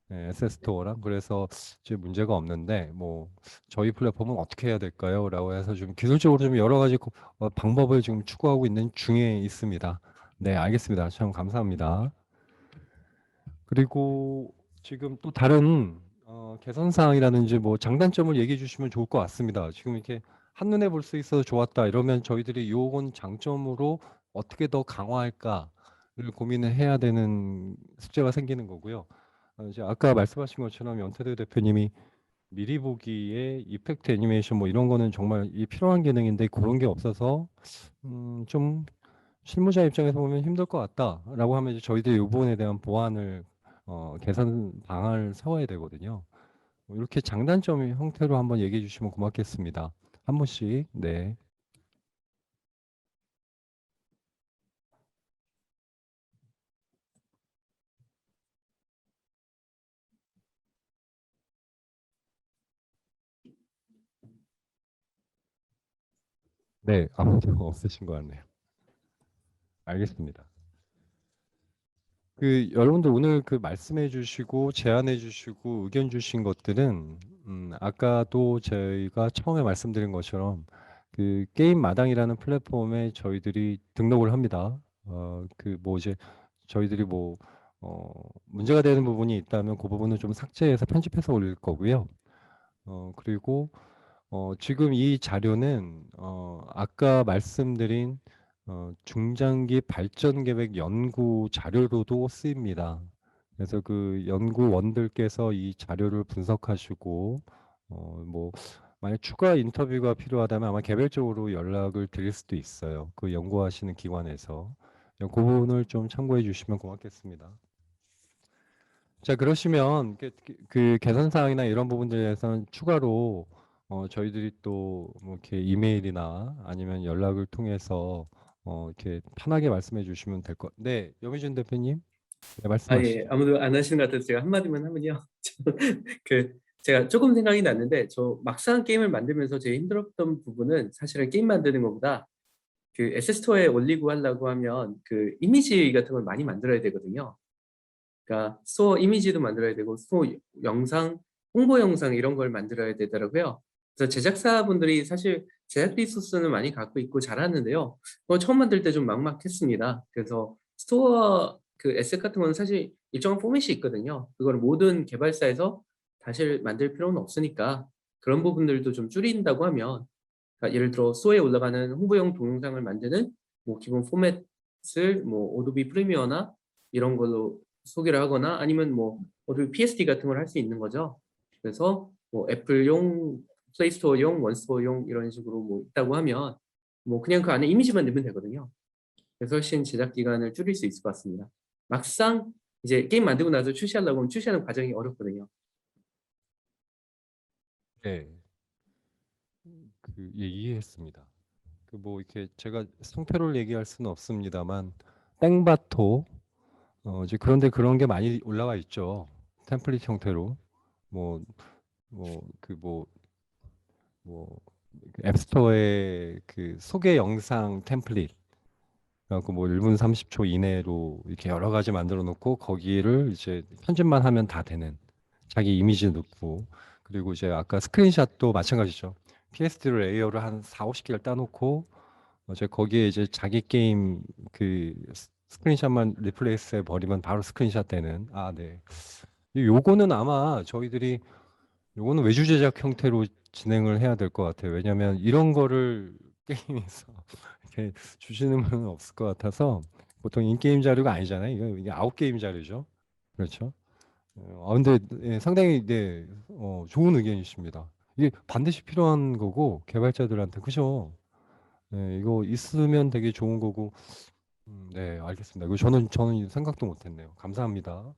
네, SS 스토어랑 그래서 이제 문제가 없는데 뭐 저희 플랫폼은 어떻게 해야 될까요? 라고 해서 좀 기술적으로 좀 여러 가지 방법을 지금 추구하고 있는 중에 있습니다. 네, 알겠습니다. 참 감사합니다. 그리고 지금 또 다른 개선 사항이라든지 뭐 장단점을 얘기해 주시면 좋을 것 같습니다. 지금 이렇게 한눈에 볼 수 있어서 좋았다 이러면 저희들이 요건 장점으로 어떻게 더 강화할까를 고민을 해야 되는 숙제가 생기는 거고요. 이제 아까 말씀하신 것처럼 연태대 대표님이 미리 보기에 이펙트 애니메이션 뭐 이런 거는 정말 이 필요한 기능인데 그런 게 없어서 좀 실무자 입장에서 보면 힘들 것 같다라고 하면 이제 저희들이 이 부분에 대한 보완을 개선 방안을 세워야 되거든요. 뭐 이렇게 장단점 형태로 한번 얘기해 주시면 고맙겠습니다. 한 분씩. 네. 네, 아무도 없으신 것 같네요. 알겠습니다. 그 여러분들 오늘 그 말씀해 주시고 제안해 주시고 의견 주신 것들은 아까도 저희가 처음에 말씀드린 것처럼 그 게임 마당이라는 플랫폼에 저희들이 등록을 합니다. 그 뭐 이제 저희들이 뭐 문제가 되는 부분이 있다면 그 부분은 좀 삭제해서 편집해서 올릴 거고요. 그리고 지금 이 자료는 아까 말씀드린 중장기 발전 계획 연구 자료로도 쓰입니다. 그래서 그 연구원들께서 이 자료를 분석하시고 뭐 만약 추가 인터뷰가 필요하다면 아마 개별적으로 연락을 드릴 수도 있어요. 그 연구하시는 기관에서 그 부분을 좀 참고해 주시면 고맙겠습니다. 자, 그러시면 그 개선 사항이나 이런 부분들에 대해서는 추가로 저희들이 또 뭐 이렇게 이메일이나 아니면 연락을 통해서 이렇게 편하게 말씀해 주시면 될 것. 네, 여미준 대표님, 네, 예, 말씀하시죠. 아무도 안 하시는 것 같아서 제가 한마디만 하면요. 그 제가 조금 생각이 났는데 저 막상 게임을 만들면서 제일 힘들었던 부분은 사실은 게임 만드는 것보다 그 에세스토어에 올리고 하려고 하면 그 이미지 같은 걸 많이 만들어야 되거든요. 그러니까 스토어 이미지도 만들어야 되고 스토어 영상, 홍보 영상 이런 걸 만들어야 되더라고요. 그래서 제작사분들이 사실 제작 리소스는 많이 갖고 있고 잘하는데요. 처음 만들 때 좀 막막했습니다. 그래서 스토어 그 에셋 같은 건 사실 일정한 포맷이 있거든요. 그걸 모든 개발사에서 다시 만들 필요는 없으니까 그런 부분들도 좀 줄인다고 하면 그러니까 예를 들어 스토어에 올라가는 홍보용 동영상을 만드는 뭐 기본 포맷을 뭐 오도비 프리미어나 이런 걸로 소개를 하거나 아니면 뭐 어도비 PSD 같은 걸 할 수 있는 거죠. 그래서 뭐 애플용, 플레이스토어용, 원스토어용 이런 식으로 뭐 있다고 하면 뭐 그냥 그 안에 이미지만 넣으면 되거든요. 그래서 훨씬 제작 기간을 줄일 수 있을 것 같습니다. 막상 이제 게임 만들고 나서 출시하려고 하면 출시하는 과정이 어렵거든요. 네, 예, 이해했습니다. 그 뭐 이렇게 제가 성패를 얘기할 수는 없습니다만 땡바토 이제 그런데 그런 게 많이 올라와 있죠. 템플릿 형태로 뭐 앱스토어에 그 소개 영상 템플릿 그래갖고 뭐 1분 30초 이내로 이렇게 여러 가지 만들어 놓고 거기를 이제 편집만 하면 다 되는 자기 이미지 넣고 그리고 이제 아까 스크린샷도 마찬가지죠. PSD 레이어를 한 4, 50개를 따놓고 이제 거기에 이제 자기 게임 그 스크린샷만 리플레이스 해 버리면 바로 스크린샷 되는 네. 요거는 아마 저희들이 요거는 외주 제작 형태로 진행을 해야 될 것 같아요. 왜냐하면 이런 거를 게임에서 이렇게 주시는 분은 없을 것 같아서 보통 인게임 자료가 아니잖아요. 이게 아웃게임 자료죠. 그렇죠. 근데 상당히 좋은 의견이십니다. 이게 반드시 필요한 거고 개발자들한테 그죠? 이거 있으면 되게 좋은 거고. 네, 알겠습니다. 이거 저는 생각도 못했네요. 감사합니다.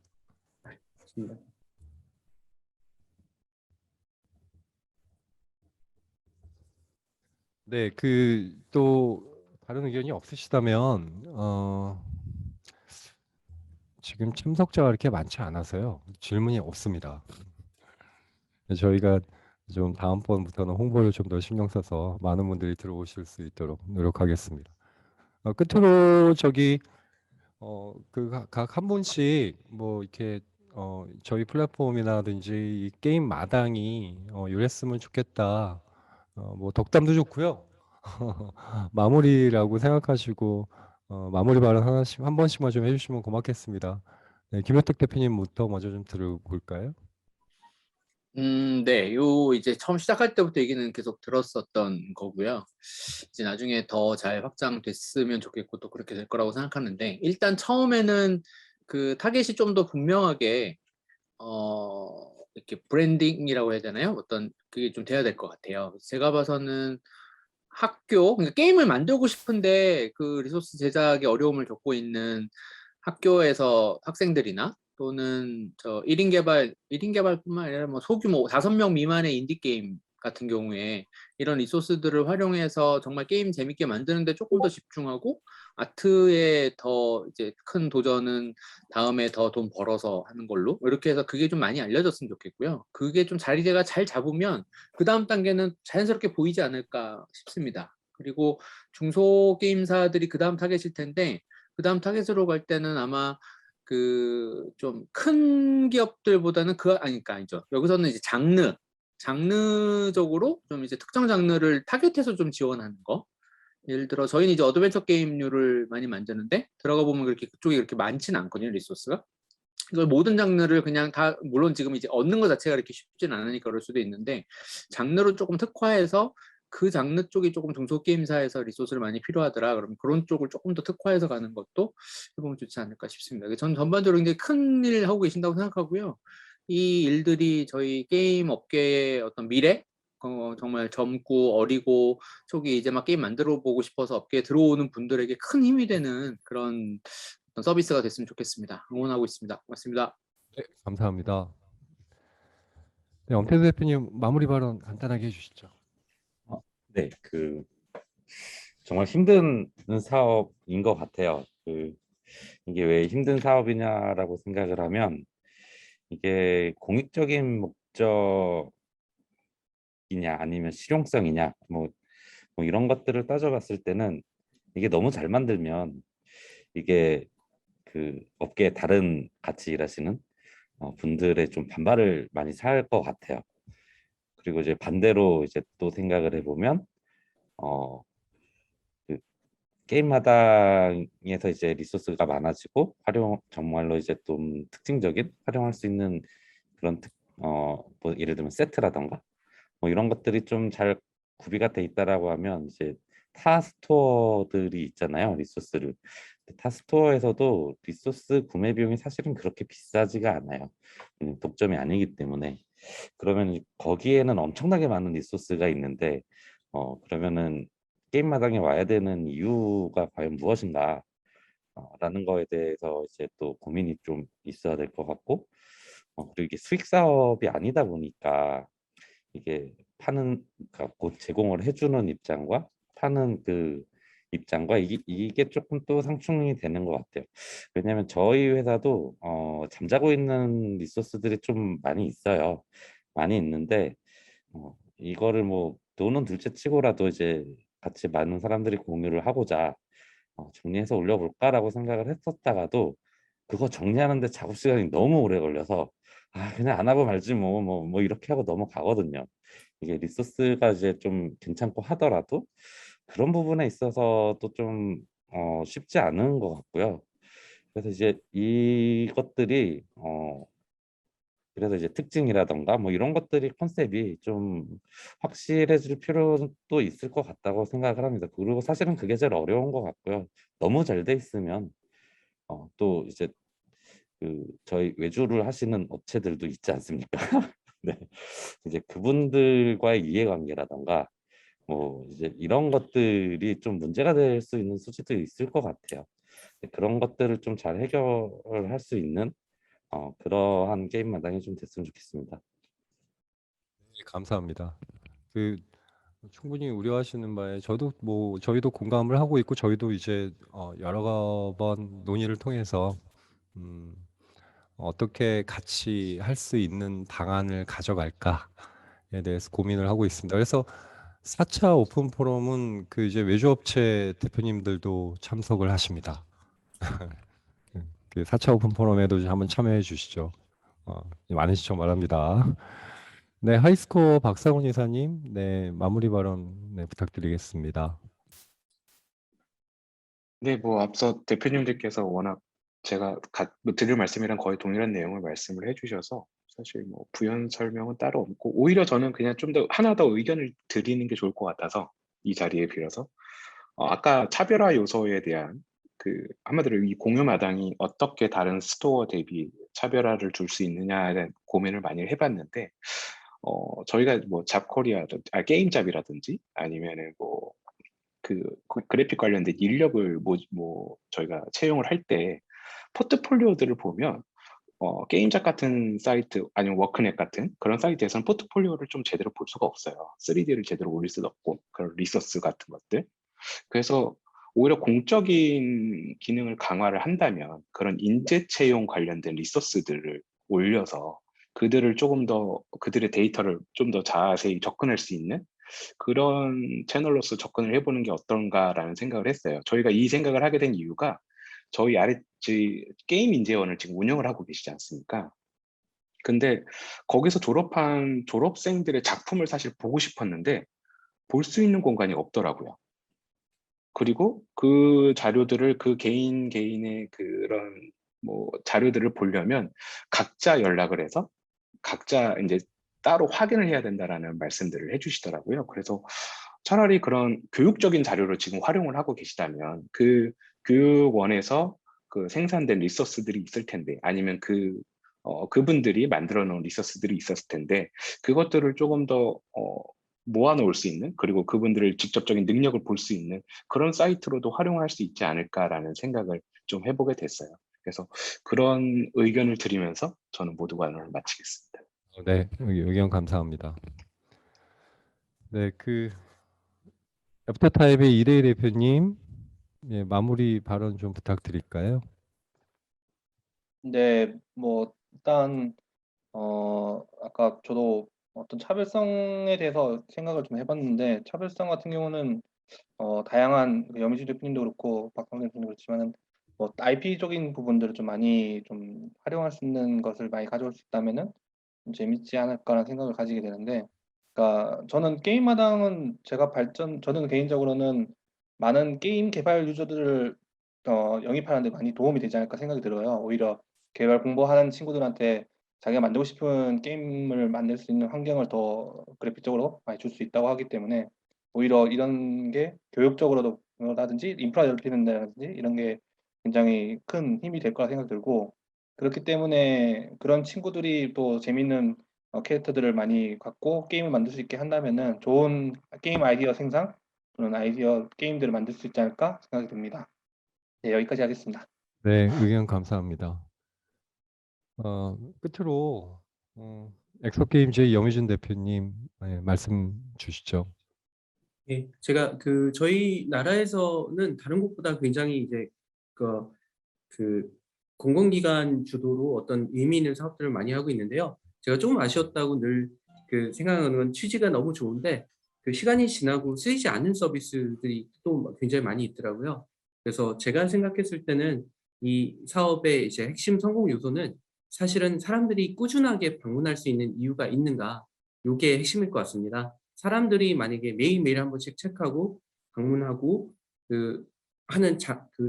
네, 그 또 다른 의견이 없으시다면 지금 참석자가 그렇게 많지 않아서요. 질문이 없습니다. 저희가 좀 다음번부터는 홍보를 좀 더 신경 써서 많은 분들이 들어오실 수 있도록 노력하겠습니다. 끝으로 각 한 분씩 뭐 이렇게 저희 플랫폼이라든지 이 게임 마당이 이랬으면 좋겠다. 뭐 덕담도 좋고요. 마무리라고 생각하시고 마무리 발언 하나씩 한 번씩만 좀 해주시면 고맙겠습니다. 네, 김효택 대표님부터 먼저 좀 들어볼까요? 네, 요 이제 처음 시작할 때부터 얘기는 계속 들었었던 거고요. 이제 나중에 더 잘 확장됐으면 좋겠고 또 그렇게 될 거라고 생각하는데 일단 처음에는 그 타겟이 좀 더 분명하게 이렇게 브랜딩이라고 해야 되나요? 어떤 그게 좀 돼야 될 것 같아요. 제가 봐서는 학교, 그러니까 게임을 만들고 싶은데 그 리소스 제작에 어려움을 겪고 있는 학교에서 학생들이나 또는 1인 개발뿐만 아니라 뭐 소규모 5명 미만의 인디 게임 같은 경우에 이런 리소스들을 활용해서 정말 게임 재밌게 만드는데 조금 더 집중하고 아트에 더 이제 큰 도전은 다음에 더 돈 벌어서 하는 걸로 이렇게 해서 그게 좀 많이 알려졌으면 좋겠고요. 그게 좀 자리가 잘 잡으면 그 다음 단계는 자연스럽게 보이지 않을까 싶습니다. 그리고 중소게임사들이 그 다음 타겟일 텐데 그 다음 타겟으로 갈 때는 아마 그 좀 큰 기업들보다는 아니죠. 여기서는 이제 장르적으로 좀 이제 특정 장르를 타겟해서 좀 지원하는 거. 예를 들어 저희는 이제 어드벤처 게임류를 많이 만드는데 들어가 보면 그렇게 그쪽이 그렇게 많지는 않거든요, 리소스가. 이걸 모든 장르를 그냥 다 물론 지금 이제 얻는 것 자체가 이렇게 쉽진 않으니까 그럴 수도 있는데 장르로 조금 특화해서 그 장르 쪽이 조금 중소게임사에서 리소스를 많이 필요하더라 그러면 그런 쪽을 조금 더 특화해서 가는 것도 해보면 좋지 않을까 싶습니다. 전 전반적으로 굉장히 큰 일 하고 계신다고 생각하고요. 이 일들이 저희 게임 업계의 어떤 미래 정말 젊고 어리고 초기 이제 막 게임 만들어 보고 싶어서 업계에 들어오는 분들에게 큰 힘이 되는 그런 어떤 서비스가 됐으면 좋겠습니다. 응원하고 있습니다. 고맙습니다. 네, 감사합니다. 네, 엄태수 대표님 마무리 발언 간단하게 해주시죠. 네, 정말 힘든 사업인 것 같아요. 이게 왜 힘든 사업이냐라고 생각을 하면 이게 공익적인 목적이냐 아니면 실용성이냐 뭐 이런 것들을 따져봤을 때는 이게 너무 잘 만들면 이게 그 업계의 다른 같이 일하시는 분들의 좀 반발을 많이 살 것 같아요. 그리고 이제 반대로 이제 또 생각을 해보면 그 게임 마당에서 이제 리소스가 많아지고 정말로 이제 좀 특징적인 활용할 수 있는 그런 뭐 예를 들면 세트라던가 뭐 이런 것들이 좀 잘 구비가 돼 있다라고 하면 이제 타 스토어들이 있잖아요, 리소스를. 타 스토어에서도 리소스 구매 비용이 사실은 그렇게 비싸지가 않아요. 독점이 아니기 때문에. 그러면 거기에는 엄청나게 많은 리소스가 있는데 그러면은 게임 마당에 와야 되는 이유가 과연 무엇인가 라는 거에 대해서 이제 또 고민이 좀 있어야 될 것 같고 그리고 이게 수익 사업이 아니다 보니까 이게 그러니까 곧 제공을 해주는 입장과 파는 그 입장과 이게 조금 또 상충이 되는 것 같아요. 왜냐하면 저희 회사도 잠자고 있는 리소스들이 좀 많이 있어요. 많이 있는데 이거를 뭐 돈은 둘째 치고라도 이제 같이 많은 사람들이 공유를 하고자 정리해서 올려볼까라고 생각을 했었다가도 그거 정리하는데 작업 시간이 너무 오래 걸려서 그냥 안 하고 말지 뭐 이렇게 하고 넘어가거든요. 이게 리소스가 이제 좀 괜찮고 하더라도 그런 부분에 있어서도 좀 쉽지 않은 것 같고요. 그래서 이제 이것들이 그래서 이제 특징이라던가 뭐 이런 것들이 컨셉이 좀 확실해질 필요도 있을 것 같다고 생각을 합니다. 그리고 사실은 그게 제일 어려운 것 같고요. 너무 잘 돼 있으면 또 이제 그 저희 외주를 하시는 업체들도 있지 않습니까? 네, 이제 그분들과의 이해관계라던가 뭐 이제 이런 것들이 좀 문제가 될 수 있는 소지도 있을 것 같아요. 그런 것들을 좀 잘 해결할 수 있는 그러한 게임 마당이 좀 됐으면 좋겠습니다. 네, 감사합니다. 그 충분히 우려하시는 바에 저희도 공감을 하고 있고 저희도 이제 여러 번 논의를 통해서 음, 어떻게 같이 할 수 있는 방안을 가져갈까에 대해서 고민을 하고 있습니다. 그래서 4차 오픈 포럼은 그 이제 외주업체 대표님들도 참석을 하십니다. 그 4차 오픈 포럼에도 한번 참여해 주시죠. 많은 시청 바랍니다. 네, 하이스코어 박상훈 이사님, 네, 마무리 발언 네, 부탁드리겠습니다. 네, 뭐 앞서 대표님들께서 워낙 제가 뭐 드릴 말씀이랑 거의 동일한 내용을 말씀을 해주셔서 사실 뭐 부연 설명은 따로 없고 오히려 저는 그냥 좀 더 하나 더 의견을 드리는 게 좋을 것 같아서 이 자리에 빌어서 아까 차별화 요소에 대한 그 한마디로 이 공유 마당이 어떻게 다른 스토어 대비 차별화를 줄 수 있느냐에 대한 고민을 많이 해봤는데 저희가 뭐 잡코리아든 게임잡이라든지 아니면은 뭐 그 그래픽 관련된 인력을 뭐 저희가 채용을 할 때 포트폴리오들을 보면 게임작 같은 사이트 아니면 워크넷 같은 그런 사이트에서는 포트폴리오를 좀 제대로 볼 수가 없어요. 3D를 제대로 올릴 수도 없고 그런 리소스 같은 것들. 그래서 오히려 공적인 기능을 강화를 한다면 그런 인재 채용 관련된 리소스들을 올려서 그들을 조금 더 그들의 데이터를 좀 더 자세히 접근할 수 있는 그런 채널로서 접근을 해보는 게 어떤가라는 생각을 했어요. 저희가 이 생각을 하게 된 이유가 저희 게임 인재원을 지금 운영을 하고 계시지 않습니까? 근데 거기서 졸업한 졸업생들의 작품을 사실 보고 싶었는데 볼 수 있는 공간이 없더라고요. 그리고 그 자료들을 그 개인의 그런 뭐 자료들을 보려면 각자 연락을 해서 각자 이제 따로 확인을 해야 된다라는 말씀들을 해주시더라고요. 그래서 차라리 그런 교육적인 자료를 지금 활용을 하고 계시다면 그 교육원에서 그 생산된 리소스들이 있을 텐데 아니면 그분들이 만들어 놓은 리소스들이 있었을 텐데 그것들을 조금 더 모아놓을 수 있는 그리고 그분들의 직접적인 능력을 볼 수 있는 그런 사이트로도 활용할 수 있지 않을까라는 생각을 좀 해보게 됐어요. 그래서 그런 의견을 드리면서 저는 모두 발언을 마치겠습니다. 네, 의견 감사합니다. 네, 그 애프터타임의 이대희 대표님, 예, 마무리 발언 좀 부탁드릴까요? 근데 뭐 일단 아까 저도 어떤 차별성에 대해서 생각을 좀 해봤는데 차별성 같은 경우는 다양한 여미주 대표님도 그렇고 박광재 대표님도 그렇지만은 뭐 IP적인 부분들을 좀 많이 좀 활용할 수 있는 것을 많이 가져올 수 있다면은 좀 재밌지 않을까라는 생각을 가지게 되는데, 그러니까 저는 게임마당은 저는 개인적으로는 많은 게임 개발 유저들을 영입하는 데 많이 도움이 되지 않을까 생각이 들어요. 오히려 개발 공부하는 친구들한테 자기가 만들고 싶은 게임을 만들 수 있는 환경을 더 그래픽적으로 많이 줄 수 있다고 하기 때문에 오히려 이런 게 교육적으로도 라든지 인프라 넓히는 데라든지 이런 게 굉장히 큰 힘이 될 거라 생각이 들고, 그렇기 때문에 그런 친구들이 또 재밌는 캐릭터들을 많이 갖고 게임을 만들 수 있게 한다면은 좋은 게임 아이디어 생산 또는 아이디어 게임들을 만들 수 있지 않을까 생각이 듭니다. 네, 여기까지 하겠습니다. 네, 의견 감사합니다. 끝으로 엑소게임즈의 염희준 대표님 말씀 주시죠. 예, 제가 저희 나라에서는 다른 곳보다 굉장히 이제 그 공공기관 주도로 어떤 의미 있는 사업들을 많이 하고 있는데요. 제가 조금 아쉬웠다고 늘 생각하는 건 취지가 너무 좋은데 시간이 지나고 쓰이지 않는 서비스들이 또 굉장히 많이 있더라고요. 그래서 제가 생각했을 때는 이 사업의 이제 핵심 성공 요소는 사실은 사람들이 꾸준하게 방문할 수 있는 이유가 있는가, 요게 핵심일 것 같습니다. 사람들이 만약에 매일매일 한 번씩 체크하고 방문하고 하는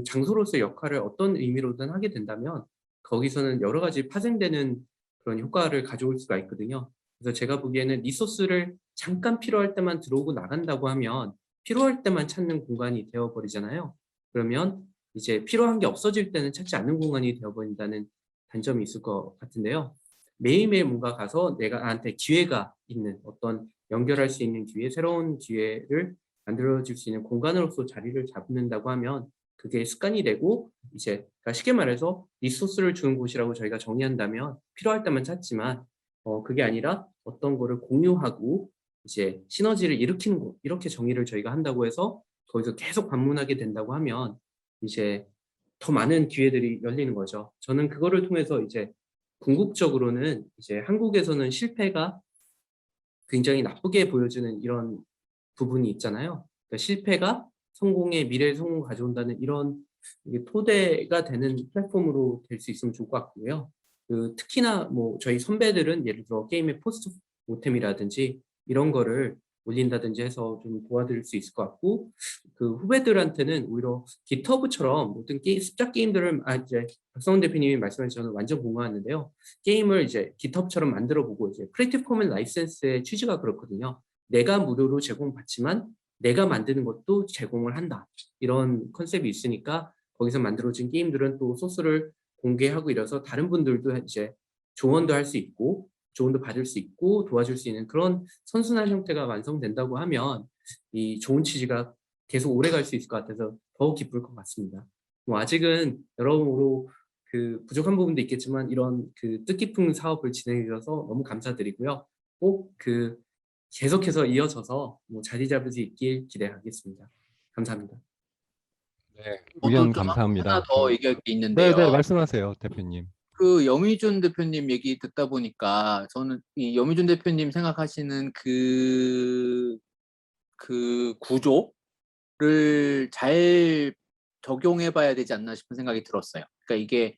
장소로서의 역할을 어떤 의미로든 하게 된다면 거기서는 여러 가지 파생되는 그런 효과를 가져올 수가 있거든요. 그래서 제가 보기에는 리소스를 잠깐 필요할 때만 들어오고 나간다고 하면 필요할 때만 찾는 공간이 되어버리잖아요. 그러면 이제 필요한 게 없어질 때는 찾지 않는 공간이 되어버린다는 단점이 있을 것 같은데요. 매일매일 뭔가 가서 나한테 기회가 있는 어떤 연결할 수 있는 기회, 새로운 기회를 만들어줄 수 있는 공간으로서 자리를 잡는다고 하면 그게 습관이 되고 이제 그러니까 쉽게 말해서 리소스를 주는 곳이라고 저희가 정의한다면 필요할 때만 찾지만 그게 아니라 어떤 거를 공유하고 이제 시너지를 일으키는 곳 이렇게 정의를 저희가 한다고 해서 거기서 계속 방문하게 된다고 하면 이제 더 많은 기회들이 열리는 거죠. 저는 그거를 통해서 이제 궁극적으로는 이제 한국에서는 실패가 굉장히 나쁘게 보여지는 이런 부분이 있잖아요. 그러니까 실패가 성공의 미래 성공을 가져온다는 이런 이게 토대가 되는 플랫폼으로 될 수 있으면 좋을 것 같고요. 특히나 뭐 저희 선배들은 예를 들어 게임의 포스트 모템이라든지 이런 거를 올린다든지 해서 좀 도와드릴 수 있을 것 같고 후배들한테는 오히려 깃허브처럼 모든 습작 게임들을 이제 박성훈 대표님이 말씀하신 저는 완전 공감하는데요. 게임을 이제 깃허브처럼 만들어 보고 이제 크리에이티브 코먼 라이센스의 취지가 그렇거든요. 내가 무료로 제공받지만 내가 만드는 것도 제공을 한다. 이런 컨셉이 있으니까 거기서 만들어진 게임들은 또 소스를 공개하고 이래서 다른 분들도 이제 조언도 할 수 있고 조언도 받을 수 있고 도와줄 수 있는 그런 선순환 형태가 완성된다고 하면 이 좋은 취지가 계속 오래 갈 수 있을 것 같아서 더욱 기쁠 것 같습니다. 뭐 아직은 여러모로 부족한 부분도 있겠지만 이런 뜻깊은 사업을 진행해 주셔서 너무 감사드리고요. 꼭 계속해서 이어져서 뭐 자리 잡을 수 있길 기대하겠습니다. 감사합니다. 네, 저도 의견 좀 감사합니다. 하나 더 얘기할 게 네, 있는데요. 말씀하세요, 대표님. 염희준 대표님 얘기 듣다 보니까 저는 이 염희준 대표님 생각하시는 그 구조를 잘 적용해 봐야 되지 않나 싶은 생각이 들었어요. 그러니까 이게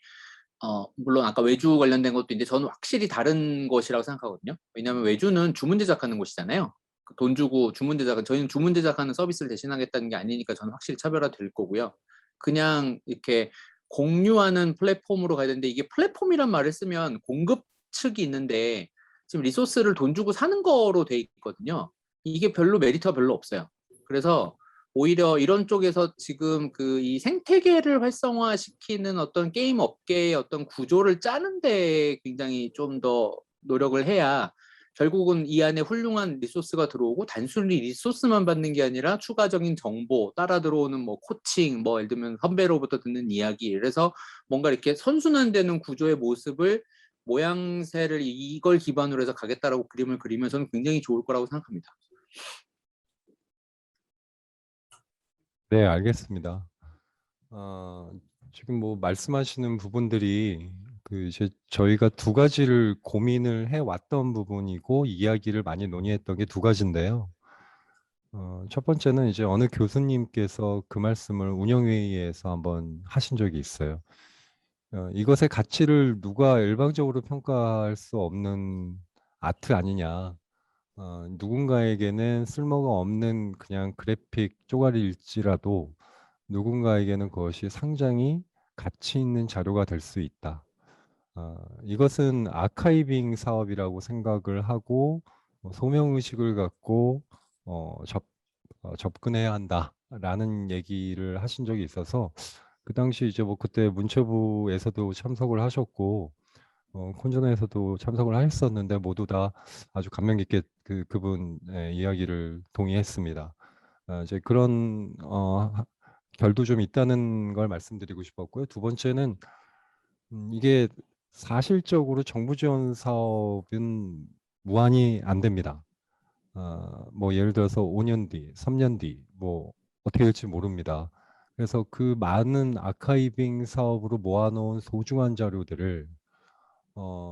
물론 아까 외주 관련된 것도 있는데 저는 확실히 다른 것이라고 생각하거든요. 왜냐하면 외주는 주문 제작하는 곳이잖아요. 돈 주고 주문 제작은 저희는 주문 제작하는 서비스를 대신하겠다는 게 아니니까 저는 확실히 차별화될 거고요. 그냥 이렇게 공유하는 플랫폼으로 가야 되는데 이게 플랫폼이란 말을 쓰면 공급 측이 있는데 지금 리소스를 돈 주고 사는 거로 돼 있거든요. 이게 별로 메리트가 별로 없어요. 그래서 오히려 이런 쪽에서 지금 이 생태계를 활성화시키는 어떤 게임 업계의 어떤 구조를 짜는데 굉장히 좀 더 노력을 해야 결국은 이 안에 훌륭한 리소스가 들어오고 단순히 리소스만 받는 게 아니라 추가적인 정보, 따라 들어오는 뭐 코칭, 뭐 예를 들면 선배로부터 듣는 이야기, 그래서 뭔가 이렇게 선순환되는 구조의 모습을 모양새를 이걸 기반으로 해서 가겠다라고 그림을 그리면 저는 굉장히 좋을 거라고 생각합니다. 네, 알겠습니다. 지금 뭐 말씀하시는 부분들이 이제 저희가 두 가지를 고민을 해왔던 부분이고 이야기를 많이 논의했던 게 두 가지인데요. 첫 번째는 이제 어느 교수님께서 그 말씀을 운영회의에서 한번 하신 적이 있어요. 이것의 가치를 누가 일방적으로 평가할 수 없는 아트 아니냐. 누군가에게는 쓸모가 없는 그냥 그래픽 쪼가리일지라도 누군가에게는 그것이 상당히 가치 있는 자료가 될 수 있다. 이것은 아카이빙 사업이라고 생각을 하고 소명의식을 갖고 접근해야 한다라는 얘기를 하신 적이 있어서 그 당시 이제 뭐 그때 문체부에서도 참석을 하셨고 콘전에서도 참석을 하셨었는데 모두 다 아주 감명 깊게 그분의 이야기를 동의했습니다. 이제 그런 결도 좀 있다는 걸 말씀드리고 싶었고요. 두 번째는 이게 사실적으로 정부 지원 사업은 무한히 안 됩니다. 뭐 예를 들어서 5년 뒤, 3년 뒤, 뭐 어떻게 될지 모릅니다. 그래서 그 많은 아카이빙 사업으로 모아놓은 소중한 자료들을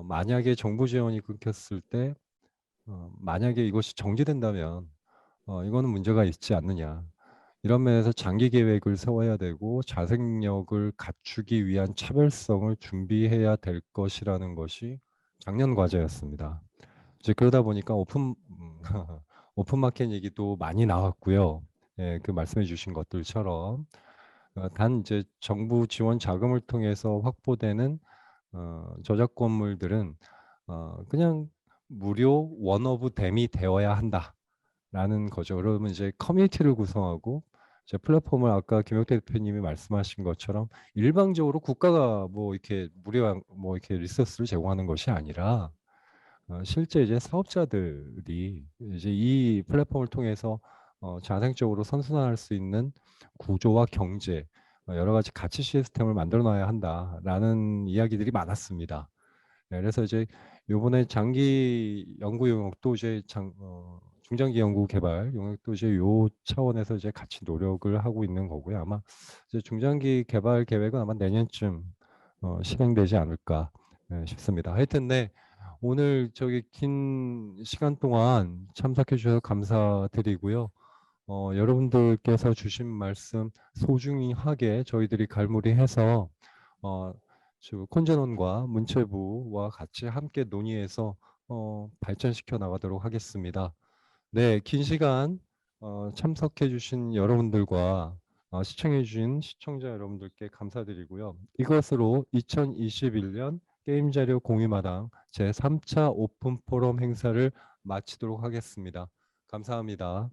만약에 정부 지원이 끊겼을 때 만약에 이것이 정지된다면 이거는 문제가 있지 않느냐. 이런 면에서 장기 계획을 세워야 되고 자생력을 갖추기 위한 차별성을 준비해야 될 것이라는 것이 작년 과제였습니다. 이제 그러다 보니까 오픈 마켓 얘기도 많이 나왔고요. 예, 그 말씀해 주신 것들처럼 단 이제 정부 지원 자금을 통해서 확보되는 저작권물들은 그냥 무료 원 오브 댐이 되어야 한다라는 거죠. 그러면 이제 커뮤니티를 구성하고 이제 플랫폼을 아까 김혁태 대표님이 말씀하신 것처럼 일방적으로 국가가 뭐 이렇게 무료한 뭐 이렇게 리소스를 제공하는 것이 아니라 실제 이제 사업자들이 이제 이 플랫폼을 통해서 자생적으로 선순환할 수 있는 구조와 경제, 여러 가지 가치 시스템을 만들어 놔야 한다라는 이야기들이 많았습니다. 네, 그래서 이제 요번에 장기 연구 용역도 이제 중장기 연구 개발 용역도 이제 요 차원에서 이제 같이 노력을 하고 있는 거고요. 아마 이제 중장기 개발 계획은 아마 내년쯤 실행되지 않을까 싶습니다. 하여튼 네. 오늘 저기 긴 시간 동안 참석해 주셔서 감사드리고요. 여러분들께서 주신 말씀 소중하게 저희들이 갈무리해서 콘제논과 문체부와 같이 함께 논의해서 발전시켜 나가도록 하겠습니다. 네, 긴 시간 참석해 주신 여러분들과 시청해 주신 시청자 여러분들께 감사드리고요. 이것으로 2021년 게임 자료 공유마당 제3차 오픈 포럼 행사를 마치도록 하겠습니다. 감사합니다.